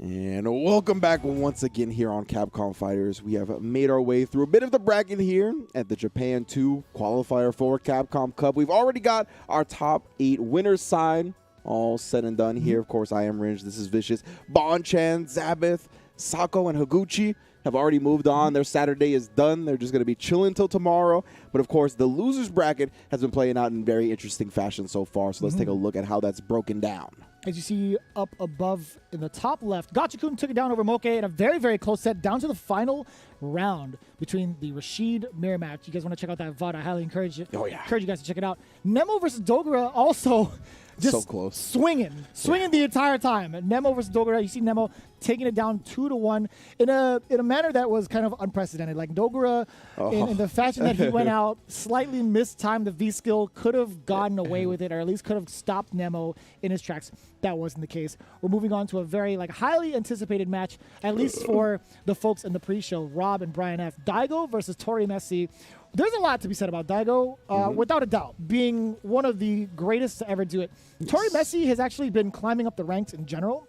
And welcome back once again here on Capcom Fighters. We have made our way through a bit of the bracket here at the Japan 2 qualifier for Capcom Cup. We've already got our top 8 winners signed, all said and done here. Of course, I am Ringe, this is Vicious. Bonchan, Zabeth, Sako, and Higuchi have already moved on. Their Saturday is done. They're just going to be chilling till tomorrow. But of course, the losers bracket has been playing out in very interesting fashion so far. So let's take a look at how that's broken down. As you see up above in the top left, Gachikun took it down over Moke in a very, very close set down to the final round between the Rashid mirror match. You guys want to check out that VOD? I highly encourage you. Oh, yeah. Encourage you guys to check it out. Nemo versus Dogura also just So close. swinging the entire time. Nemo versus Dogura, you see Nemo taking it down 2-1 in a manner that was kind of unprecedented. Like Dogura, in the fashion that he went out, slightly mistimed the V skill, could have gotten away with it, or at least could have stopped Nemo in his tracks. That wasn't the case. We're moving on to a very highly anticipated match, at least for the folks in the pre-show, Rob and Brian F. Daigo versus Tori Messi. There's a lot to be said about Daigo, without a doubt, being one of the greatest to ever do it. Yes. Tori Messi has actually been climbing up the ranks in general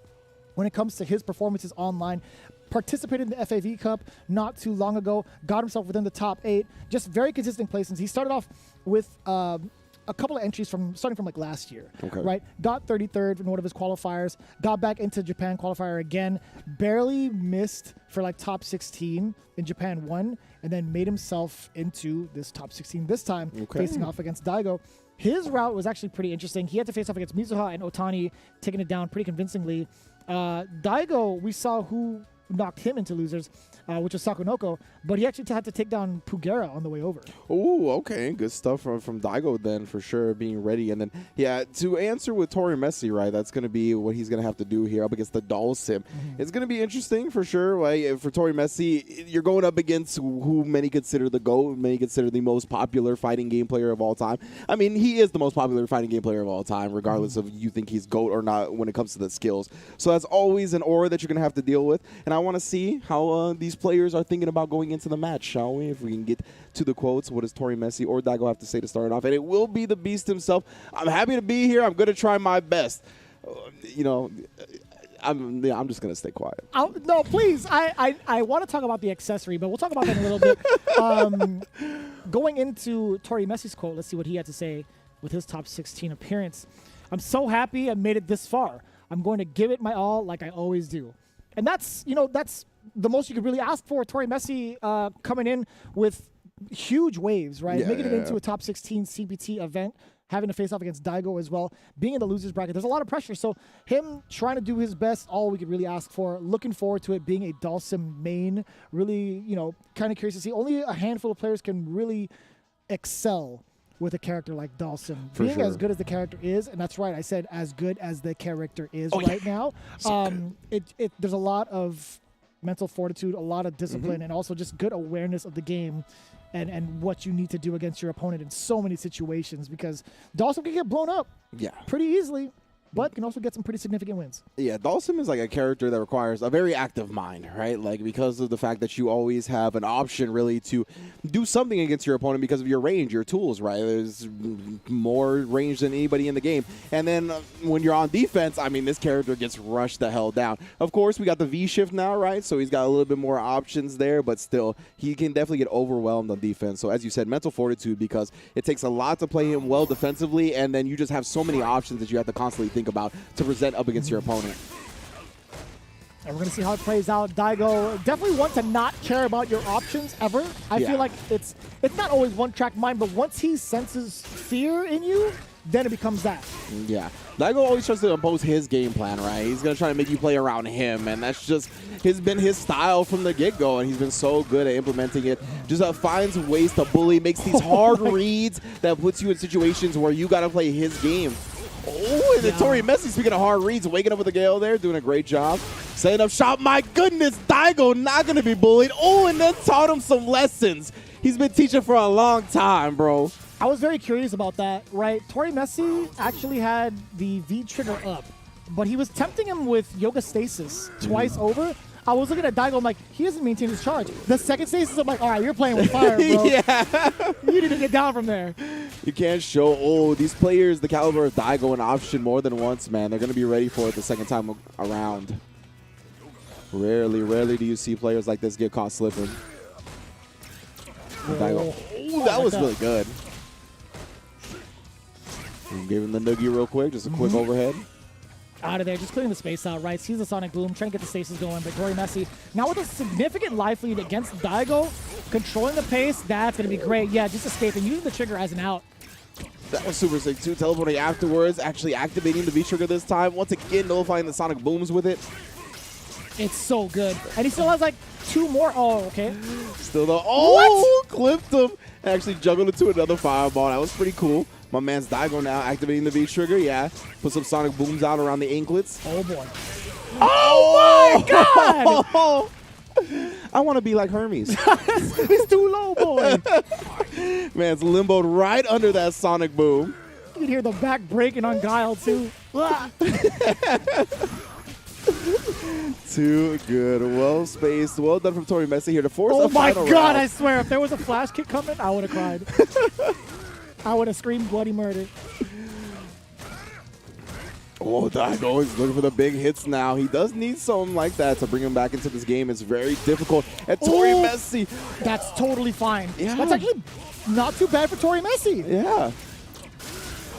when it comes to his performances online. Participated in the FAV Cup not too long ago, got himself within the top 8, just very consistent placements. He started off with a couple of entries starting from last year, right? Got 33rd in one of his qualifiers, got back into Japan qualifier again, barely missed for top 16 in Japan 1, and then made himself into this top 16 this time, facing off against Daigo. His route was actually pretty interesting. He had to face off against Mizuha and Otani, taking it down pretty convincingly. Daigo, we saw who knocked him into losers, which was Sakonoko, but he actually had to take down Pugera on the way over. Oh, okay. Good stuff from Daigo then, for sure, being ready. And then, yeah, to answer with Tori Messi, right, that's going to be what he's going to have to do here up against the Doll Sim. It's going to be interesting, for sure. Right? For Tori Messi, you're going up against who many consider the GOAT, many consider the most popular fighting game player of all time. I mean, he is the most popular fighting game player of all time, regardless of you think he's GOAT or not when it comes to the skills. So that's always an aura that you're going to have to deal with. And I want to see how these players are thinking about going into the match, shall we? If we can get to the quotes, what does Tori Messi or Daigo have to say to start it off? And it will be the Beast himself. I'm happy to be here. I'm going to try my best. I'm just going to stay quiet. No, please. I want to talk about the accessory, but we'll talk about that in a little bit. Going into Tori Messi's quote, let's see what he had to say with his top 16 appearance. I'm so happy I made it this far. I'm going to give it my all like I always do. And that's, that's the most you could really ask for. Tori Messi coming in with huge waves, right? Yeah, Making it into a top 16 CPT event, having to face off against Daigo as well, being in the losers bracket. There's a lot of pressure. So him trying to do his best, all we could really ask for. Looking forward to it being a Dhalsim main. Really, kind of curious to see. Only a handful of players can really excel with a character like Dhalsim. Being as good as the character is, and that's right, I said as good as the character is now. There's a lot of mental fortitude, a lot of discipline, and also just good awareness of the game and what you need to do against your opponent in so many situations, because Dhalsim can get blown up pretty easily, but can also get some pretty significant wins. Yeah, Dhalsim is like a character that requires a very active mind, right? Like, because of the fact that you always have an option really to do something against your opponent because of your range, your tools, right? There's more range than anybody in the game. And then when you're on defense, I mean, this character gets rushed the hell down. Of course, we got the V shift now, right? So he's got a little bit more options there, but still, he can definitely get overwhelmed on defense. So as you said, mental fortitude, because it takes a lot to play him well defensively, and then you just have so many options that you have to constantly think about to present up against your opponent. And we're going to see how it plays out. Daigo, definitely one to not care about your options ever. I feel like it's not always one-track mind, but once he senses fear in you, then it becomes that. Yeah. Daigo always tries to impose his game plan, right? He's going to try to make you play around him, and that's just been his style from the get-go, and he's been so good at implementing it. Just finds ways to bully, makes these hard reads that puts you in situations where you got to play his game. Oh, and then Tori Messi, speaking of hard reads, waking up with the gale there, doing a great job. Setting up shop. My goodness, Daigo not going to be bullied. Oh, and then taught him some lessons. He's been teaching for a long time, bro. I was very curious about that, right? Tori Messi actually had the V trigger up, but he was tempting him with Yoga Stasis twice over. I was looking at Daigo, I'm like, he doesn't maintain his charge. The second stasis, I'm like, all right, you're playing with fire, bro. You need to get down from there. You can't show, these players, the caliber of Daigo, an option more than once, man. They're going to be ready for it the second time around. Rarely do you see players like this get caught slipping. Daigo. Oh, that was really good. Gave him the noogie real quick, just a quick overhead. Out of there, just clearing the space out, right? Sees the Sonic Boom, trying to get the stasis going, but Tori Messi, now with a significant life lead against Daigo, controlling the pace, that's going to be great. Yeah, just escaping, using the trigger as an out. That was super sick too, teleporting afterwards, actually activating the V-Trigger this time, once again nullifying the Sonic Booms with it. It's so good. And he still has like 2 more. Oh, okay. Still the, what? Clipped him. Actually juggled into another fireball. That was pretty cool. My man's Daigo now activating the V-Trigger. Yeah. Put some Sonic Booms out around the anklets. Oh, boy. Oh, my God! I want to be like Hermes. He's too low, boy. Man's limboed right under that Sonic Boom. You can hear the back breaking on Guile, too. Too good. Well spaced. Well done from Tori Messi here to force a final round. Oh, my God. I swear, if there was a flash kick coming, I would have cried. I would have screamed bloody murder. Oh, Daigo is looking for the big hits now. He does need something like that to bring him back into this game. It's very difficult. And Tori Messi. That's totally fine. Yeah. That's actually not too bad for Tori Messi. Yeah.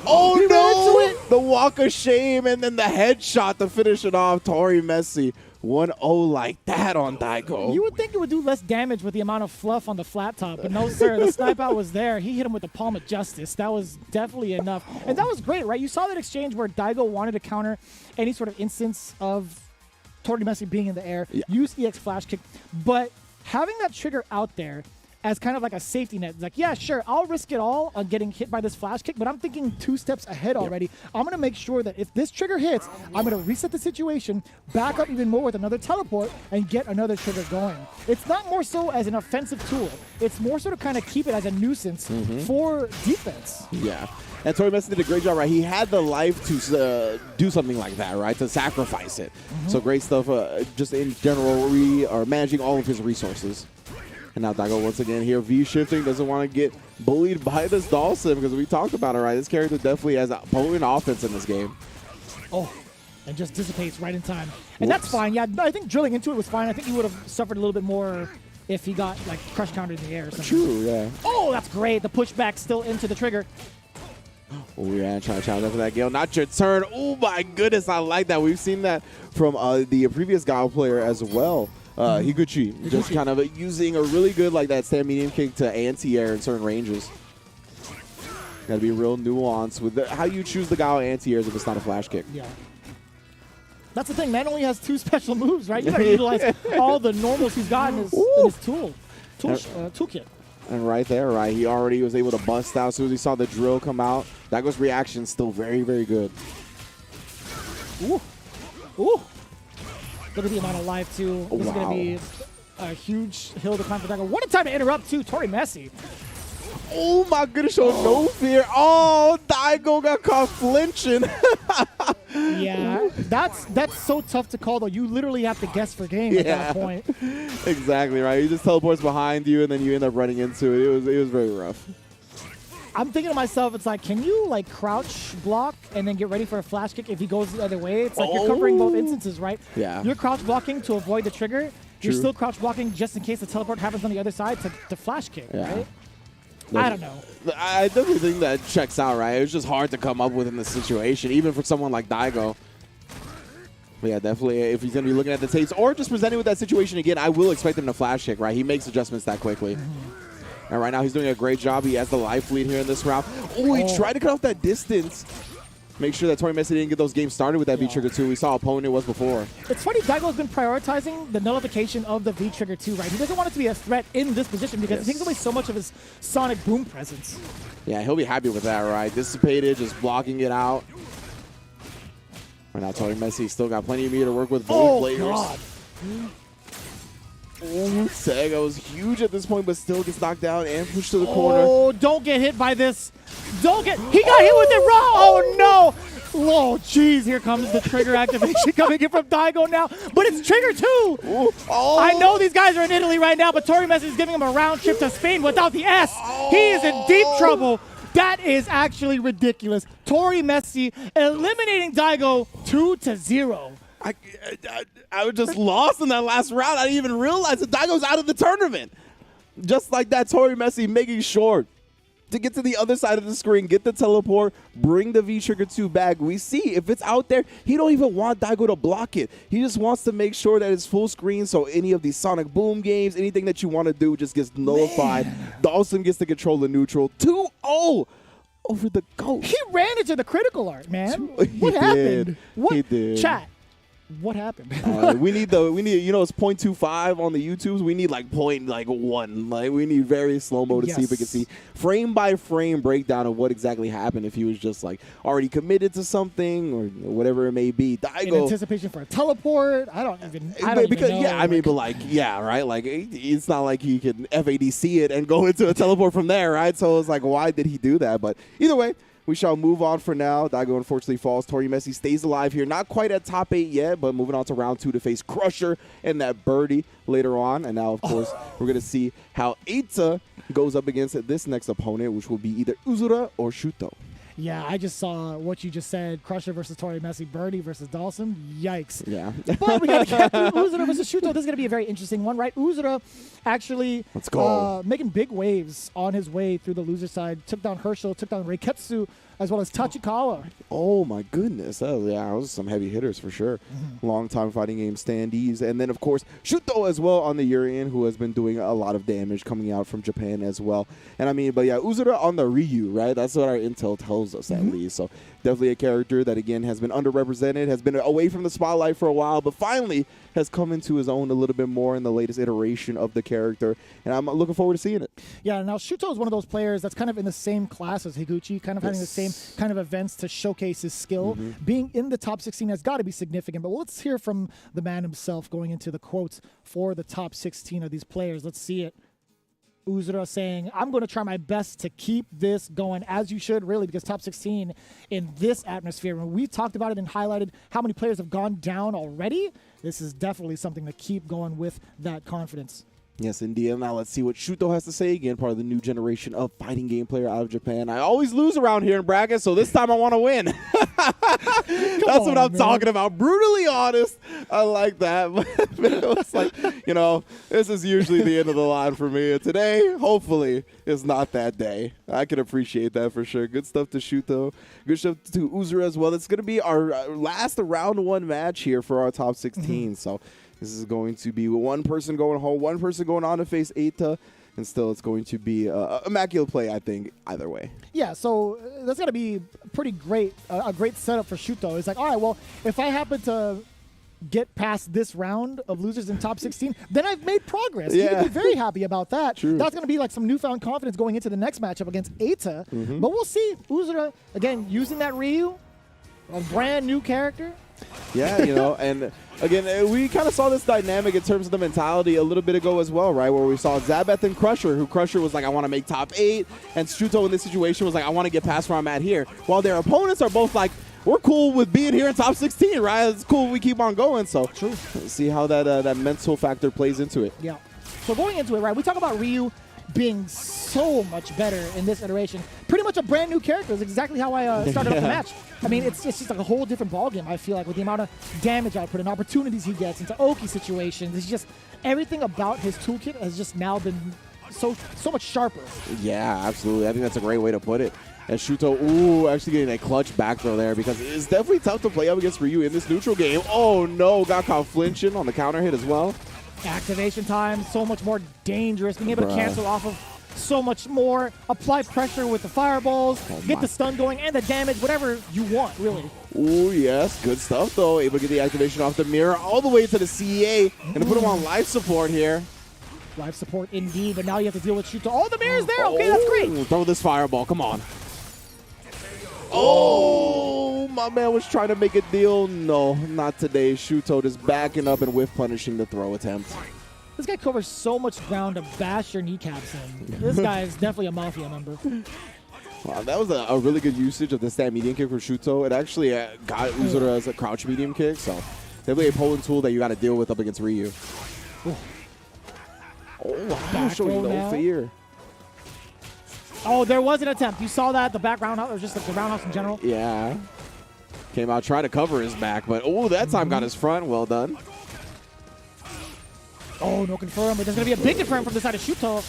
Oh, no. The walk of shame and then the headshot to finish it off. Tori Messi. 1-0 like that on Daigo. You would think it would do less damage with the amount of fluff on the flat top, but no, sir. The snipe out was there. He hit him with the palm of justice. That was definitely enough. And that was great, right? You saw that exchange where Daigo wanted to counter any sort of instance of Tori Messi being in the air, use EX flash kick, but having that trigger out there as kind of like a safety net. It's like, yeah, sure, I'll risk it all on getting hit by this flash kick, but I'm thinking 2 steps ahead already. I'm going to make sure that if this trigger hits, I'm going to reset the situation, back up even more with another teleport, and get another trigger going. It's not more so as an offensive tool. It's more so to kind of keep it as a nuisance for defense. Yeah. And Tori Messi did a great job, right? He had the life to do something like that, right? To sacrifice it. So great stuff just in general, managing all of his resources. And now Daigo once again here, V-shifting, doesn't want to get bullied by this Dhalsim because we talked about it, right? This character definitely has a potent offense in this game. Oh, and just dissipates right in time. And that's fine. Yeah, I think drilling into it was fine. I think he would have suffered a little bit more if he got, like, crush countered in the air or something. True, yeah. Oh, that's great. The pushback still into the trigger. Oh, yeah, trying to challenge after that, Gale. Not your turn. Oh, my goodness. I like that. We've seen that from the previous Gale player as well. Higuchi, just kind of using a really good, like, that stand medium kick to anti-air in certain ranges. Got to be real nuanced with how you choose the Gale anti-airs if it's not a flash kick. Yeah. That's the thing. Man only has 2 special moves, right? You got to utilize all the normals he's got in his toolkit. And right there, right, he already was able to bust out as soon as he saw the drill come out. Daigo's reaction still very, very good. Ooh. Ooh. Look at the amount of life, too. This is going to be a huge hill to climb for Daigo. What a time to interrupt, too. Tori Messi. Oh, my goodness. Show no fear. Oh, Daigo got caught flinching. Yeah, that's so tough to call, though. You literally have to guess for game at that point. Exactly, right? He just teleports behind you, and then you end up running into it. It was very rough. I'm thinking to myself, it's like, can you, like, crouch block and then get ready for a flash kick if he goes the other way? It's like you're covering both instances, right? Yeah. You're crouch blocking to avoid the trigger. You're still crouch blocking just in case the teleport happens on the other side to flash kick, right? I don't know. I definitely think that checks out, right? It was just hard to come up with in this situation, even for someone like Daigo. But yeah, definitely, if he's going to be looking at the tapes or just presenting with that situation again, I will expect him to flash kick, right? He makes adjustments that quickly. And right now, he's doing a great job. He has the life lead here in this round. Oh, he tried to cut off that distance. Make sure that Tori Messi didn't get those games started with that V-Trigger 2. We saw how opponent it was before. It's funny, Daigo's been prioritizing the nullification of the V-Trigger 2, right? He doesn't want it to be a threat in this position because it takes away so much of his sonic boom presence. Yeah, he'll be happy with that, right? Dissipated, just blocking it out. Right now, Tori Messi still got plenty of meter to work with both players. God. Oh, Sago's huge at this point, but still gets knocked down and pushed to the corner. Oh, don't get hit by this. Don't get... He got hit with it wrong. Oh, no. Oh, jeez. Here comes the trigger activation coming in from Daigo now. But it's trigger 2. Ooh. Oh. I know these guys are in Italy right now, but Tori Messi is giving him a round trip to Spain without the S. He is in deep trouble. That is actually ridiculous. Tori Messi eliminating Daigo 2-0. I was just lost in that last round. I didn't even realize that Daigo's out of the tournament. Just like that, Tori Messi making sure to get to the other side of the screen, get the teleport, bring the V-Trigger 2 back. We see if it's out there, he don't even want Daigo to block it. He just wants to make sure that it's full screen so any of these Sonic Boom games, anything that you want to do just gets nullified. Dawson gets to control the neutral. 2-0 over the GOAT. He ran into the critical art, man. What happened? He did. Chat. What happened? we need you know, it's 0.25 on the YouTubes. We need like 0.1. Like we need very slow mo to see if we can see frame by frame breakdown of what exactly happened. If he was just like already committed to something or whatever it may be. Daigo, in anticipation for a teleport. I don't even know. Yeah, I mean, but like, yeah, right. Like it's not like he can FADC it and go into a teleport from there, right? So it's like, why did he do that? But either way, we shall move on for now. Daigo unfortunately falls. Tori Messi stays alive here. Not quite at top 8 yet, but moving on to round 2 to face Crusher and that birdie later on. And now, of course, we're going to see how Aita goes up against this next opponent, which will be either Uzura or Shuto. Yeah, I just saw what you just said. Crusher versus Tori Messi, birdie versus Dawson. Yikes. Yeah. But we got to get Uzura versus Shuto. This is going to be a very interesting one, right? Uzura actually making big waves on his way through the loser side. Took down Herschel, took down Reiketsu, as well as Tachikawa. Oh, my goodness. Oh, yeah, those are some heavy hitters for sure. Long-time fighting game standees. And then, of course, Shuto as well on the Urian, who has been doing a lot of damage coming out from Japan as well. And I mean, but yeah, Uzura on the Ryu, right? That's what our intel tells us, at least. So definitely a character that, again, has been underrepresented, has been away from the spotlight for a while, but finally has come into his own a little bit more in the latest iteration of the character. And I'm looking forward to seeing it. Yeah, now Shuto is one of those players that's kind of in the same class as Higuchi, kind of having the same kind of events to showcase his skill. Being in the top 16 has got to be significant. But let's hear from the man himself going into the quotes for the top 16 of these players. Let's see it. Uzura saying, I'm going to try my best to keep this going, as you should, really, because top 16 in this atmosphere, when we talked about it and highlighted how many players have gone down already, this is definitely something to keep going with that confidence. Yes, indeed. Now let's see what Shuto has to say. Again, part of the new generation of fighting game player out of Japan. I always lose around here in brackets, so this time I want to win. That's That's what I'm talking about. Brutally honest. I like that. But it was like, this is usually the end of the line for me. And today, hopefully, is not that day. I can appreciate that for sure. Good stuff to shoot, though. Good stuff to Uzura as well. It's going to be our last round 1 match here for our top 16. So this is going to be one person going home, one person going on to face Aita. And still, it's going to be a immaculate play, I think, either way. Yeah, so that's going to be pretty great, a great setup for Shuto. It's like, all right, well, if I happen to get past this round of losers in top 16, then I've made progress. Yeah. You can be very happy about that. True. That's going to be like some newfound confidence going into the next matchup against Aita. But we'll see. Uzura, again, using that Ryu, a brand new character. Yeah, and again, we kind of saw this dynamic in terms of the mentality a little bit ago as well, right? Where we saw Zabeth and Crusher, who Crusher was like, I want to make top 8, and Shuto in this situation was like, I want to get past where I'm at here. While their opponents are both like, we're cool with being here in top 16, right? It's cool we keep on going. So True. Let's see how that mental factor plays into it. Yeah. So going into it, right, we talk about Ryu being so much better in this iteration. Pretty much a brand new character is exactly how I started off the match. I mean, it's just like a whole different ballgame, I feel like, with the amount of damage output and opportunities he gets into Oki situations. It's just everything about his toolkit has just now been so much sharper. Yeah, absolutely. I think that's a great way to put it. And Shuto, actually getting a clutch back throw there because it's definitely tough to play up against Ryu in this neutral game. Oh no, got caught flinching on the counter hit as well. Activation time, so much more dangerous, being able to cancel off of so much more, apply pressure with the fireballs, get the stun going and the damage, whatever you want, really. Ooh, yes, good stuff though. Able to get the activation off the mirror all the way to the CEA and to put him on life support here. Life support indeed, but now you have to deal with Shuto. Oh, the mirror's there. Okay, that's great. Throw this fireball. Come on. Oh, my man was trying to make a deal. No, not today. Shuto just backing up and whiff punishing the throw attempt. This guy covers so much ground to bash your kneecaps in. This guy is definitely a Mafia member. Wow, that was a really good usage of the stand medium kick for Shuto. It actually got Uzura as a crouch medium kick, so definitely a Poland tool that you got to deal with up against Ryu. Ooh. Oh, wow, showing no fear. Oh, there was an attempt. You saw that, the back roundhouse, or just like the roundhouse in general? Yeah. Came out trying to cover his back, but that time got his front. Well done. Oh, no confirm, but there's going to be a big confirm from the side of Shuto.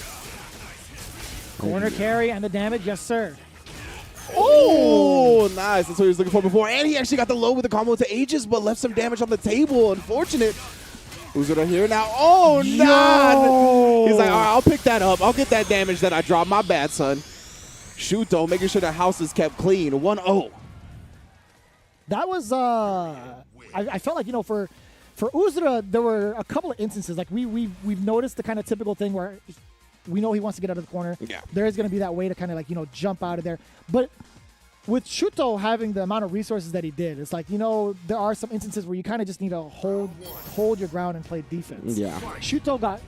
Corner carry and the damage, yes, sir. Oh, nice. That's what he was looking for before. And he actually got the low with the combo to Aegis, but left some damage on the table. Unfortunate. Uzura here now. Oh, no! He's like, all right, I'll pick that up. I'll get that damage that I dropped. My bad, son. Shuto making sure the house is kept clean. 1-0. That was, I felt like, for Uzura, there were a couple of instances. Like, we've noticed the kind of typical thing where we know he wants to get out of the corner. Yeah. There is going to be that way to kind of, like, jump out of there. But with Shuto having the amount of resources that he did, it's like, there are some instances where you kind of just need to hold your ground and play defense. Yeah. Shuto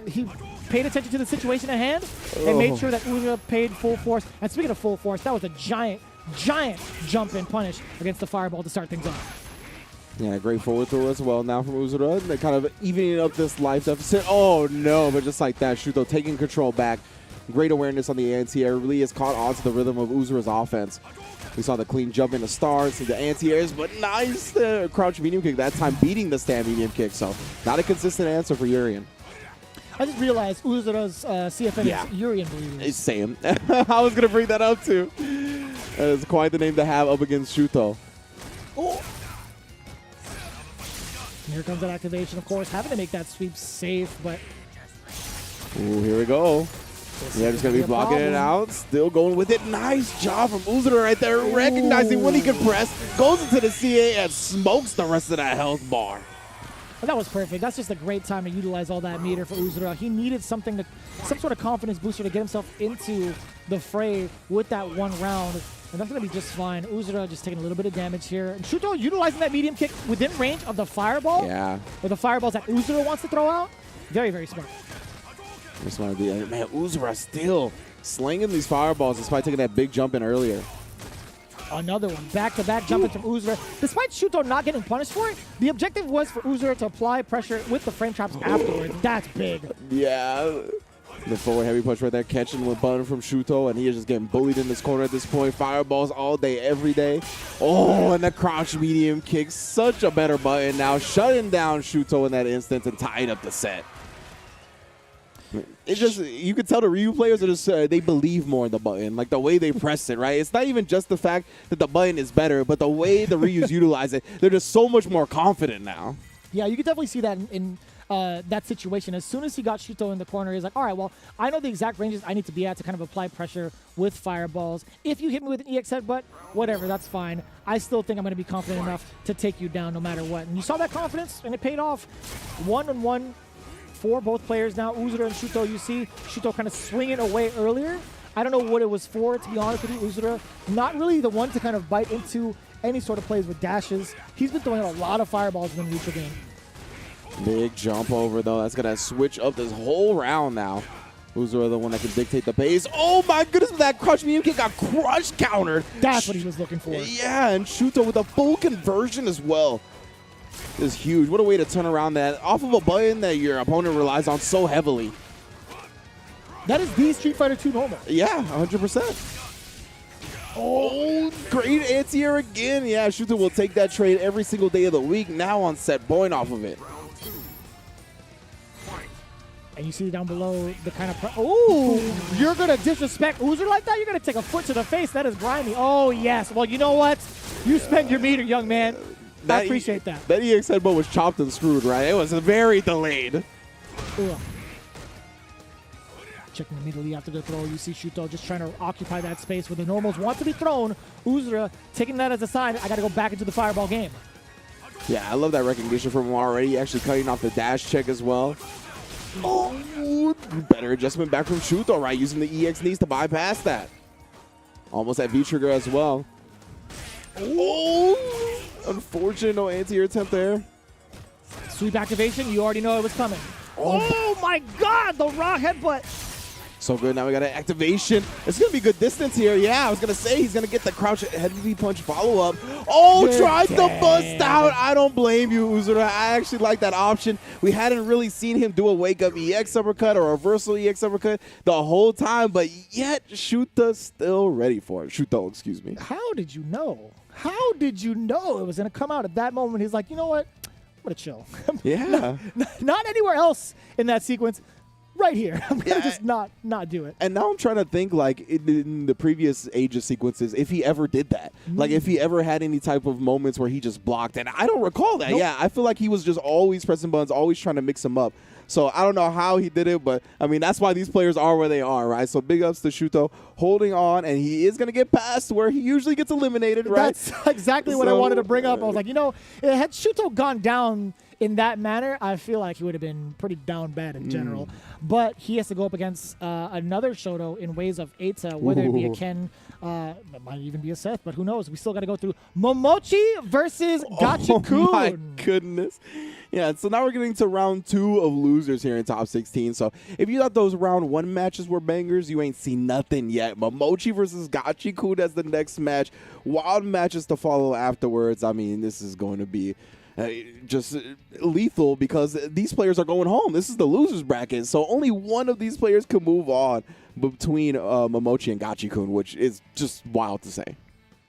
he paid attention to the situation at hand and made sure that Uzura paid full force. And speaking of full force, that was a giant jump in punish against the fireball to start things off. Yeah, great forward throw as well now from Uzura. They're kind of evening up this life deficit. Oh, no, but just like that, Shuto taking control back. Great awareness on the anti-air. Really has caught on to the rhythm of Uzura's offense. We saw the clean jump into stars, into anti-airs, but nice crouch medium kick. That time beating the stand medium kick, so not a consistent answer for Urien. I just realized Uzura's CFN is Urien Believers. Same. I was going to bring that up too. That is quite the name to have up against Shuto. Oh. Here comes that activation, of course. Having to make that sweep safe, but... Ooh, here we go. Yeah, just going to be blocking it out. Still going with it. Nice job from Uzura right there. Ooh. Recognizing when he can press. Goes into the CA and smokes the rest of that health bar. That was perfect. That's just a great time to utilize all that meter for Uzura. He needed some sort of confidence booster to get himself into the fray with that one round. And that's going to be just fine. Uzura just taking a little bit of damage here. And Shuto utilizing that medium kick within range of the fireball. Yeah. Or the fireballs that Uzura wants to throw out. Very, very smart. Very smart. Man, Uzura still slinging these fireballs despite taking that big jump in earlier. Another one. Back-to-back jumping from Uzura. Despite Shuto not getting punished for it, the objective was for Uzura to apply pressure with the frame traps afterwards. That's big. Yeah. The forward heavy punch right there, catching with button from Shuto, and he is just getting bullied in this corner at this point. Fireballs all day, every day. Oh, and the crouch medium kick. Such a better button now, shutting down Shuto in that instance and tying up the set. It's just, you can tell the Ryu players are just, they believe more in the button, like the way they press it, right? It's not even just the fact that the button is better, but the way the Ryus utilize it, they're just so much more confident now. Yeah, you can definitely see that in that situation. As soon as he got Shuto in the corner, he's like, all right, well, I know the exact ranges I need to be at to kind of apply pressure with fireballs. If you hit me with an EX headbutt, whatever, that's fine. I still think I'm going to be confident enough to take you down no matter what. And you saw that confidence, and it paid off. 1-on-1 for both players now. Uzura and Shuto, you see Shuto kind of swinging away earlier. I don't know what it was for, to be honest with you. Uzura, not really the one to kind of bite into any sort of plays with dashes. He's been throwing a lot of fireballs in the neutral game. Big jump over, though. That's going to switch up this whole round now. Uzura, the one that can dictate the pace. Oh, my goodness, that crush medium kick got crush countered. That's what he was looking for. Yeah, and Shuto with a full conversion as well. This is huge. What a way to turn around that off of a button that your opponent relies on so heavily. That is the Street Fighter 2 moment. Yeah, 100%. Oh, great anti-air again. Yeah, Shuto will take that trade every single day of the week now on set, going off of it. And you see down below the kind of... Oh, you're going to disrespect Uzura like that? You're going to take a foot to the face? That is grimy. Oh, yes. Well, you know what? You spend your meter, young man. I appreciate that. That EX headbutt was chopped and screwed, right? It was very delayed. Ugh. Checking immediately after the throw, you see Shuto just trying to occupy that space where the normals want to be thrown. Uzura taking that as a sign, I got to go back into the fireball game. Yeah, I love that recognition from him already. Actually cutting off the dash check as well. Oh, better adjustment back from Shuto, right? Using the EX knees to bypass that. Almost at V-trigger as well. Oh, unfortunate, no anti-air attempt there. Sweep activation, you already know it was coming. Oh my God, the raw headbutt. So good. Now we got an activation. It's going to be good distance here. Yeah, I was going to say he's going to get the crouch heavy punch follow-up. Oh, tried to bust out. I don't blame you, Uzura. I actually like that option. We hadn't really seen him do a wake-up EX uppercut or a reversal EX uppercut the whole time, but yet Shuto's still ready for it. Shuto, excuse me. How did you know? How did you know it was going to come out at that moment? He's like, you know what? I'm going to chill. Yeah. Not anywhere else in that sequence. Right here. I'm going to just not do it. And now I'm trying to think, like, in the previous Aegis sequences, if he ever did that. Like, if he ever had any type of moments where he just blocked. And I don't recall that. Nope. Yeah, I feel like he was just always pressing buttons, always trying to mix them up. So I don't know how he did it, but, I mean, that's why these players are where they are, right? So big ups to Shuto holding on, and he is going to get past where he usually gets eliminated, right? That's exactly what I wanted to bring up. I was like, you know, had Shuto gone down in that manner, I feel like he would have been pretty down bad in general. But he has to go up against another Shoto in ways of Aita, whether it be a Ken, it might even be a Seth, but who knows? We still got to go through Momochi versus Gachi-kun. Oh my goodness. Yeah, so now we're getting to round 2 of losers here in top 16. So if you thought those round 1 matches were bangers, you ain't seen nothing yet. Momochi versus Gachi-kun as the next match. Wild matches to follow afterwards. I mean, this is going to be just lethal because these players are going home. This is the losers bracket, so only one of these players can move on between Momochi and Gachi-kun, which is just wild to say.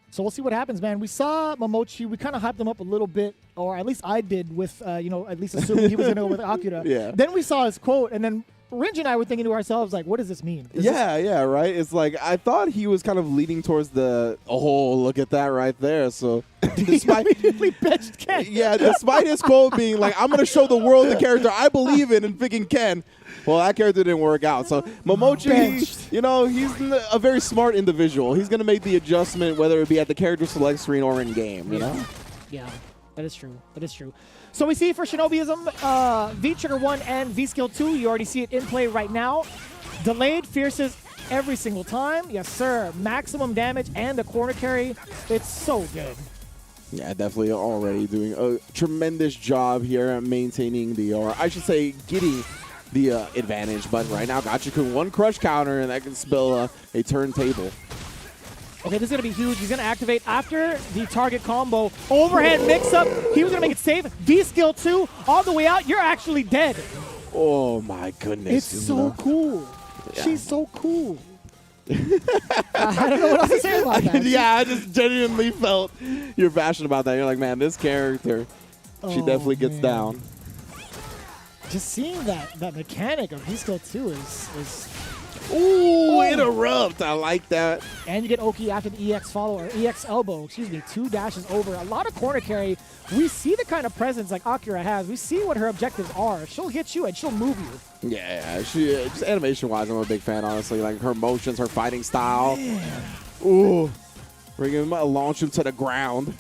So we'll see what happens, man. We saw Momochi. We kind of hyped him up a little bit, or at least I did, with at least assuming he was going to go with Akira. Yeah. Then we saw his quote, and then Ringe and I were thinking to ourselves, like, what does this mean? Yeah, right? It's like, I thought he was kind of leading towards the, oh, look at that right there. So, despite immediately benched Ken. Yeah, despite his quote being like, I'm going to show the world the character I believe in and picking Ken. Well, that character didn't work out. So, Momochi, he's a very smart individual. He's going to make the adjustment, whether it be at the character select screen or in game, you know? Yeah, that is true. That is true. So we see for Shinobiism, V-Trigger 1 and V-Skill 2, you already see it in play right now. Delayed fierces every single time. Yes, sir. Maximum damage and the corner carry. It's so good. Yeah, definitely already doing a tremendous job here at maintaining the, or I should say getting the advantage. But right now, Gachi-kun, one crush counter, and that can spell a turntable. Okay, this is going to be huge. He's going to activate after the target combo. Overhead mix-up. He was going to make it safe. V-Skill 2 all the way out. You're actually dead. Oh, my goodness. It's so cool. She's so cool. I don't know what else to say about that. Yeah, I just genuinely felt you're passionate about that. You're like, man, this character, she definitely gets down. Just seeing that mechanic of Hisco too is Ooh, interrupt. I like that. And you get Oki after the EX follow, or EX elbow, excuse me, 2 dashes over. A lot of corner carry. We see the kind of presence like Akira has. We see what her objectives are. She'll hit you and she'll move you. Yeah, she just animation-wise, I'm a big fan, honestly. Like her motions, her fighting style. Man. Ooh. Bring him, launch him to the ground.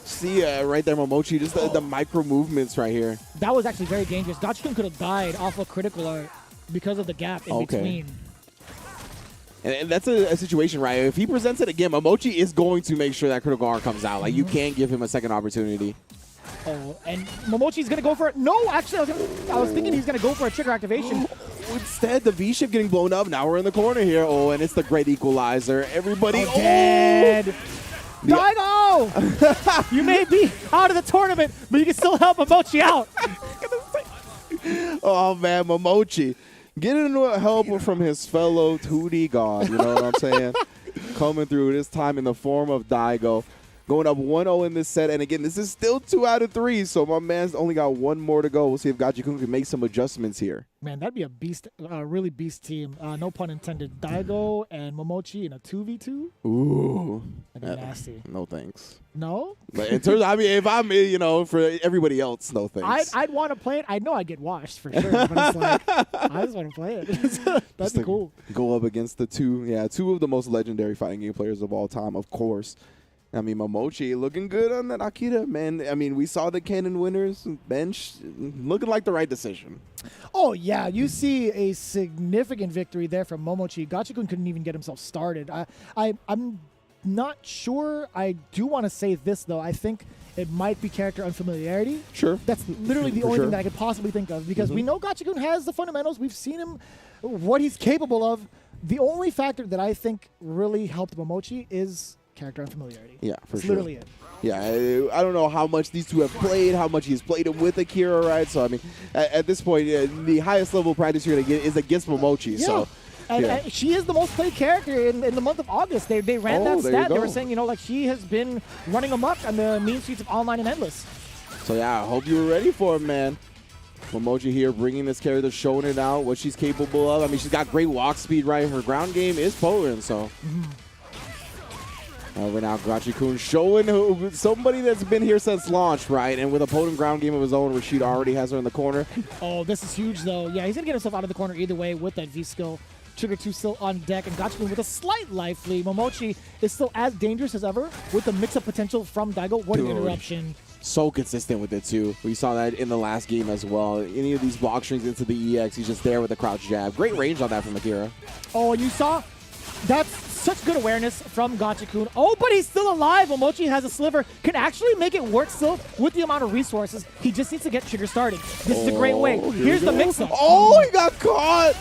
See right there, Momochi, just the micro movements right here. That was actually very dangerous. Gachikun could have died off of critical art because of the gap in between. And that's a situation, right? If he presents it again, Momochi is going to make sure that critical arm comes out. Like, you can't give him a second opportunity. Oh, and Momochi's going to go for it. No, actually, I was thinking he's going to go for a trigger activation. Instead, the V-shift getting blown up. Now we're in the corner here. Oh, and it's the great equalizer. Everybody dead. Daigo! You may be out of the tournament, but you can still help Momochi out. Oh, man, Momochi. Getting help from his fellow 2D god, you know what I'm saying? Coming through this time in the form of Daigo. Going up 1-0 in this set. And again, this is still 2 out of 3, so my man's only got 1 more to go. We'll see if Gachikun can make some adjustments here. Man, that'd be a beast, really beast team. No pun intended. Daigo and Momochi in a 2v2. Ooh. That'd be nasty. No thanks. No? But in terms, I mean, if I'm, you know, for everybody else, no thanks. I'd want to play it. I know I'd get washed for sure, but it's like, I just want to play it. That'd be cool. Go up against the two of the most legendary fighting game players of all time, of course. I mean, Momochi looking good on that Akita, man. I mean, we saw the Canon winners bench looking like the right decision. Oh, yeah. You see a significant victory there from Momochi. Gachikun couldn't even get himself started. I'm not sure. I do want to say this, though. I think it might be character unfamiliarity. Sure. That's literally the only thing that I could possibly think of, because we know Gachikun has the fundamentals. We've seen him, what he's capable of. The only factor that I think really helped Momochi is character unfamiliarity. Yeah, for That's sure. literally it. Yeah, I don't know how much these two have played, how much he's played it with Akira, right? So, I mean, at this point, the highest level of practice you're going to get is against Momochi. Yeah. So, and she is the most played character in the month of August. They ran that stat. They were saying, you know, like she has been running amok on the mean streets of online and endless. So, yeah, I hope you were ready for it, man. Momochi here bringing this character, showing it out, what she's capable of. I mean, she's got great walk speed, right? Her ground game is potent, so. Over now, Gachikun showing somebody that's been here since launch, right? And with a potent ground game of his own, Rashid already has her in the corner. Oh, this is huge, though. Yeah, he's going to get himself out of the corner either way with that V-skill. Trigger 2 still on deck, and Gachikun with a slight life lead. Momochi is still as dangerous as ever with the mix-up potential from Daigo. What an interruption. So consistent with it, too. We saw that in the last game as well. Any of these block strings into the EX, he's just there with a crouch jab. Great range on that from Akira. Oh, and you saw? That's such good awareness from Gachikun. Oh, but he's still alive. Momochi has a sliver. Can actually make it work still with the amount of resources. He just needs to get trigger started. This is a great way. Here's the mix-up. Oh, he got caught.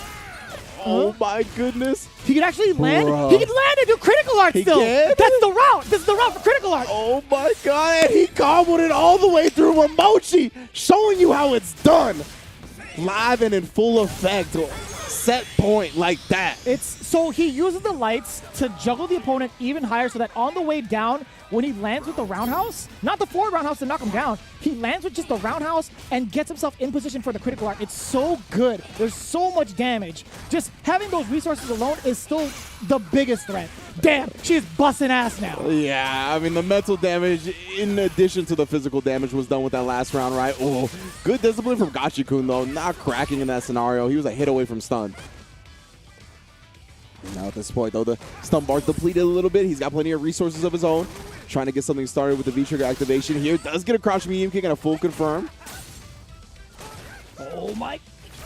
Oh, my goodness. He can actually land. He can land and do critical art still. That's the route. This is the route for critical art. Oh, my God. And he comboed it all the way through Momochi, showing you how it's done. Live and in full effect. Set point like that. So he uses the lights to juggle the opponent even higher so that on the way down, when he lands with the roundhouse, not the forward roundhouse to knock him down, he lands with just the roundhouse and gets himself in position for the critical art. It's so good. There's so much damage. Just having those resources alone is still the biggest threat. Damn, she is busting ass now. Yeah, I mean, the mental damage in addition to the physical damage was done with that last round, right? Oh, good discipline from Gachikun, though. Not cracking in that scenario. He was a hit away from stun. Now at this point, though, the stun bar's depleted a little bit. He's got plenty of resources of his own. Trying to get something started with the V-trigger activation here. Does get a crouch medium kick and a full confirm. Oh, my.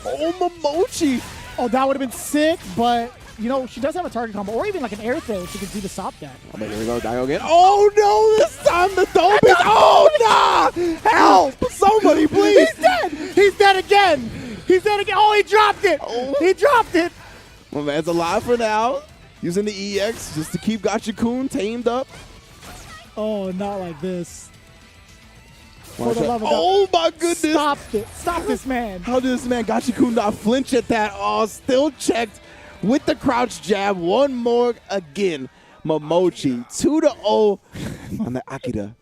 Oh, Momochi. Oh, that would have been sick, but, you know, she does have a target combo, or even like an air throw she could do to stop that. Oh, here we go, Daigo again. Oh, no, this time the dome is... Oh, nah! Help! Somebody, please! He's dead! He's dead again! He's dead again! Oh, he dropped it! Oh. He dropped it! My man's alive for now. Using the EX just to keep Gachikun tamed up. Oh, not like this. For the love of God. Oh my goodness. Stop it. Stop this man. How did this man Gachi-kun not flinch at that? Oh, still checked with the crouch jab. One more again. Momochi 2-0 on the Akita.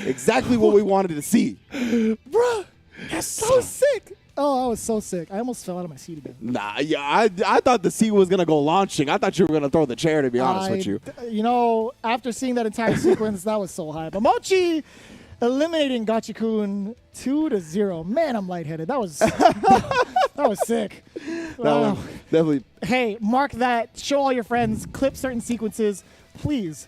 Exactly what we wanted to see. Bruh, yes, that was sick. Oh, I was so sick. I almost fell out of my seat again. Nah, yeah, I thought the seat was going to go launching. I thought you were going to throw the chair, to be honest with you. You know, after seeing that entire sequence, that was so high. Momochi eliminating Gachi-kun 2-0. Man, I'm lightheaded. That was that was sick. That one, definitely. Hey, mark that. Show all your friends. Clip certain sequences. Please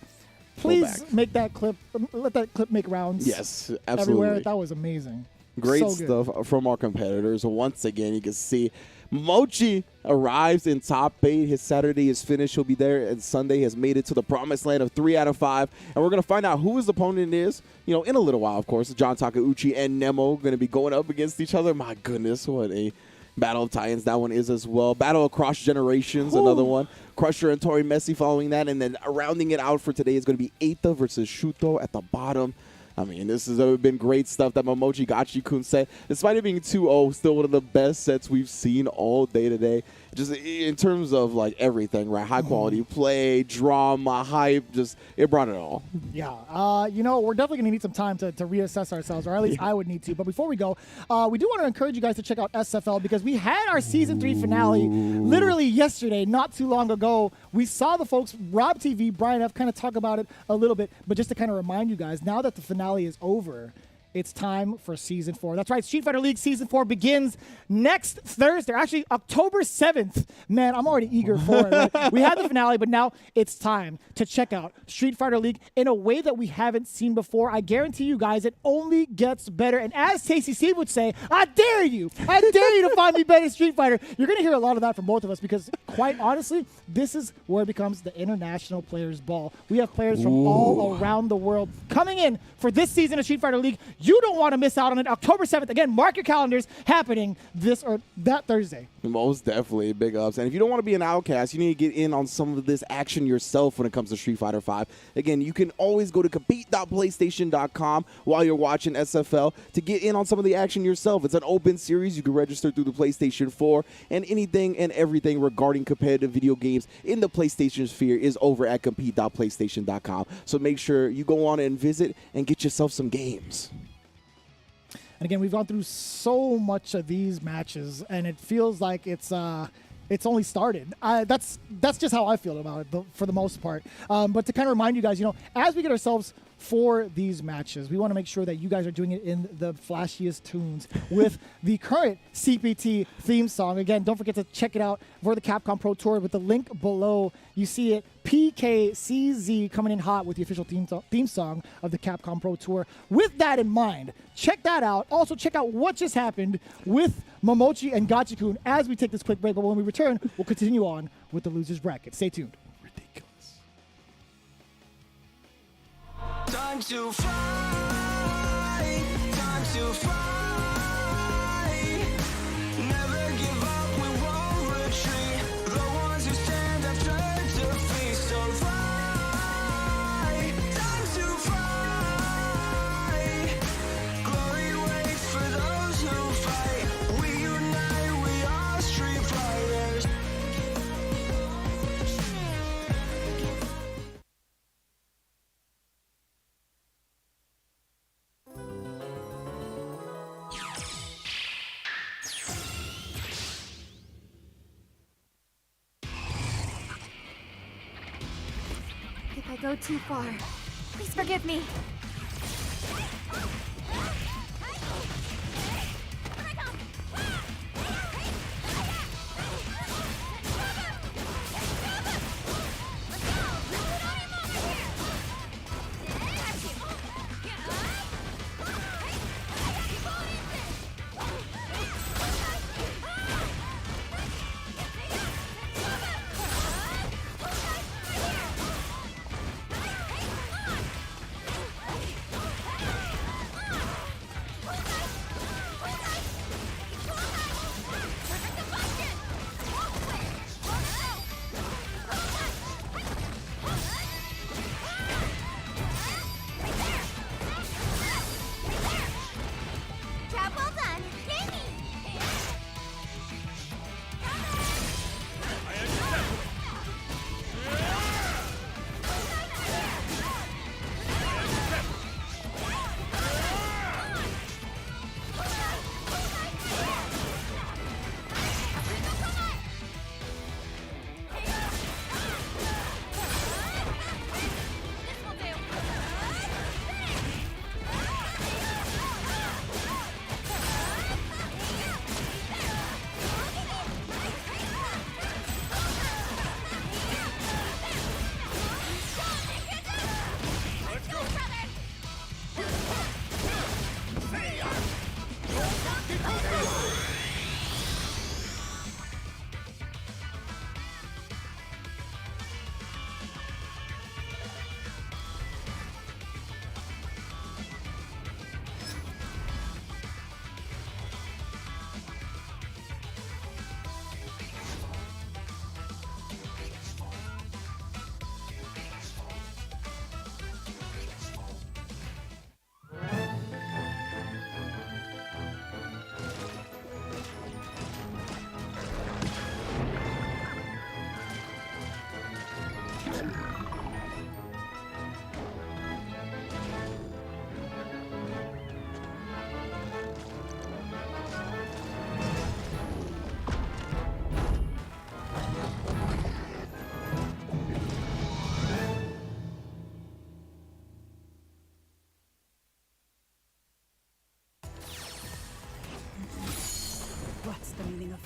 make that clip. Let that clip make rounds. Yes, absolutely. Everywhere. That was amazing. Great So stuff from our competitors. Once again, you can see Momochi arrives in top 8. His Saturday is finished. He'll be there, and Sunday has made it to the promised land of 3 out of 5. And we're going to find out who his opponent is, you know, in a little while, of course. John Takeuchi and Nemo going to be going up against each other. My goodness, what a Battle of Titans that one is as well. Battle across generations, another one. Crusher and Tori Messi following that. And then rounding it out for today is going to be Aita versus Shuto at the bottom. I mean, this has been great stuff that Momochi Gachi-kun set. Despite it being 2-0, still one of the best sets we've seen all day today. Just in terms of, like, everything, right? High-quality play, drama, hype, just it brought it all. Yeah. You know, we're definitely going to need some time to reassess ourselves, or at least I would need to. But before we go, we do want to encourage you guys to check out SFL because we had our Season 3 finale literally yesterday, not too long ago. We saw the folks, Rob TV, Brian F., kind of talk about it a little bit. But just to kind of remind you guys, now that the finale is over, it's time for Season 4. That's right, Street Fighter League Season 4 begins next Thursday, actually October 7th. Man, I'm already eager for it. Right? We had the finale, but now it's time to check out Street Fighter League in a way that we haven't seen before. I guarantee you guys it only gets better. And as Tasty Steve would say, I dare you. I dare you to find me better Street Fighter. You're going to hear a lot of that from both of us because, quite honestly, this is where it becomes the international players' ball. We have players from all around the world coming in for this season of Street Fighter League. You don't want to miss out on it. October 7th. Again, mark your calendars. Happening this or that Thursday. Most definitely. Big ups. And if you don't want to be an outcast, you need to get in on some of this action yourself when it comes to Street Fighter V. Again, you can always go to compete.playstation.com while you're watching SFL to get in on some of the action yourself. It's an open series. You can register through the PlayStation 4, and anything and everything regarding competitive video games in the PlayStation sphere is over at compete.playstation.com. So make sure you go on and visit and get yourself some games. And again, we've gone through so much of these matches, and it feels like it's only started. That's just how I feel about it for the most part. But to kind of remind you guys, you know, as we get ourselves for these matches, we want to make sure that you guys are doing it in the flashiest tunes with the current CPT theme song. Again, don't forget to check it out for the Capcom Pro Tour with the link below. You see it, PKCZ coming in hot with the official theme song of the Capcom Pro Tour. With that in mind, check that out. Also, check out what just happened with Momochi and Gachi-kun as we take this quick break. But when we return, we'll continue on with the losers bracket. Stay tuned. Time to fly, time to fly. Never give up, we won't retreat. The ones who stand after defeat. So fly, time to fly. Glory waits for those who fight. We unite, we are street fighters. If I go too far, please forgive me.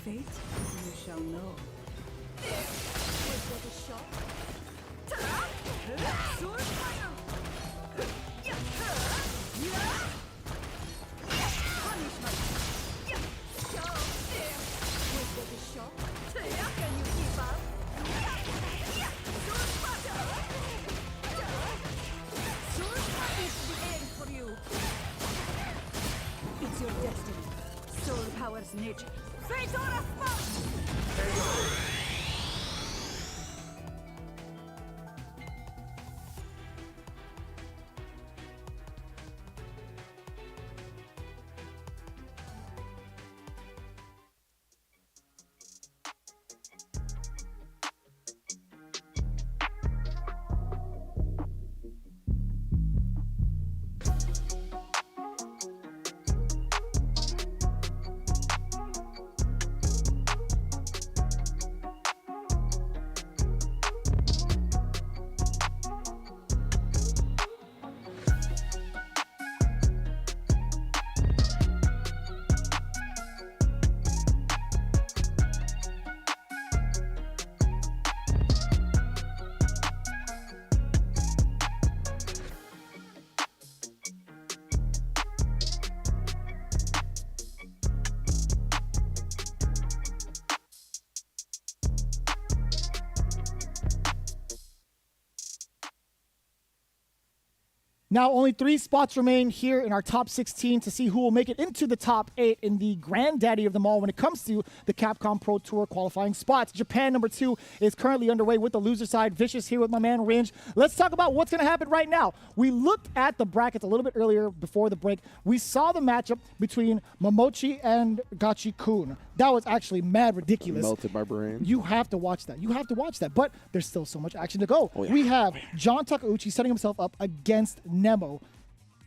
fate, you shall know. It's your destiny. Soul powers nature. Fate or a foe! Now, only 3 spots remain here in our top 16 to see who will make it into the top 8 in the granddaddy of them all when it comes to the Capcom Pro Tour qualifying spots. Japan number 2 is currently underway with the loser side. Vicious here with my man Ringe. Let's talk about what's going to happen right now. We looked at the brackets a little bit earlier before the break. We saw the matchup between Momochi and Gachi-kun. That was actually mad ridiculous. Melted my brain. You have to watch that. You have to watch that. But there's still so much action to go. Oh, yeah. We have John Takeuchi setting himself up against Nemo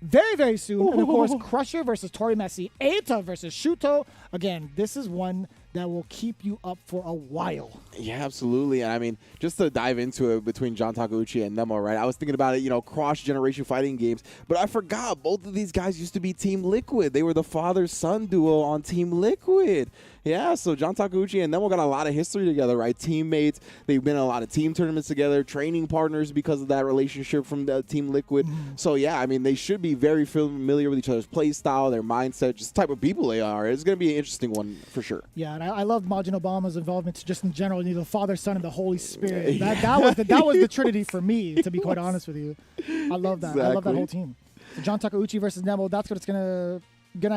very, very soon. And of course, Crusher versus Torimesi, Aita versus Shuto. Again, this is one that will keep you up for a while. Yeah, absolutely. And I mean, just to dive into it between John Takeuchi and Nemo, right? I was thinking about it, you know, cross-generation fighting games, but I forgot both of these guys used to be Team Liquid. They were the father-son duo on Team Liquid. Yeah, so John Takeuchi and Nemo got a lot of history together, right? Teammates. They've been in a lot of team tournaments together, training partners because of that relationship from the Team Liquid. So, yeah, I mean, they should be very familiar with each other's play style, their mindset, just the type of people they are. It's going to be an interesting one for sure. Yeah, and I love Majin Obama's involvement just in general. The Father, Son, and the Holy Spirit. That was the Trinity for me, to be quite honest with you. I love that. Exactly. I love that whole team. So John Takeuchi versus Nemo, that's what's gonna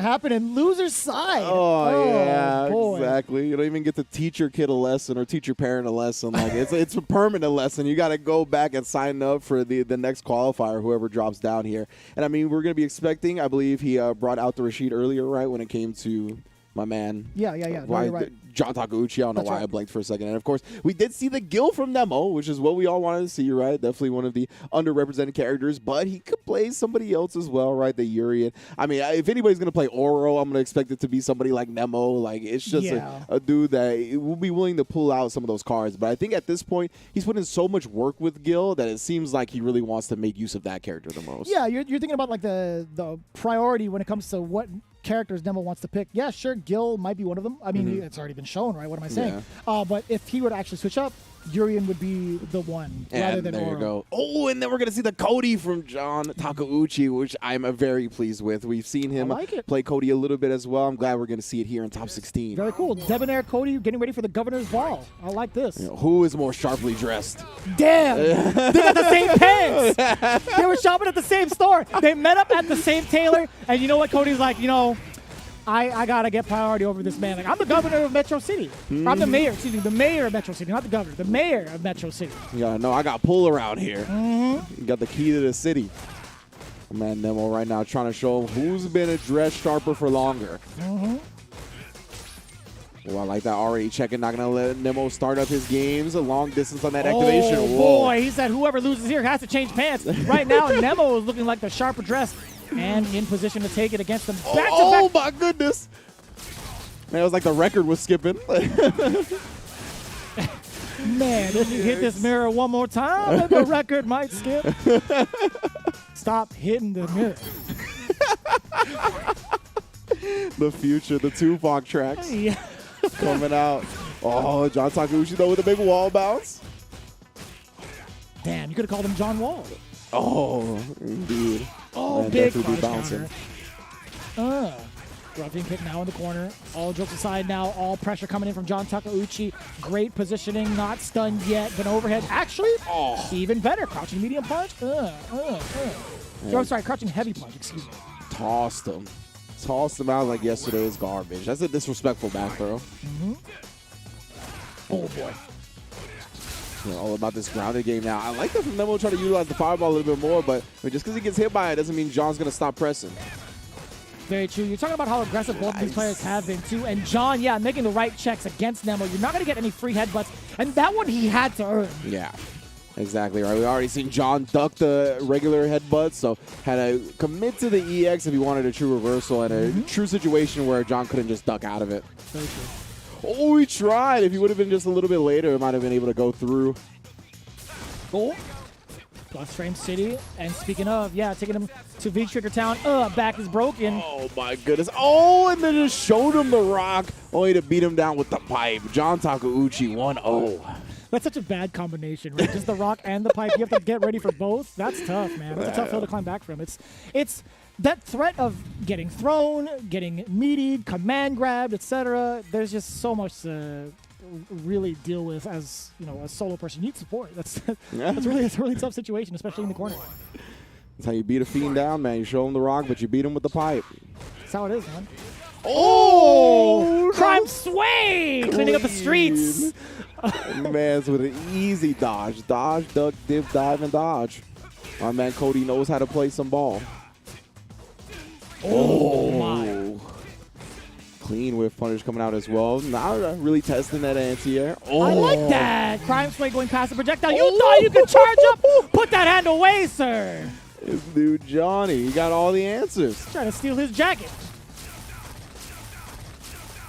happen in loser's side. Oh yeah, boy. Exactly. You don't even get to teach your kid a lesson or teach your parent a lesson. Like it's a permanent lesson. You got to go back and sign up for the next qualifier, whoever drops down here. And I mean, we're gonna be expecting. I believe he brought out the Rashid earlier, right, when it came to my man. Yeah. No, you're right. John Takeuchi. I don't know That's why right. I blanked for a second. And of course, we did see the Gil from Nemo, which is what we all wanted to see, right? Definitely one of the underrepresented characters, but he could play somebody else as well, right? The Urian. I mean, if anybody's going to play Oro, I'm going to expect it to be somebody like Nemo. Like, it's just a dude that will be willing to pull out some of those cards. But I think at this point, he's put in so much work with Gil that it seems like he really wants to make use of that character the most. Yeah, you're thinking about like the priority when it comes to what characters Nemo wants to pick. Yeah, sure, Gil might be one of them. I mean, it's already been shown, right? What am I saying? Yeah. But if he would actually switch up, Urian would be the one rather than there Oro. you go. Oh, and then we're going to see the Cody from John Takeuchi, which I'm very pleased with. We've seen him play Cody a little bit as well. I'm glad we're going to see it here in top 16. Very cool. Debonair Cody getting ready for the governor's ball. I like this. You know, who is more sharply dressed? Damn! They got the same pants! They were shopping at the same store. They met up at the same tailor. And you know what? Cody's like, I got to get priority over this man. Like, I'm the governor of Metro City. I'm the mayor, the mayor of Metro City, not the governor, the mayor of Metro City. Yeah, no, I got pull around here. You got the key to the city. Man, Nemo right now trying to show him who's been a dress sharper for longer. Well, I like that already. Checking, not going to let Nemo start up his games. A long distance on that activation. Oh, boy. He said whoever loses here has to change pants. Right now, Nemo is looking like the sharper dress and in position to take it against them. Back to back. Oh, my goodness. Man, it was like the record was skipping. Man, if you hit this mirror one more time, then the record might skip. Stop hitting the mirror. The future, the Tupac tracks. Yeah. coming out. Oh, John Takeuchi though with a big wall bounce. Damn, you could have called him John Wall. Oh, indeed. Oh, Man, big definitely crunch bouncing. counter. Ruffian kick now in the corner. All jokes aside now, all pressure coming in from John Takeuchi. Great positioning, not stunned yet, but overhead. Actually, even better. Crouching medium punch. I'm sorry, crouching heavy punch, excuse me. Tossed him. Tossed him out like yesterday's garbage. That's a disrespectful back throw. Oh, boy. You know, all about this grounded game now. I like that from Nemo trying to utilize the fireball a little bit more, but I mean, just because he gets hit by it doesn't mean John's going to stop pressing. Very true. You're talking about how aggressive both of these players have been, too. And John, yeah, making the right checks against Nemo. You're not going to get any free headbutts. And that one he had to earn. Yeah, exactly right. We already seen John duck the regular headbutts, so had to commit to the EX if he wanted a true reversal and a true situation where John couldn't just duck out of it. Very true. Oh, he tried. If he would have been just a little bit later, it might have been able to go through. Oh. Plus Frame City. And speaking of, yeah, taking him to V-Trigger Town. Back is broken. Oh, my goodness. Oh, and then just showed him the rock, only to beat him down with the pipe. John Takeuchi 1-0. That's such a bad combination, right? Just the rock and the pipe. You have to get ready for both. That's tough, man. That's a tough hill to climb back from. It's that threat of getting thrown, getting meatied, command grabbed, etc. There's just so much to really deal with as, you know, a solo person. You need support. That's really a really tough situation, especially in the corner. That's how you beat a fiend down, man. You show him the rock, but you beat him with the pipe. That's how it is, man. Oh! Crime sway! Cleaning up the streets. Man's with an easy dodge. Dodge, duck, dip, dive, and dodge. My man Cody knows how to play some ball. Oh, my. Clean whiff punish coming out as well. Now really testing that anti-air. Oh. I like that. Crime sway going past the projectile. You thought you could charge up? Put that hand away, sir. This dude Johnny, he got all the answers. Trying to steal his jacket.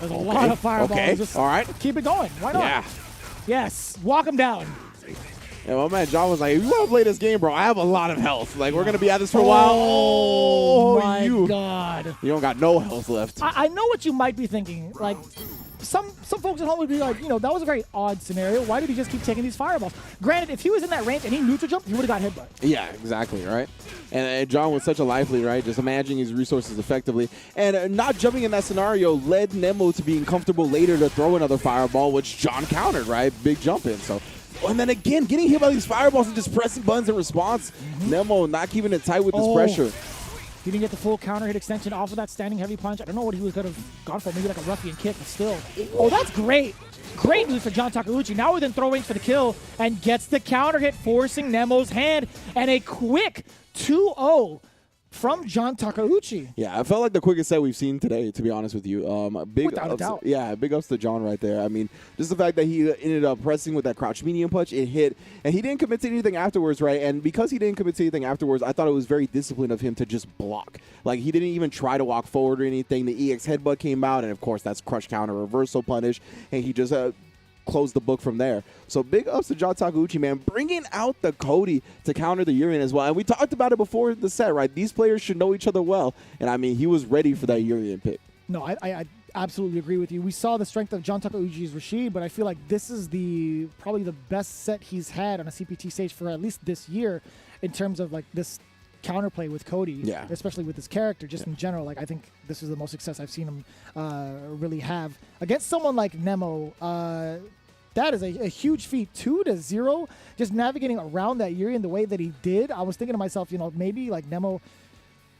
There's a lot of fireballs. Okay, Just all right. Keep it going. Why not? Yeah. Yes. Walk him down. And my man John was like, if you want to play this game, bro, I have a lot of health. Like, we're going to be at this for a while. Oh, my God. You don't got no health left. I know what you might be thinking. Like, some folks at home would be like, you know, that was a very odd scenario. Why did he just keep taking these fireballs? Granted, if he was in that range and he neutral jumped, he would have got headbutt. Yeah, exactly, right? And John was such a lively, right? Just managing his resources effectively. And not jumping in that scenario led Nemo to being comfortable later to throw another fireball, which John countered, right? Big jump in, so... And then again, getting hit by these fireballs and just pressing buttons in response. Nemo not keeping it tight with this pressure. He didn't get the full counter hit extension off of that standing heavy punch. I don't know what he could have gone for. Maybe like a ruffian kick, but still. Oh, that's great. Great news for John Takeuchi. Now within throw range for the kill and gets the counter hit, forcing Nemo's hand. And a quick 2-0 from John Takeuchi. Yeah, I felt like the quickest set we've seen today, to be honest with you. Big Without a ups, doubt. Yeah, big ups to John right there. I mean, just the fact that he ended up pressing with that crouch medium punch, it hit, and he didn't commit to anything afterwards, right? And because he didn't commit to anything afterwards, I thought it was very disciplined of him to just block. Like, he didn't even try to walk forward or anything. The EX headbutt came out, and of course, that's crush counter reversal punish, and he just close the book from there. So big ups to John Takeuchi, man, bringing out the Cody to counter the Urian as well. And we talked about it before the set, right? These players should know each other well. And I mean, he was ready for that Urian pick. No, I absolutely agree with you. We saw the strength of John Takeuchi's Rashid, but I feel like this is probably the best set he's had on a CPT stage for at least this year in terms of like this counterplay with Cody, especially with his character, just in general. Like, I think this is the most success I've seen him really have against someone like Nemo. That is a huge feat. 2-0, just navigating around that Urian the way that he did. I was thinking to myself, you know, maybe like Nemo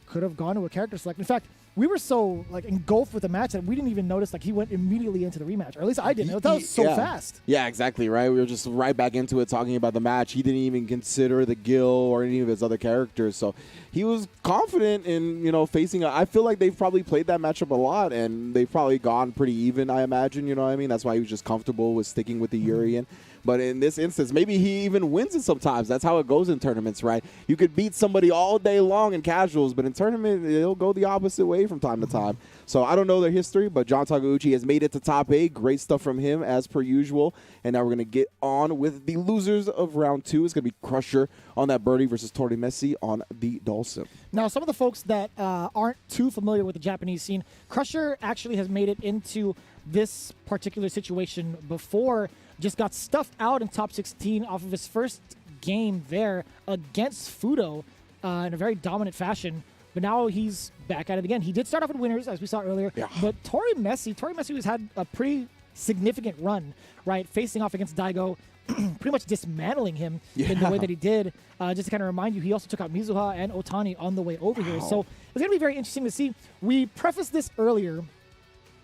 could have gone to a character select. In fact, we were so like engulfed with the match that we didn't even notice like he went immediately into the rematch, or at least I didn't. That was so fast. Yeah, exactly, right? We were just right back into it talking about the match. He didn't even consider the Gil or any of his other characters, so he was confident in, you know, facing I feel like they've probably played that matchup a lot, and they've probably gone pretty even, I imagine, you know what I mean? That's why he was just comfortable with sticking with the Urian. But in this instance, maybe he even wins it sometimes. That's how it goes in tournaments, right? You could beat somebody all day long in casuals, but in tournament, it'll go the opposite way from time to time. So I don't know their history, but John Takeuchi has made it to top 8. Great stuff from him, as per usual. And now we're going to get on with the losers of round 2. It's going to be Crusher on that birdie versus Tori Messi on the Dulcim. Now, some of the folks that aren't too familiar with the Japanese scene, Crusher actually has made it into this particular situation before, just got stuffed out in top 16 off of his first game there against Fudo in a very dominant fashion. But now he's back at it again. He did start off with winners, as we saw earlier. Yeah. But Tori Messi has had a pretty significant run, right? Facing off against Daigo, pretty much dismantling him in the way that he did. Just to kind of remind you, he also took out Mizuha and Otani on the way over here. So it's going to be very interesting to see. We prefaced this earlier.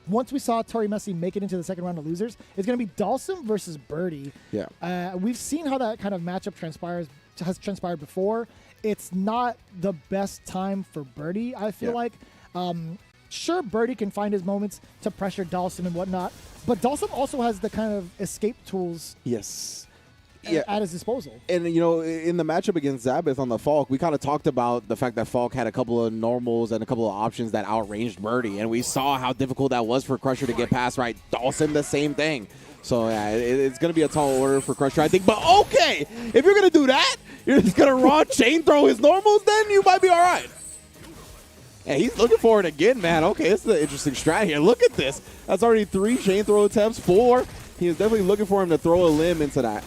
Once we saw Tori Messi make it into the second round of losers, it's going to be Dalsum versus Birdie. Yeah. We've seen how that kind of matchup has transpired before. It's not the best time for Birdie, I feel like. Sure, Birdie can find his moments to pressure Dalsum and whatnot, but Dalsum also has the kind of escape tools at his disposal. And, you know, in the matchup against Zabeth on the Falk, we kind of talked about the fact that Falk had a couple of normals and a couple of options that outranged Birdie, and we saw how difficult that was for Crusher to get past, right? Dalsum, the same thing. So, yeah, it's going to be a tall order for Crusher, I think. But, okay, if you're going to do that, you're just going to raw chain throw his normals, then you might be all right. Yeah, he's looking for it again, man. Okay, this is an interesting strat here. Look at this. That's already 3 chain throw attempts, 4. He is definitely looking for him to throw a limb into that.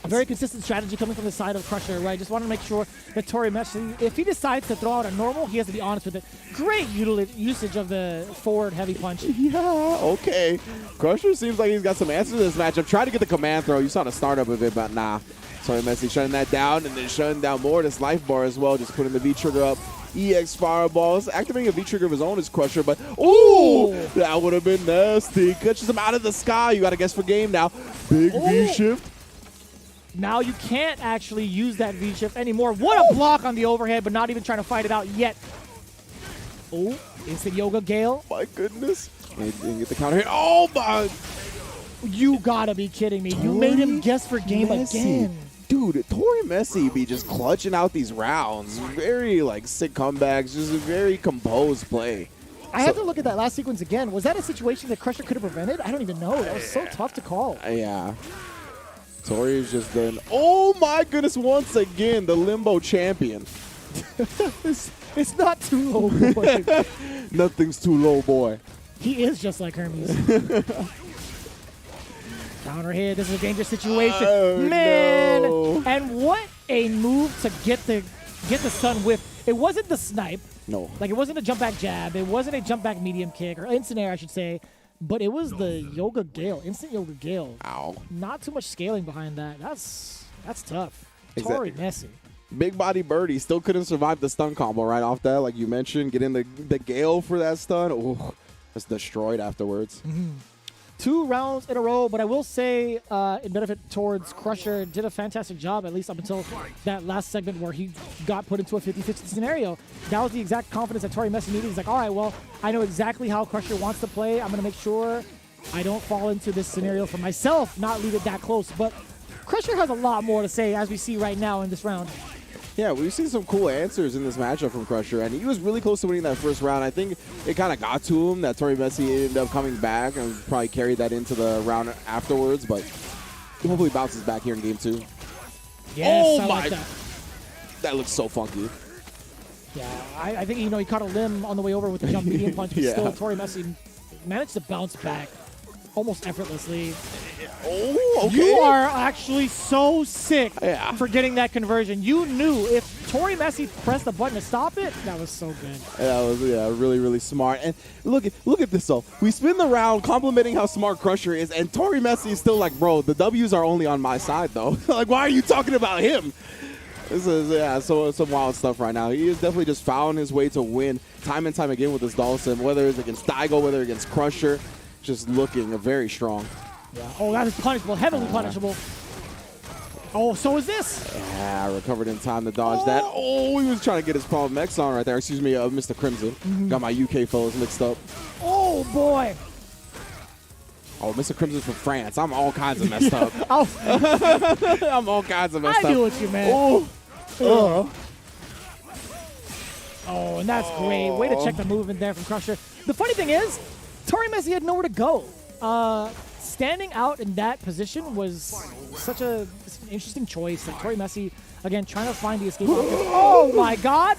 A very consistent strategy coming from the side of Crusher, right? Just want to make sure that Tori Messi, if he decides to throw out a normal, he has to be honest with it. Great usage of the forward heavy punch. Yeah, okay. Crusher seems like he's got some answers to this matchup. Tried to get the command throw. You saw the startup of it, but nah. Tori Messi shutting that down and then shutting down more of this life bar as well. Just putting the V-trigger up. EX fireballs. Activating a V-trigger of his own is Crusher, but ooh, that would have been nasty. Catches him out of the sky. You got to guess for game now. Big V-shift. Now you can't actually use that V-shift anymore. What a block on the overhead, but not even trying to fight it out yet. Oh, instant Yoga Gale. My goodness. And get the counter hit. Oh, my. You got to be kidding me. You made him guess for game again. Dude, Tori Messi be just clutching out these rounds. Very, like, sick comebacks. Just a very composed play. I had to look at that last sequence again. Was that a situation that Crusher could have prevented? I don't even know. That was so tough to call. Yeah. Tori's just done. Oh, my goodness. Once again, the Limbo champion. It's not too low, boy. Nothing's too low, boy. He is just like Hermes. Counter hit. This is a dangerous situation. Man. No. And what a move to get the stun whiff. It wasn't the snipe. No. Like, it wasn't a jump back jab. It wasn't a jump back medium kick, or instant air, I should say. But it was the Yoga Gale, instant Yoga Gale. Ow. Not too much scaling behind that. That's tough. Tori Messi. Big body Birdie still couldn't survive the stun combo right off that, like you mentioned. Getting the Gale for that stun. Ooh, it's destroyed afterwards. 2 rounds in a row, but I will say in benefit towards Crusher, did a fantastic job, at least up until that last segment where he got put into a 50-50 scenario. That was the exact confidence that Tori Messi needed. He's like, all right, well, I know exactly how Crusher wants to play. I'm going to make sure I don't fall into this scenario for myself, not leave it that close. But Crusher has a lot more to say, as we see right now in this round. Yeah, we've seen some cool answers in this matchup from Crusher, and he was really close to winning that first round. I think it kind of got to him that Tori Messi ended up coming back and probably carried that into the round afterwards, but he hopefully bounces back here in game 2. Yes, oh I my! like that. That looks so funky. Yeah, I think, he caught a limb on the way over with the jump medium punch, but still Tori Messi managed to bounce back almost effortlessly. Oh, okay. You are actually so sick for getting that conversion. You knew if Tori Messi pressed the button to stop it, that was so good. That was really, really smart. And look at this though. We spin the round complimenting how smart Crusher is, and Tori Messi is still like, bro, the W's are only on my side though. Like, why are you talking about him? This is so some wild stuff right now. He has definitely just found his way to win time and time again with this Dalsum, whether it's against Daigo, whether against Crusher. Just looking very strong. Yeah. Oh, that is punishable. Heavily punishable. Oh, so is this. Yeah, recovered in time to dodge that. Oh, he was trying to get his Problem X on right there. Excuse me, Mr. Crimson. Got my UK fellas mixed up. Oh, boy. Oh, Mr. Crimson's from France. I'm all kinds of messed up. I'm all kinds of messed up. I knew what you meant. Oh, and that's great. Way to check the movement there from Crusher. The funny thing is, Tori Messi had nowhere to go. Standing out in that position was such an interesting choice. Like Tori Messi, again, trying to find the escape. Oh, my God.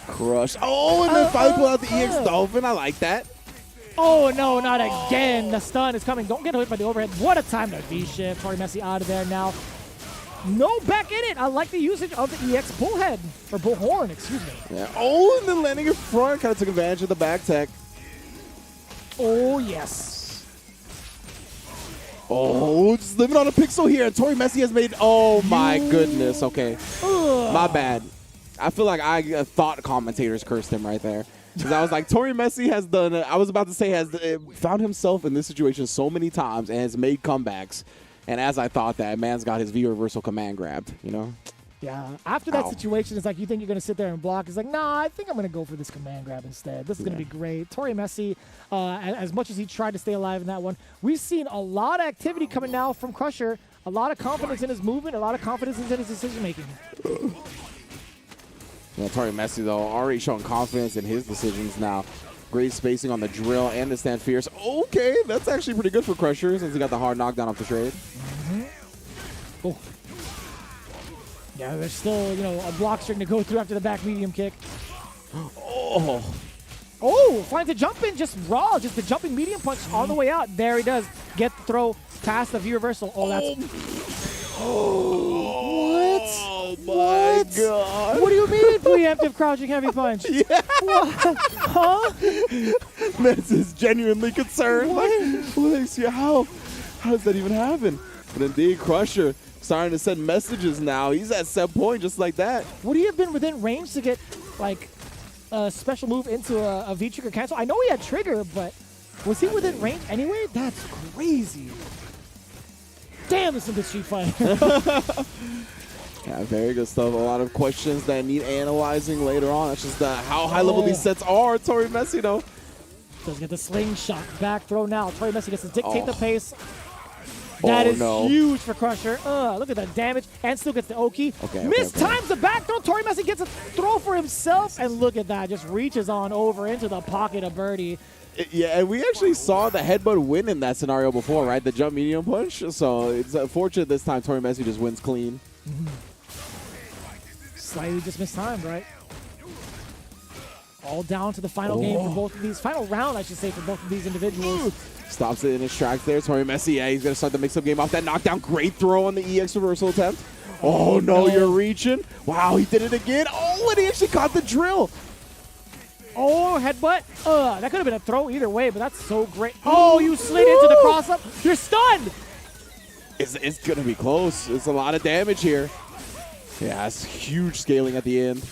Crush. Oh, and then finally pull out the EX Dolphin. I like that. Oh, no, not again. The stun is coming. Don't get hit by the overhead. What a time to V-shift. Tori Messi out of there now. No back in it. I like the usage of the EX bullhead. Or bullhorn, excuse me. Yeah. Oh, and then landing in front. Kind of took advantage of the back tech. Oh, yes. Oh, just living on a pixel here. Tori Messi has made... Oh, my goodness. Okay. My bad. I feel like I thought commentators cursed him right there. Because I was like, Tori Messi has done... I was about to say has found himself in this situation so many times and has made comebacks. And as I thought that, man's got his V-reversal command grabbed, you know? Yeah. After that situation, it's like you think you're going to sit there and block. It's like, nah, I think I'm going to go for this command grab instead. This is going to be great. Tori Messi, as much as he tried to stay alive in that one, we've seen a lot of activity coming now from Crusher. A lot of confidence in his movement, a lot of confidence in his decision-making. Yeah, Tori Messi, though, already showing confidence in his decisions now. Great spacing on the drill and the stand fierce. Okay, that's actually pretty good for Crusher since he got the hard knockdown off the trade. Oh. Yeah, there's still, a block string to go through after the back medium kick. Oh, finds a jump in, just raw, just the jumping medium punch on the way out. There he does. Get the throw past the V-reversal. Oh, that's... What? Oh, my God. What do you mean preemptive crouching heavy punch? Yeah. What? Huh? Mets is genuinely concerned. How does that even happen? But indeed, Crusher starting to send messages now. He's at set point just like that. Would he have been within range to get, like, a special move into a V-trigger cancel? I know he had trigger, but was he within range anyway? That's crazy. Damn, this is a good street fight. Yeah, very good stuff. A lot of questions that need analyzing later on. That's just how high level these sets are. Tori Messi, though. Does get the slingshot. Back throw now. Tori Messi gets to dictate the pace. That is huge for Crusher. Look at the damage. And still gets the Oki. Mistimes the back throw. Tori Messi gets a throw for himself. And look at that. Just reaches on over into the pocket of Birdie. Yeah, and we actually saw the headbutt win in that scenario before, right? The jump medium punch. So it's unfortunate this time Tori Messi just wins clean. Slightly just mistimed, right? All down to the final game for both of these. Final round, I should say, for both of these individuals. Stops it in his tracks there. Tori Messi, yeah, he's going to start the mix-up game off that knockdown. Great throw on the EX reversal attempt. Oh, no, you're reaching. Wow, he did it again. Oh, and he actually caught the drill. Oh, headbutt. That could have been a throw either way, but that's so great. Oh, you slid into the cross-up. You're stunned. It's going to be close. It's a lot of damage here. Yeah, it's huge scaling at the end.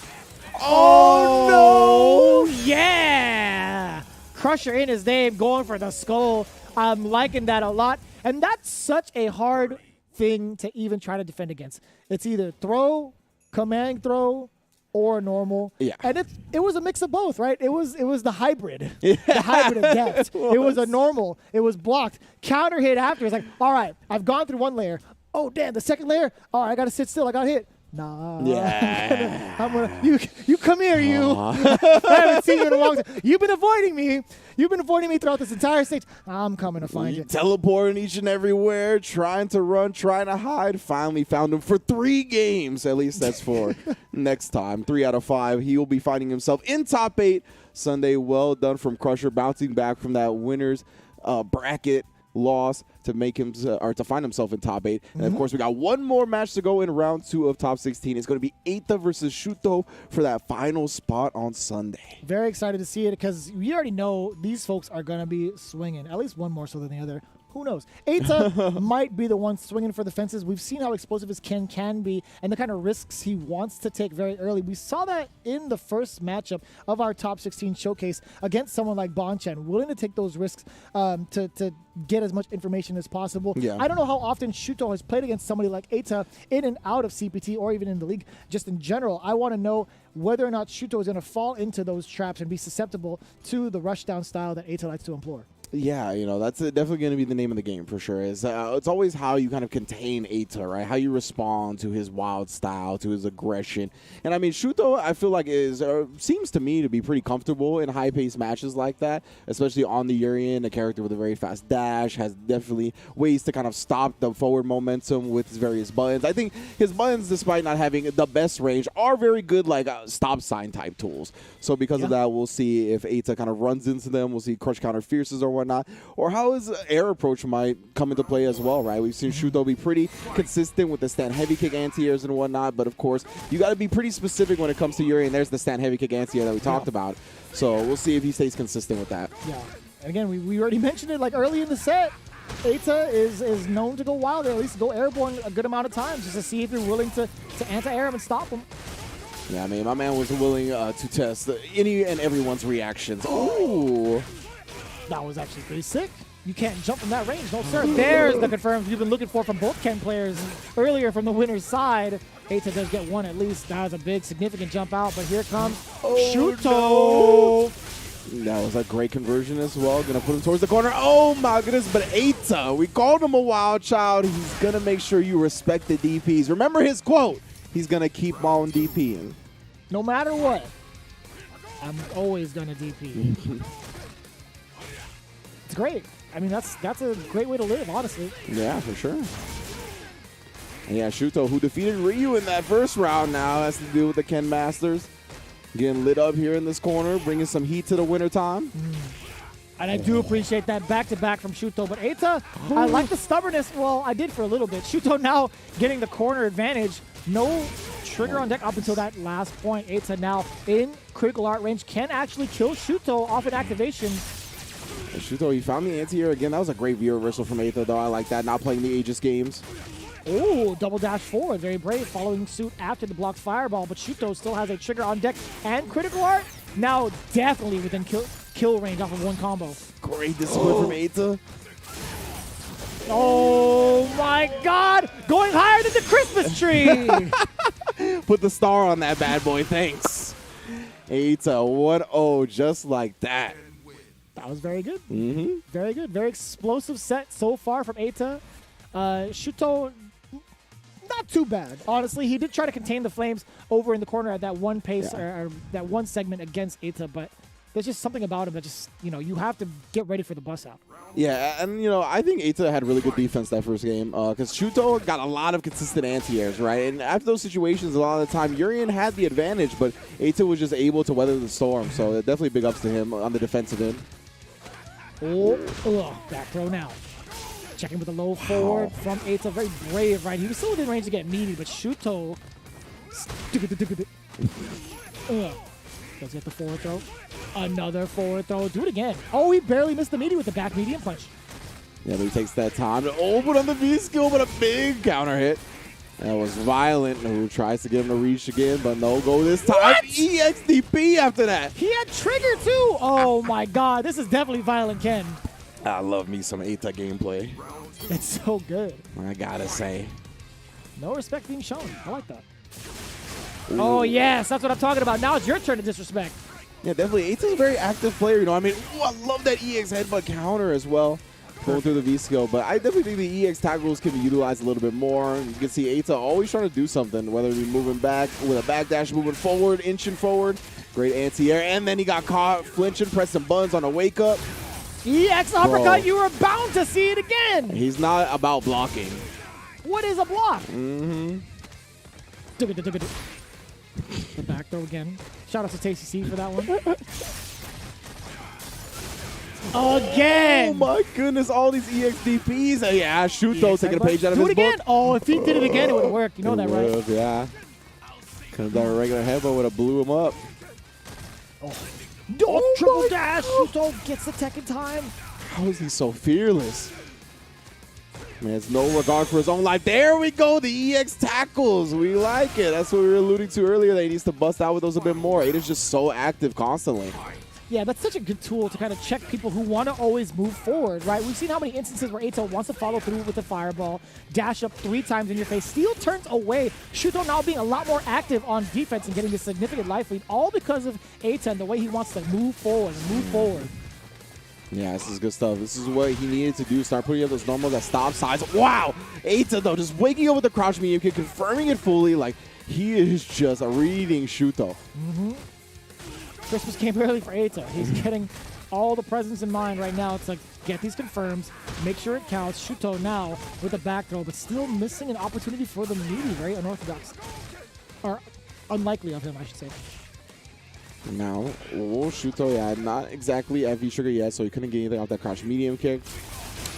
Oh, no. Yeah. Crusher in his name, going for the skull. I'm liking that a lot. And that's such a hard thing to even try to defend against. It's either throw, command throw, or normal. Yeah. And it was a mix of both, right? It was the hybrid. Yeah. The hybrid of death. It was a normal. It was blocked. Counter hit after. It's like, all right, I've gone through one layer. Oh, damn, the second layer. All right, I got to sit still. I got hit. Nah. Yeah. I'm gonna, you come here, you. I haven't seen you in a long time. You've been avoiding me. You've been avoiding me throughout this entire stage. I'm coming to find you. Teleporting each and everywhere, trying to run, trying to hide. Finally found him for 3 games. At least that's for next time. 3 out of 5. He will be finding himself in top 8 Sunday. Well done from Crusher, bouncing back from that winner's bracket loss to make him or to find himself in top 8. And of course, we got one more match to go in round 2 of top 16. It's going to be Aita versus Shuto for that final spot on Sunday. Very excited to see it because we already know these folks are going to be swinging, at least one more so than the other. Who knows? Aita might be the one swinging for the fences. We've seen how explosive his Ken can be and the kind of risks he wants to take very early. We saw that in the first matchup of our top 16 showcase against someone like Bonchan, willing to take those risks to get as much information as possible. Yeah. I don't know how often Shuto has played against somebody like Aita in and out of CPT or even in the league just in general. I want to know whether or not Shuto is going to fall into those traps and be susceptible to the rushdown style that Aita likes to employ. Yeah, you know, that's definitely going to be the name of the game for sure. It's always how you kind of contain Aita, right? How you respond to his wild style, to his aggression. And I mean, Shuto, I feel like seems to me to be pretty comfortable in high-paced matches like that, especially on the Urien, a character with a very fast dash, has definitely ways to kind of stop the forward momentum with his various buttons. I think his buttons, despite not having the best range, are very good like stop sign type tools. So because of that, we'll see if Aita kind of runs into them. We'll see crush counter fierces or whatnot, or how his air approach might come into play as well, right? We've seen Shuto be pretty consistent with the stand heavy kick anti-airs and whatnot, but of course, you got to be pretty specific when it comes to Yuri, and there's the stand heavy kick anti-air that we talked about. So we'll see if he stays consistent with that. Yeah. And again, we already mentioned it like early in the set. Aita is known to go wild, or at least go airborne a good amount of times, just to see if you're willing to anti-air him and stop him. Yeah, I mean, my man was willing to test any and everyone's reactions. Ooh. That was actually pretty sick. You can't jump from that range, no sir. There's the confirms you've been looking for from both Ken players earlier from the winner's side. Aita does get one at least. That was a big, significant jump out, but here comes Shuto. No. That was a great conversion as well. Gonna put him towards the corner. Oh my goodness, but Aita, we called him a wild child. He's gonna make sure you respect the DPs. Remember his quote. He's gonna keep on DPing. No matter what, I'm always gonna DP. It's great. I mean, that's a great way to live, honestly. Yeah, for sure. And yeah, Shuto, who defeated Ryu in that first round now, has to deal with the Ken Masters. Getting lit up here in this corner, bringing some heat to the winter time. And I do appreciate that back-to-back from Shuto. But Aita, I like the stubbornness. Well, I did for a little bit. Shuto now getting the corner advantage. No trigger on deck up until that last point. Aita now in critical art range can actually kill Shuto off an activation. Shuto, he found the anti-air again. That was a great view reversal from Aita, though. I like that. Not playing the Aegis games. Oh, double dash forward. Very brave, following suit after the blocked fireball. But Shuto still has a trigger on deck and critical art. Now definitely within kill range off of one combo. Great discipline from Aita. Oh my God! Going higher than the Christmas tree! Put the star on that bad boy, thanks. Aita, 1-0 just like that. That was very good. Very good. Very explosive set so far from Aita. Shuto, not too bad. Honestly, he did try to contain the flames over in the corner at that one pace or that one segment against Aita, but there's just something about him that just, you have to get ready for the bus out. Yeah, and, I think Aita had really good defense that first game because Shuto got a lot of consistent anti-airs, right? And after those situations, a lot of the time, Urien had the advantage, but Aita was just able to weather the storm, so definitely big ups to him on the defensive end. Oh, back throw now. Checking with a low forward from Aita. Very brave, right? He was still within range to get meaty, but Shuto does get the forward throw. Another forward throw. Do it again. Oh, he barely missed the meaty with the back medium punch. Yeah, but he takes that time to open on the V-skill, but a big counter hit. That was Violent, who tries to get him to reach again, but no go this time. What? EXDP after that. He had trigger too. Oh my God, this is definitely Violent Ken. I love me some Aita gameplay. It's so good. I gotta say. No respect being shown. I like that. Ooh. Oh yes, that's what I'm talking about. Now it's your turn to disrespect. Yeah, definitely. Aita's a very active player. I love that EX headbutt counter as well. Going through the V-skill, but I definitely think the EX tackles can be utilized a little bit more. You can see Aita always trying to do something, whether it be moving back with a backdash, moving forward, inching forward. Great anti-air, and then he got caught flinching, pressing buttons on a wake-up. EX uppercut, you were bound to see it again. He's not about blocking. What is a block? Mm-hmm. The back throw again. Shout out to Tasty C for that one. Again! Oh my goodness, all these EXDPs. Yeah, Shuto's taking a page out of his book. Do it again! Oh, if he did it again, it would work. You know that, right? Yeah. Comes down a regular headbutt would have blew him up. Oh, triple dash! Shuto gets the tech in time. How is he so fearless? Man, it's no regard for his own life. There we go, the EX tackles. We like it. That's what we were alluding to earlier, that he needs to bust out with those a bit more. Ada's just so active constantly. Yeah, that's such a good tool to kind of check people who want to always move forward, right? We've seen how many instances where Aita wants to follow through with the fireball, dash up 3 times in your face, steal turns away, Shuto now being a lot more active on defense and getting a significant life lead, all because of Aita and the way he wants to move forward and move forward. Yeah, this is good stuff. This is what he needed to do. Start putting up those normals that stop sides. Wow! Aita, though, just waking up with the crouch medium kick, confirming it fully. Like, he is just reading Shuto. Christmas came early for Aita. He's getting all the presents in mind right now. It's like, get these confirms, make sure it counts. Shuto now with a back throw, but still missing an opportunity for the meaty. Very unorthodox. Or unlikely of him, I should say. Now, Shuto, yeah, not exactly FV Sugar yet, so he couldn't get anything off that crouch medium kick.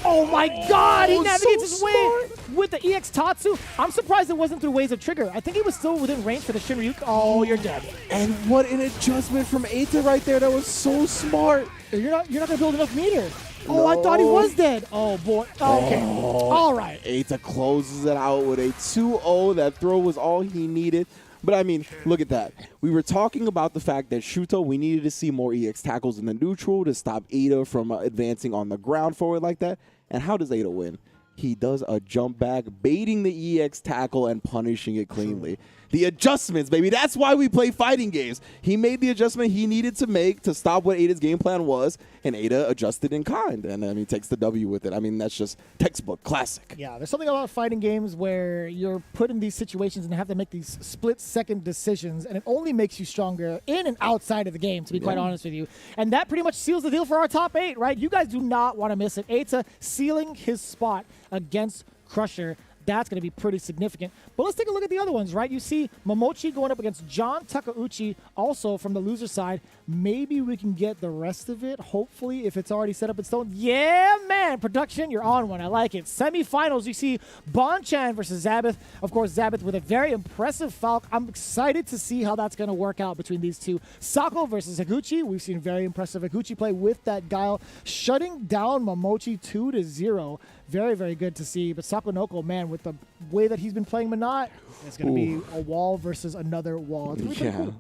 Oh my God! He navigates so his way with the EX Tatsu. I'm surprised it wasn't through waves of trigger. I think he was still within range for the Shinryuken. Oh, you're dead. And what an adjustment from Aita right there. That was so smart. You're not gonna build enough meter. Oh, I thought he was dead. Oh boy. Okay. All right. Aita closes it out with a 2-0. That throw was all he needed. But I mean, look at that. We were talking about the fact that Shuto, we needed to see more EX tackles in the neutral to stop Aita from advancing on the ground forward like that. And how does Aita win? He does a jump back, baiting the EX tackle and punishing it cleanly. The adjustments, baby. That's why we play fighting games. He made the adjustment he needed to make to stop what Ada's game plan was, and Aita adjusted in kind. And I mean, takes the W with it. I mean, that's just textbook classic. Yeah, there's something about fighting games where you're put in these situations and have to make these split-second decisions, and it only makes you stronger in and outside of the game, to be quite honest with you. And that pretty much seals the deal for our top 8, right? You guys do not want to miss it. Aita sealing his spot against Crusher. That's going to be pretty significant. But let's take a look at the other ones, right? You see Momochi going up against John Takeuchi, also from the loser side. Maybe we can get the rest of it, hopefully, if it's already set up in stone. Yeah, man, production, you're on one. I like it. Semifinals, you see Bonchan versus Zabeth. Of course, Zabeth with a very impressive Falc. I'm excited to see how that's going to work out between these two. Sako versus Higuchi. We've seen very impressive Higuchi play with that guile, shutting down Momochi 2-0. Very, very good to see. But Sakonoko, man, with the way that he's been playing Minot, it's going to be a wall versus another wall. It's really cool.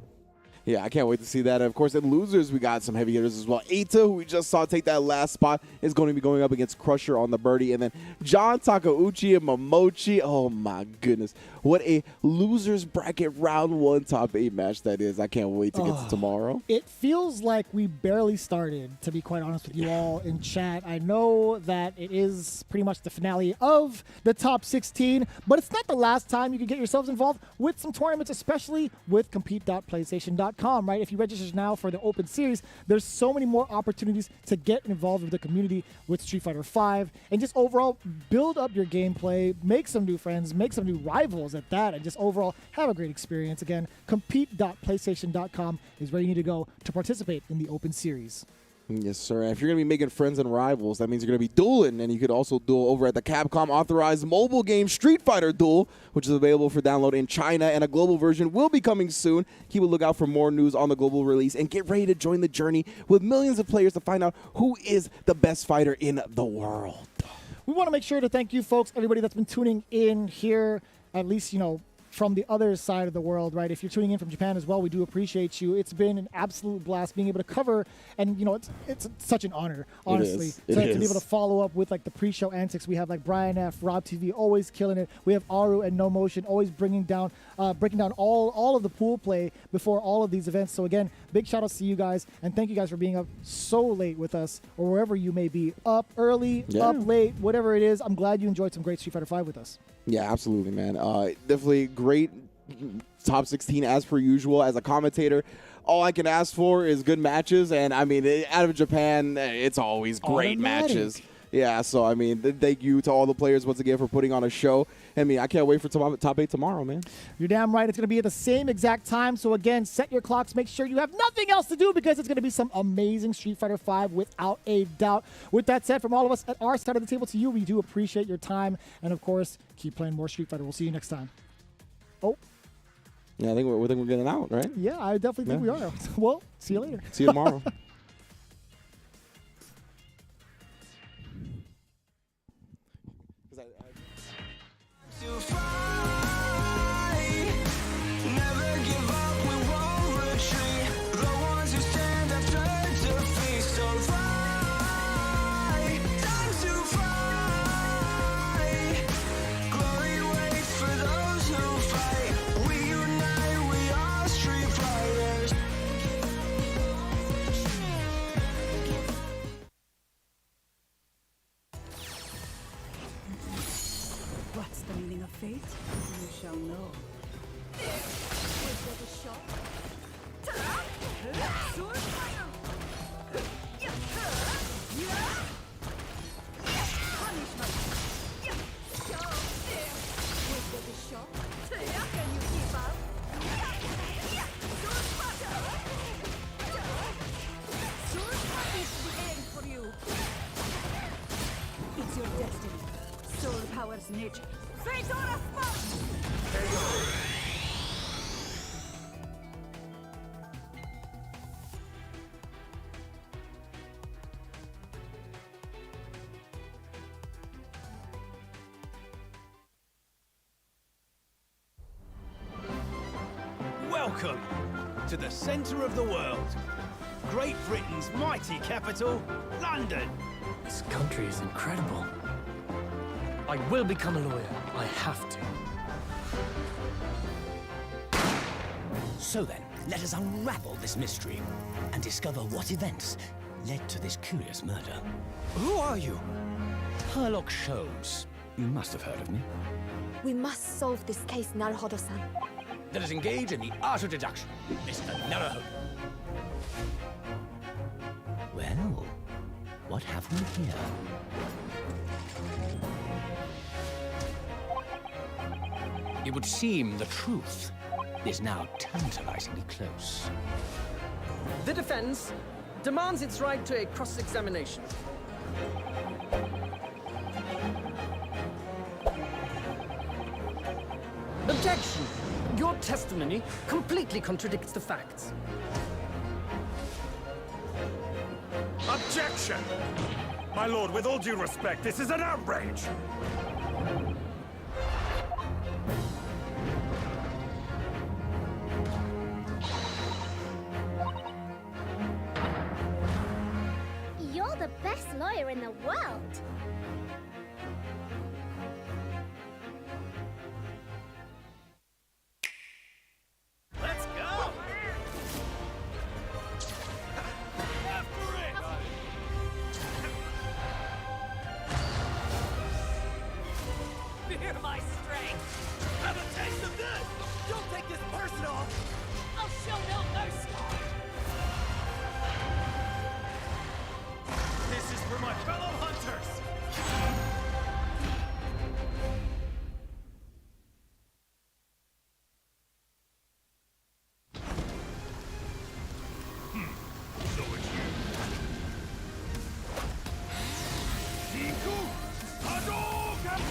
Yeah, I can't wait to see that. And of course, in losers, we got some heavy hitters as well. Aita, who we just saw take that last spot, is going to be going up against Crusher on the birdie. And then John Takeuchi and Momochi. Oh, my goodness. What a losers bracket round 1 top 8 match that is. I can't wait to get to tomorrow. It feels like we barely started, to be quite honest with you all in chat. I know that it is pretty much the finale of the top 16, but it's not the last time you can get yourselves involved with some tournaments, especially with compete.playstation.com, right? If you register now for the open series, there's so many more opportunities to get involved with the community with Street Fighter V and just overall build up your gameplay, make some new friends, make some new rivals at that, and just overall have a great experience. Again, compete.playstation.com is where you need to go to participate in the open series. Yes, sir. And if you're going to be making friends and rivals, that means you're going to be dueling, and you could also duel over at the Capcom authorized mobile game Street Fighter Duel, which is available for download in China, and a global version will be coming soon. Keep a lookout for more news on the global release, and get ready to join the journey with millions of players to find out who is the best fighter in the world. We want to make sure to thank you folks, everybody that's been tuning in here, at least, you know, from the other side of the world, right? If you're tuning in from Japan as well, we do appreciate you. It's been an absolute blast being able to cover, and you know, it's such an honor, honestly, to be able to follow up with like the pre-show antics. We have like Brian F, Rob TV, always killing it. We have Aru and No Motion, always breaking down all of the pool play before all of these events. So again, big shout outs to you guys, and thank you guys for being up so late with us, or wherever you may be, up early, up late, whatever it is. I'm glad you enjoyed some great Street Fighter V with us. Yeah, absolutely, man. Definitely great top 16 as per usual. As a commentator, all I can ask for is good matches, and I mean, out of Japan, it's always great matches. Yeah, so I mean, thank you to all the players once again for putting on a show. I mean, I can't wait for top 8 tomorrow, man. You're damn right. It's going to be at the same exact time. So again, set your clocks. Make sure you have nothing else to do, because it's going to be some amazing Street Fighter V without a doubt. With that said, from all of us at our side of the table to you, we do appreciate your time. And of course, keep playing more Street Fighter. We'll see you next time. Oh. Yeah, I think we're getting out, right? Yeah, I definitely think we are. Well, see you later. See you tomorrow. powers nature. Fedora Fox! Welcome to the centre of the world. Great Britain's mighty capital, London. This country is incredible. I will become a lawyer. I have to. So then, let us unravel this mystery and discover what events led to this curious murder. Who are you? Herlock Sholmes. You must have heard of me. We must solve this case, Naruhodo-san. Let us engage in the art of deduction, Mr. Naruhodo. Well, what have we here? It would seem the truth is now tantalizingly close. The defense demands its right to a cross-examination. Objection! Your testimony completely contradicts the facts. Objection! My lord, with all due respect, this is an outrage! You're the best lawyer in the world. Let's go! After it! Fear my strength! Have a taste of this! Don't take this personal! I'll show no mercy! This is for my fellow hunters! So it's you. Siku Hadouken!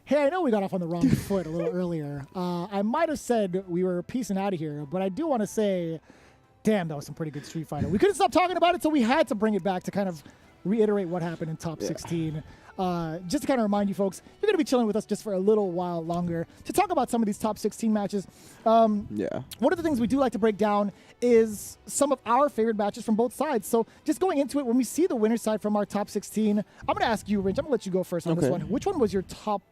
Hey, I know we got off on the wrong foot a little earlier. I might have said we were piecing out of here, but I do want to say, damn, that was some pretty good Street Fighter. We couldn't stop talking about it, so we had to bring it back to kind of reiterate what happened in Top 16. Just to kind of remind you folks, you're going to be chilling with us just for a little while longer to talk about some of these Top 16 matches. One of the things we do like to break down is some of our favorite matches from both sides. So just going into it, when we see the winner's side from our Top 16, I'm going to ask you, Rinch, I'm going to let you go first on this one. Which one was your top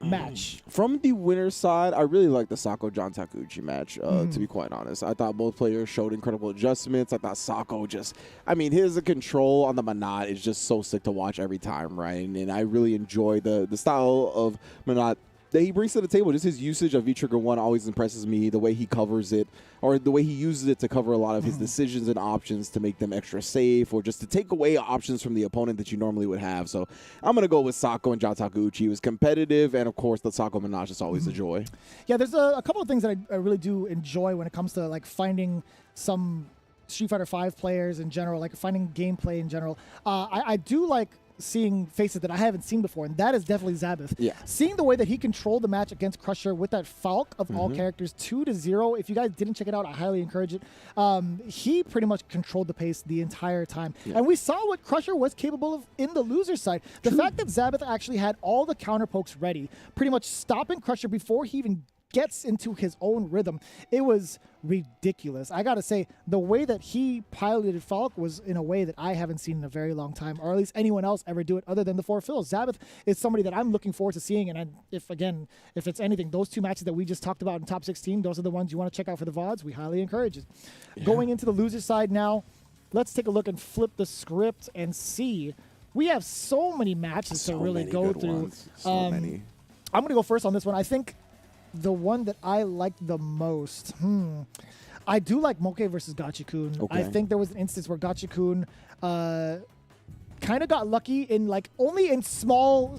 match? From the winner's side, I really like the Sako John Takeuchi match, to be quite honest. I thought both players showed incredible adjustments. I thought Sako his control on the Manat is just so sick to watch every time, right? And I really enjoy the style of Manat that he brings to the table. Just his usage of V-Trigger 1 always impresses me, the way he covers it, or the way he uses it to cover a lot of his decisions and options to make them extra safe, or just to take away options from the opponent that you normally would have. So I'm going to go with Sako and John Takeuchi. He was competitive, and of course, the Sako Menage is always a joy. Yeah, there's a couple of things that I really do enjoy when it comes to like finding some Street Fighter V players in general, like finding gameplay in general. I do like seeing faces that I haven't seen before, and that is definitely Zabeth. Yeah. Seeing the way that he controlled the match against Crusher with that Falk of all characters, 2-0. If you guys didn't check it out, I highly encourage it. He pretty much controlled the pace the entire time. Yeah. And we saw what Crusher was capable of in the loser side. The fact that Zabeth actually had all the counter pokes ready, pretty much stopping Crusher before he even gets into his own rhythm, it was ridiculous. I gotta say, the way that he piloted Falk was in a way that I haven't seen in a very long time, or at least anyone else ever do it other than the four fills. Zabeth is somebody that I'm looking forward to seeing, and if it's anything, those two matches that we just talked about in top 16, those are the ones you want to check out for the VODs. We highly encourage it. Yeah. Going into the loser side now, let's take a look and flip the script and see. We have so many matches to really go through. So many. I'm gonna go first on this one. I think the one that I liked the most, I do like Moke versus Gachikun. Okay. I think there was an instance where Gachikun kind of got lucky in like only in small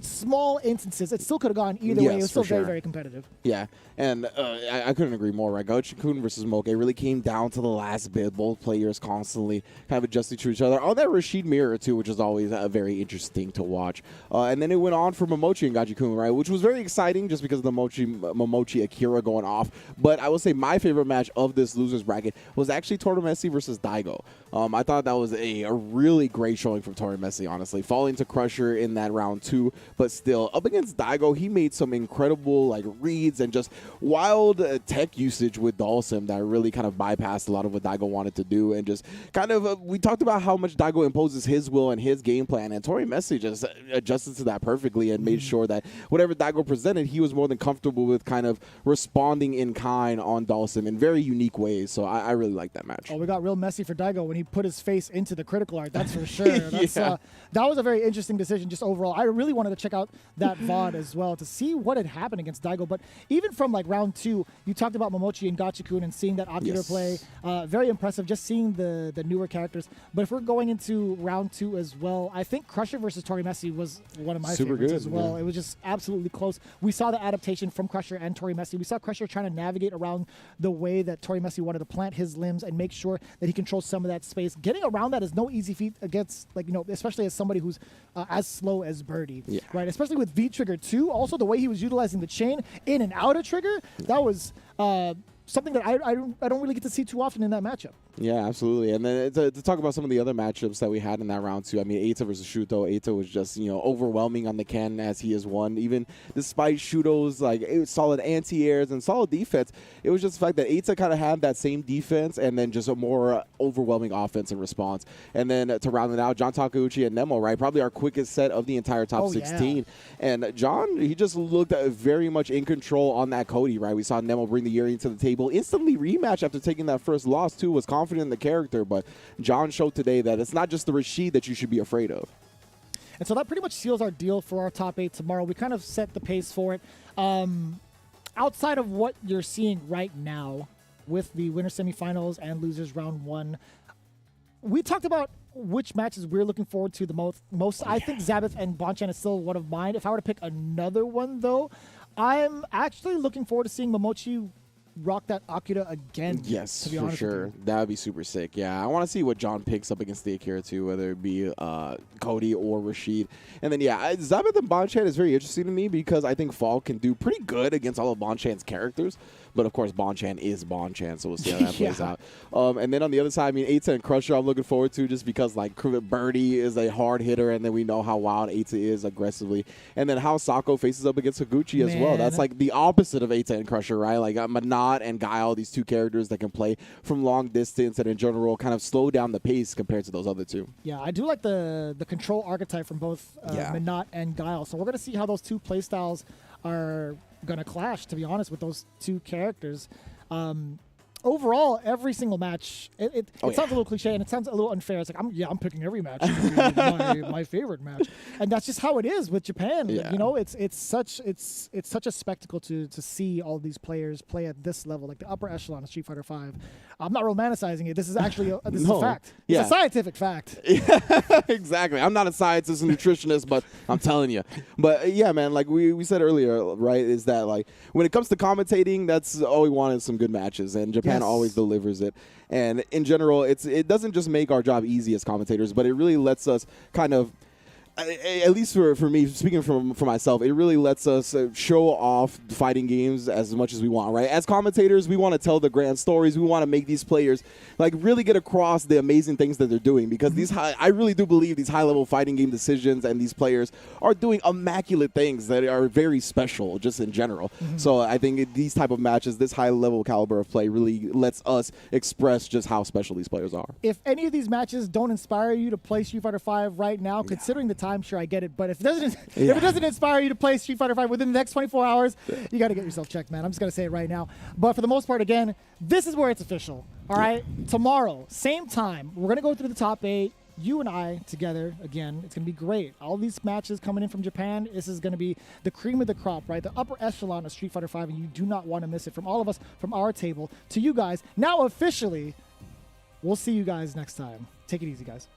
instances. It still could have gone either way. It was still very, very competitive. Yeah, and I couldn't agree more, right? Gachikun versus Moke really came down to the last bit. Both players constantly kind of adjusting to each other. On that Rashid mirror, too, which is always very interesting to watch. And then it went on for Momochi and Gachikun, right? Which was very exciting just because of the Momochi Akira going off. But I will say my favorite match of this losers bracket was actually Tortomessi versus Daigo. I thought that was a really great showing from Tortomessi, honestly. Falling to Crusher in that round 2, but still, up against Daigo, he made some incredible like reads and just wild tech usage with Dhalsim that really kind of bypassed a lot of what Daigo wanted to do. And just kind of, we talked about how much Daigo imposes his will and his game plan, and Tortomessi just adjusted to that perfectly and made sure that whatever Daigo presented, he was more than comfortable with kind of responding in kind on Dhalsim in very unique ways. So I really like that match. Oh, we got real messy for Daigo when he put his face into the critical art. That's for sure. That's, that was a very interesting decision just overall. I really wanted to check out that VOD as well to see what had happened against Daigo. But even from like round 2, you talked about Momochi and Gachikun and seeing that Akira play. Very impressive just seeing the newer characters. But if we're going into round 2 as well, I think Crusher versus Tortomessi was one of my favorites as well. Yeah. It was just absolutely close. We saw the adaptation from Crusher and Tortomessi. We saw Crusher trying to navigate around the way that Tortomessi wanted to plant his limbs and make sure that he controls some of that space. Getting around that is no easy feat against, like, you know, especially as somebody who's as slow as Birdie, right? Especially with V-Trigger too. Also, the way he was utilizing the chain in and out of trigger, that was something that I don't really get to see too often in that matchup. Yeah, absolutely. And then to talk about some of the other matchups that we had in that round 2, I mean, Aita versus Shuto. Aita was just, you know, overwhelming on the can as he has won. Even despite Shuto's, like, solid anti-airs and solid defense, it was just the fact that Aita kind of had that same defense and then just a more overwhelming offense and response. And then to round it out, John Takeuchi and Nemo, right? Probably our quickest set of the entire top 16. Yeah. And John, he just looked very much in control on that Cody, right? We saw Nemo bring the earring to the table. Instantly rematch after taking that first loss, too, was confident in the character, but John showed today that it's not just the Rashid that you should be afraid of. And so that pretty much seals our deal for our top 8 tomorrow. We kind of set the pace for it. Outside of what you're seeing right now with the winner semifinals and losers round 1, we talked about which matches we're looking forward to the most. I think Zabeth and Bonchan is still one of mine. If I were to pick another one, though, I'm actually looking forward to seeing Momochi rock that Akira again. Yes, to be for honest sure. That would be super sick. Yeah, I want to see what John picks up against the Akira too, whether it be Cody or Rashid. And then, yeah, Zabeth and Bonchan is very interesting to me because I think Fall can do pretty good against all of Bonchan's characters. But, of course, Bonchan is Bonchan, so we'll see how that plays out. And then on the other side, I mean, Aita and Crusher I'm looking forward to just because, like, Birdie is a hard hitter, and then we know how wild Aita is aggressively. And then how Sako faces up against Higuchi as well. That's, like, the opposite of Aita and Crusher, right? Like, Manat and Guile, these two characters that can play from long distance and, in general, kind of slow down the pace compared to those other two. Yeah, I do like the control archetype from both Manat and Guile. So we're going to see how those two playstyles are going to clash, to be honest, with those two characters. overall, every single match, it sounds a little cliche and it sounds a little unfair. It's like, I'm picking every match to be my favorite match. And that's just how it is with Japan. Yeah. You know, it's such a spectacle to see all these players play at this level, like the upper echelon of Street Fighter V. I'm not romanticizing it. This is actually a fact. Yeah. It's a scientific fact. Exactly. I'm not a scientist and nutritionist, but I'm telling you. But yeah, man, like we said earlier, right, is that like when it comes to commentating, that's all we want is some good matches, and Japan always delivers it. And in general, it doesn't just make our job easy as commentators, but it really lets us kind of, at least for me, speaking for myself, it really lets us show off fighting games as much as we want, right? As commentators, we want to tell the grand stories. We want to make these players like really get across the amazing things that they're doing, because I really do believe these high-level fighting game decisions and these players are doing immaculate things that are very special just in general. So I think these type of matches, this high-level caliber of play really lets us express just how special these players are. If any of these matches don't inspire you to play Street Fighter V right now, considering the time, sure, I get it. But if it doesn't inspire you to play Street Fighter V within the next 24 hours, you got to get yourself checked, man. I'm just going to say it right now. But for the most part, again, this is where it's official. All right? Tomorrow, same time, we're going to go through the top 8. You and I together, again, it's going to be great. All these matches coming in from Japan, this is going to be the cream of the crop, right? The upper echelon of Street Fighter V, and you do not want to miss it. From all of us, from our table to you guys. Now officially, we'll see you guys next time. Take it easy, guys.